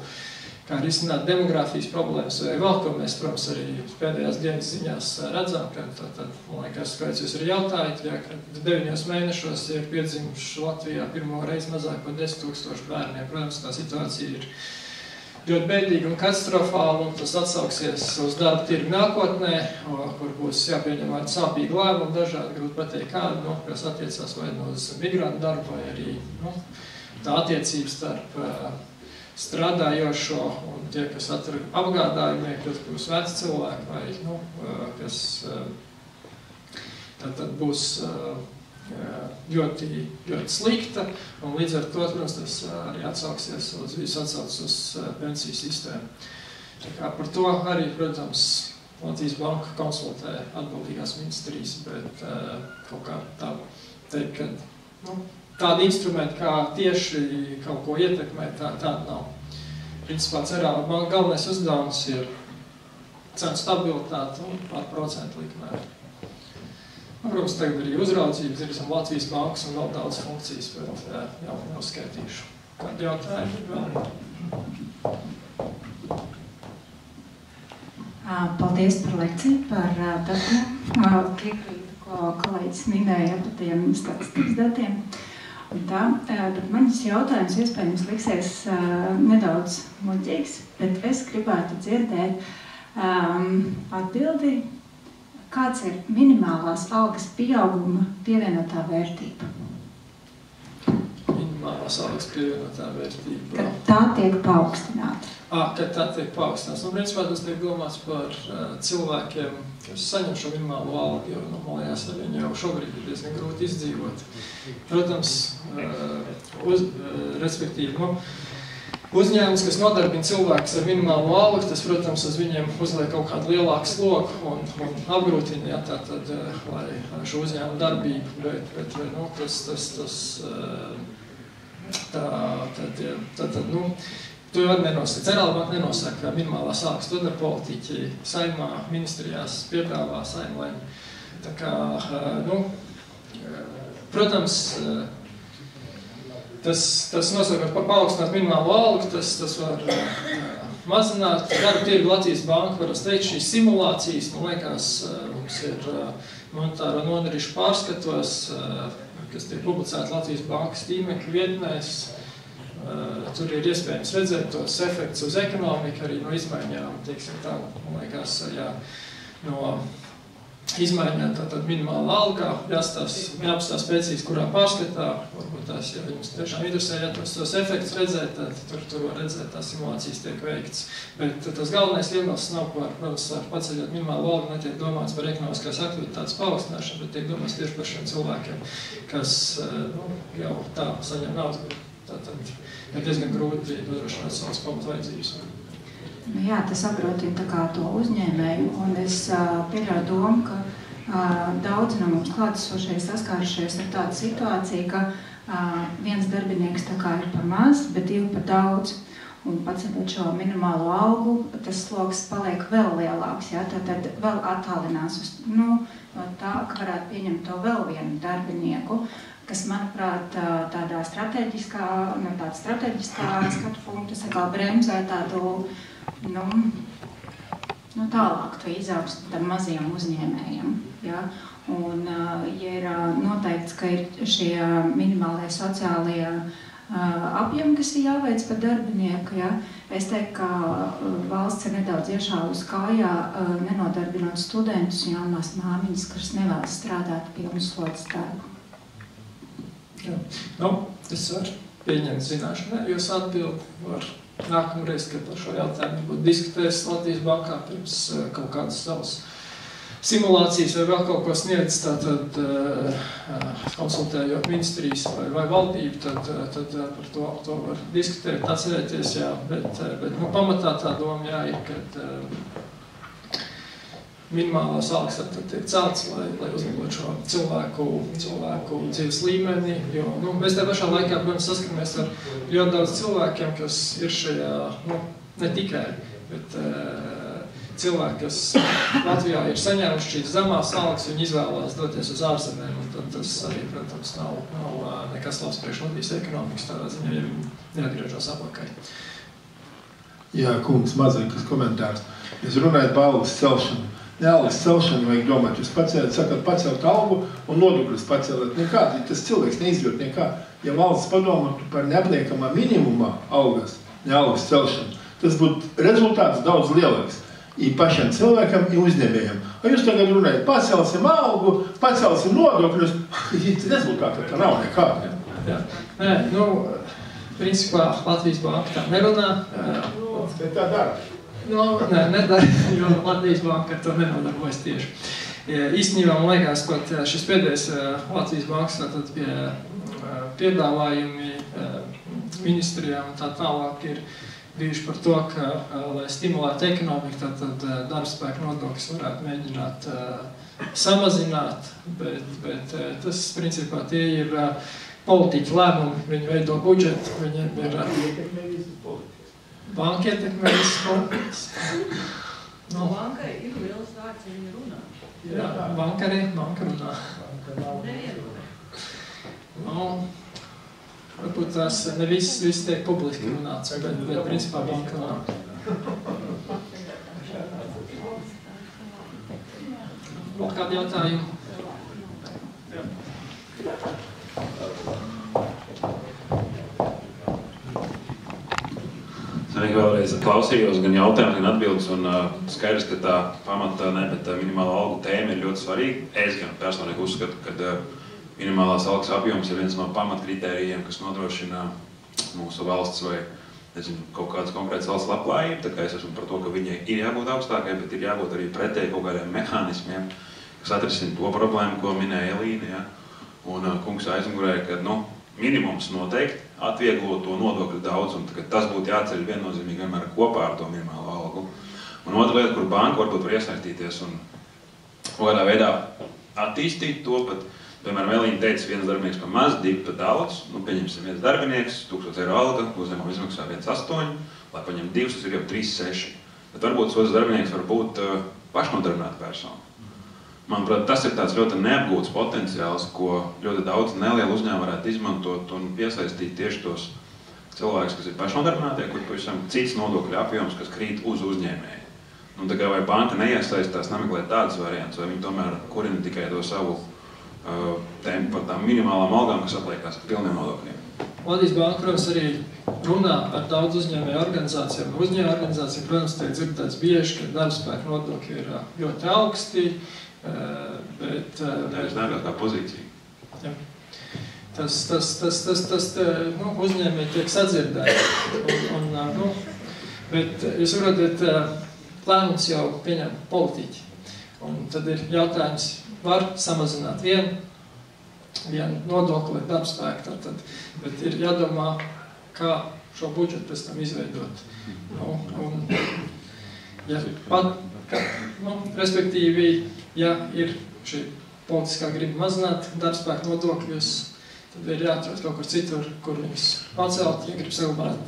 kā risināt demogrāfijas problēmas, vai vēl, ko mēs, protams, arī pēdējās dienas ziņās redzam, ka man liekas, kāds jūs arī jautājat, ka 9 mēnešos ir piedzimuši Latvijā pirmo reizi mazāk par 10 000 bērniem. Protams, tā situācija ir ļoti bēdīga un katastrofāla, un tas atsauksies uz darba tirgu nākotnē, kur būs jāpieņem arī sāpīgi lēmumi, dažādi, grūti pateikt kādu, kas attiecās vai uz migrantu darbu, vai arī tā attiecības starp strādājošo un tie, kas atrada apgādājumie, kas būs veci cilvēki, vai kas tad būs ļoti slikta, un līdz ar to, protams, tas arī atsauksies uz pensiju sistēmu. Tā kā par to arī, protams, Latvijas banka konsultē atbildīgās ministrijas, bet kaut kā tā teikt, ka tādi instrumenti, kā tieši kaut ko ietekmēt, tāda nav. Principā Centrālā banka galvenais uzdevums ir cenu stabilitāte un par procentu likmēm. Protams, tagad arī uzraudzības, ir Latvijas bankas un vēl daudz funkcijas, bet jau neuzskaitīšu. Kādi jautājumi vēl? Paldies par lekciju, par datumu. Piekrītu, ko kolēģis minēja par tiem statistikas datiem. Bet manis jautājums iespējams liksies nedaudz muļķīgs, bet es gribētu dzirdēt atbildi, kāds ir minimālās algas pieauguma pievienotā vērtība. Minimālās algas pievienotā vērtība. Kad tā tiek paaugstināta. Kad tā tiek paaugstināts. Principā tas tiek domāts par cilvēkiem, kas saņem šo minimālo algu, jo normālajās ar viņu jau šobrīd ir diezgan grūti izdzīvot. Protams, respektīvi, uzņēmums, kas nodarbina cilvēkus ar minimālo algu, tas, protams, uz viņiem uzliek kaut kādu lielāku slogu un apgrūtina, lai šo uzņēmumu darbību, bet to jau nenosaka. Centrālā banka nenosaka minimālās algas, to dara politiķi saimā, ministrijās piedāvā saimlēm. Tā kā, protams, tas nosakot paaugstināt minimālo algu, tas var mazināt darba tirgu. Latvijas banka var teikt šīs simulācijas, man liekas, mums ir monetāro nodarīšu pārskatos, kas tiek publicēti Latvijas bankas tīmekļa vietnēs. Tur ir iespējams redzēt tos efektus uz ekonomiku, arī no izmaiņām, teiksim tā, man liekas, no izmaiņām tātad minimāla algā, jāapstās precīzi, kurā pārskatā, varbūt tās, ja jums tiešām interesē, ja tos efektus redzēt, tad tur var redzēt, tās simulācijas tiek veikts. Bet tas galvenais iemesls nav par, protams, paceļot minimālu algu, netiek domāts par ekonomiskās aktivitātes paaugstināšanu, bet tiek domāts tieši par šiem cilvēkiem, kas jau tā saņem naudu. Tātad ir diezgan grūti nodrošināt savas pamatvajadzības. Jā, tas apgrūtina tā kā to uzņēmēju, un es pieļauju domu, ka daudzi no mums klātesošie saskārušies ar tādu situāciju, ka viens darbinieks tā kā ir par maz, bet divi par daudz. Un paceļot šo minimālo algu, tas sloks paliek vēl lielāks, jā, tad vēl attālinās uz, tā, ka varētu pieņemt to vēl vienu darbinieku, kas, manuprāt, tādā strateģiskā skatu punktu bremzē tādu, tālāk to izaugsmu tam mazajiem uzņēmējiem. Ja? Un, ja ir noteikts, ka ir šie minimālie sociālie apjemi, kas ir jāveic par darbinieku, ja? Es teiktu, ka valsts ir nedaudz iešāvusi kājā, nenodarbinot studentus un jaunās māmiņas, kuras nevēlas strādāt pilnu slodzes darbu. Es varu pieņemt zināšanai, jūs atbildi var nākamreiz, kad par šo jautājumu būtu diskutējis Latvijas bankā pirms kaut kādas savas simulācijas vai vēl kaut ko sniedz, tātad konsultējot ministrijas vai valdību, tad par to var diskutēt, atcerēties, jā, bet pamatā tā doma ir, kad minimālās algas tad tiek celts, lai uzlabot šo cilvēku dzīves līmeni, jo mēs tā pašā laikā, protams, saskaramies ar ļoti daudz cilvēkiem, kas ir šajā, ne tikai, bet cilvēki, kas Latvijā ir saņēmuši šīs zemās algas, viņi izvēlās doties uz ārzemēm, un tad tas arī, protams, nav nekas labs priekš Latvijas ekonomikas, tādā ziņā, ja viņi neatgriežas apakaļ. Jā, kungs, mazākas komentārs. Jūs runājat par algas celšanu. Algas celšanu vajag domāt, jūs pacelt algu un nodokļus pacelt. Nekā, tas cilvēks neizjūt nekā. Ja valsts padomātu par neapliekamā minimumā algas, ne algas celšanu, tas būtu rezultāts daudz lielāks. I pašiem cilvēkam, i uzņēmējiem. Jūs tagad runājat, pacelsim algu, pacelsim nodokļus, rezultāti tā nav nekāda. Jā. Nē, principā Latvijas banka tā nerunā. Bet tā dara. Nedara, jo Latvijas banka ar to nenodarbojas tieši. Īstenībā, man liekas, pat šis pēdējais Latvijas bankas tātad piedāvājumi ministrijām un tā tālāk ir bijuši par to, ka, lai stimulētu ekonomiku, tad darbspēka nodoklis varētu mēģināt samazināt, bet tas, principā, tie ir politiķi lēmumi, viņi veido budžetu, viņiem ir banka ietekmē visas politikas. Bankai ir lielas vārds, ja viņi runā. Jā, banka runā. Varbūt tās ne viss tiek publiski runāts, bet principā banka runā. Vēl kādi jautājumi? Es arī vēlreiz klausījos gan jautājumus, gan atbildes, un skaidrs, ka tā pamata, bet minimāla algu tēma ir ļoti svarīga. Es gan personīgi uzskatu, ka minimālās algas apjoms ir viens no pamatkritērijiem, kas nodrošina mūsu valsts vai kaut kādas konkrētas valsts labklājību. Tā kā es esmu par to, ka viņai ir jābūt augstākai, bet ir jābūt arī pretēji kaut kādiem mehānismiem, kas atrisina to problēmu, ko minēja Elīna. Ja? Un kungs aizmugurēja, ka minimums noteikti atvieglo to nodokļu daudzumu, tā tas būtu jāceļ viennozīmīgi vienmēr kopā ar to minimālo algu. Un otra lieta, kur banka varbūt var iesaistīties un kaut kādā veidā attīstīt to, pat, piemēram, Elīna teica, viens darbinieks pa maz, divi pa daudz, pieņemsim viens darbinieks, 1000 eiro alga, uzņēmumam izmaksā 1,8, lai paņem divus, tas ir jau 3,6. Bet varbūt otrs darbinieks var būt pašnodarbināta persona. Manuprāt, tas ir tāds ļoti neapgūts potenciāls, ko ļoti daudz nelielu uzņēmumu varētu izmantot un piesaistīt tieši tos cilvēkus, kas ir pašnodarbinātie, kur pavisam cits nodokļu apjoms, kas krīt uz uzņēmēju. Tā kā vai banka neiesaistās, nemeklē tādas variantus, vai viņi tomēr kurina tikai to savu tēmu par tām minimālām algām, kas apliekās ar pilniem nodokļiem. Latvijas banka, protams, arī runā ar daudz uzņēmēju organizācijām. Uzņēmēju organizācija, protams, tiek dzirdēts bieži, ka darbspēka nodokļi ir ļoti augsti, bet... Tā ir nākākā pozīcija. Jā. Tas uzņēmēji tiek sadzirdēti. Bet jūs saprotat, lēmums jau pieņem politiķi. Un tad ir jautājums, var samazināt vienu nodokli darbspēku, bet ir jādomā, kā šo budžetu pēc tam izveidot. Respektīvi, ja ir šī politiskā griba mazināt darbspēku nodokļus, tad ir jāatrod kaut kur citur, kur viņus pacelt, ja grib saglabāt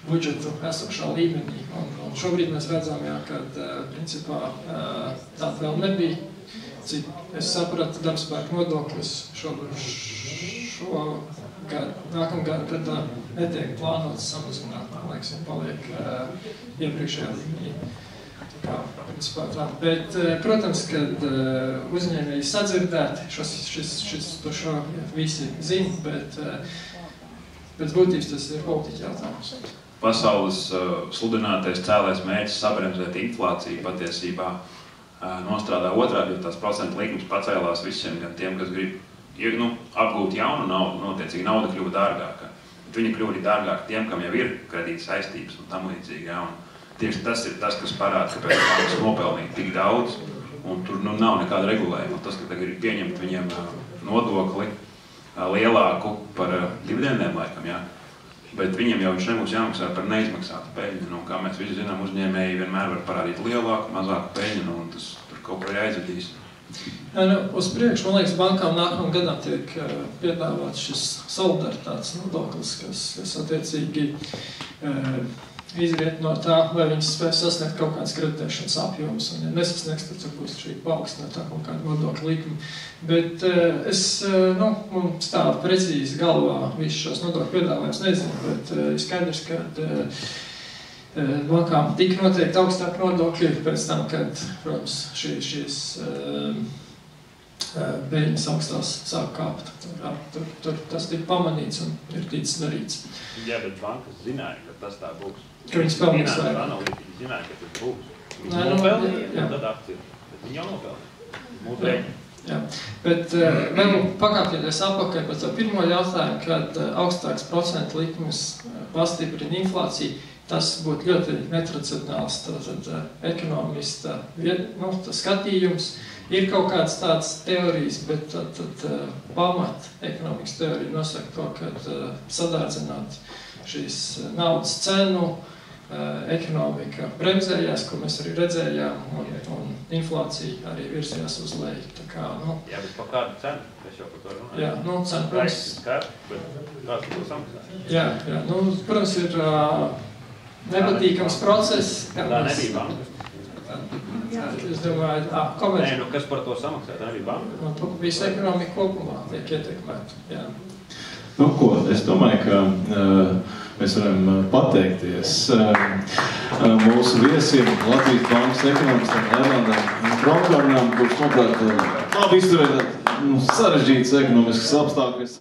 budžetu esošā līmenī. Un šobrīd mēs redzam, kad principā tāda vēl nebija. Cik es sapratu, darbspēku nodokļus nākamgad, kad netiek plānots samazināt, man liekas, paliek iepriekšējā līmenī. Bet, protams, kad uzņēmēji sadzirdēti, šo visi zina, bet pēc būtības tas ir politiķi jautājums. Pasaules sludinātais cēlais mērķis sabremzēt inflāciju patiesībā nostrādā otrādi, jo tās procentu likums pacēlās visiem, gan tiem, kas grib apgūt jaunu naudu, notiecīgi nauda kļuva dārgāka. Bet viņa kļuva arī dārgāka tiem, kam jau ir kredīta saistības un tam līdzīgi. Ja? Un tieši tas ir tas, kas parāda, kāpēc bankas nopelnīja tik daudz, un tur nav nekāda regulējuma. Tas, ka tagad ir pieņemt viņiem nodokli lielāku par dividendēm laikam, ja? Bet viņiem jau viņš nebūs jāmaksā par neizmaksātu peļņu. Kā mēs visi zinām, uzņēmēji vienmēr var parādīt lielāku, mazāku peļņu, un tas tur kaut kur jāizvedīs. Uz priekšu, man liekas, bankām nākamajam gadam tiek piedāvāts šis solidaritātes nodoklis, kas attiecīgi izriet no tā, vai viņas spēj sasniegt kaut kādas kreditēšanas apjomas, un ja nesasniegs, tad būs šī paaugstinātā kaut kāda nodokļa likuma. Bet man stāv precīzi galvā visus šos nodokļu piedāvājumus nezinu, bet skaidrs, ka bankām tika noteikti augstāk nodokļi pēc tam, kad, protams, šīs peļņas augstās sāk kāpt. Tur tas tika pamanīts un ir ticis darīts. Jā, bet bankas zināja, ka tas tā būs. Ka viņas pelnīs vairāk. Analītiķi zināja, ka tas būs. Viņi nopelnīja, un tad akcija. Bet viņi jau nopelnīja. Mūsu rēķi. Jā, bet vēl pakāpjoties apakaļ par to pirmo jautājumu, kad augstāks procentu likums pastiprina inflāciju, tas būtu ļoti netradicionāls ekonomista skatījums. Ir kaut kādas tādas teorijas, bet tad pamat ekonomikas teorija nosaka to, ka sadārdzināt šīs naudas cenu, ekonomika bremzējās, ko mēs arī redzējām, un inflācija arī virzījās uz leju. Tā kā, nu, jā, bet par kādu cenu? Es jau par to runāju. Jā, nu, cena, protams. Bet kāds to samaksās? Jā, nu, protams, ir nepatīkams process. Tā nebija banka. Es domāju, komerci... Nē, nu kas par to samaksā? Tā nebija banka? Nu, visa ekonomika kopumā tiek ietekmēta, jā. Nu, ko, es domāju, ka mēs varam pateikties mūsu viesiem, Latvijas Bankas ekonomistam Erlandam Kronkornam, kurš, manuprāt, labi izturēt sarežģītas ekonomiskas apstākļus.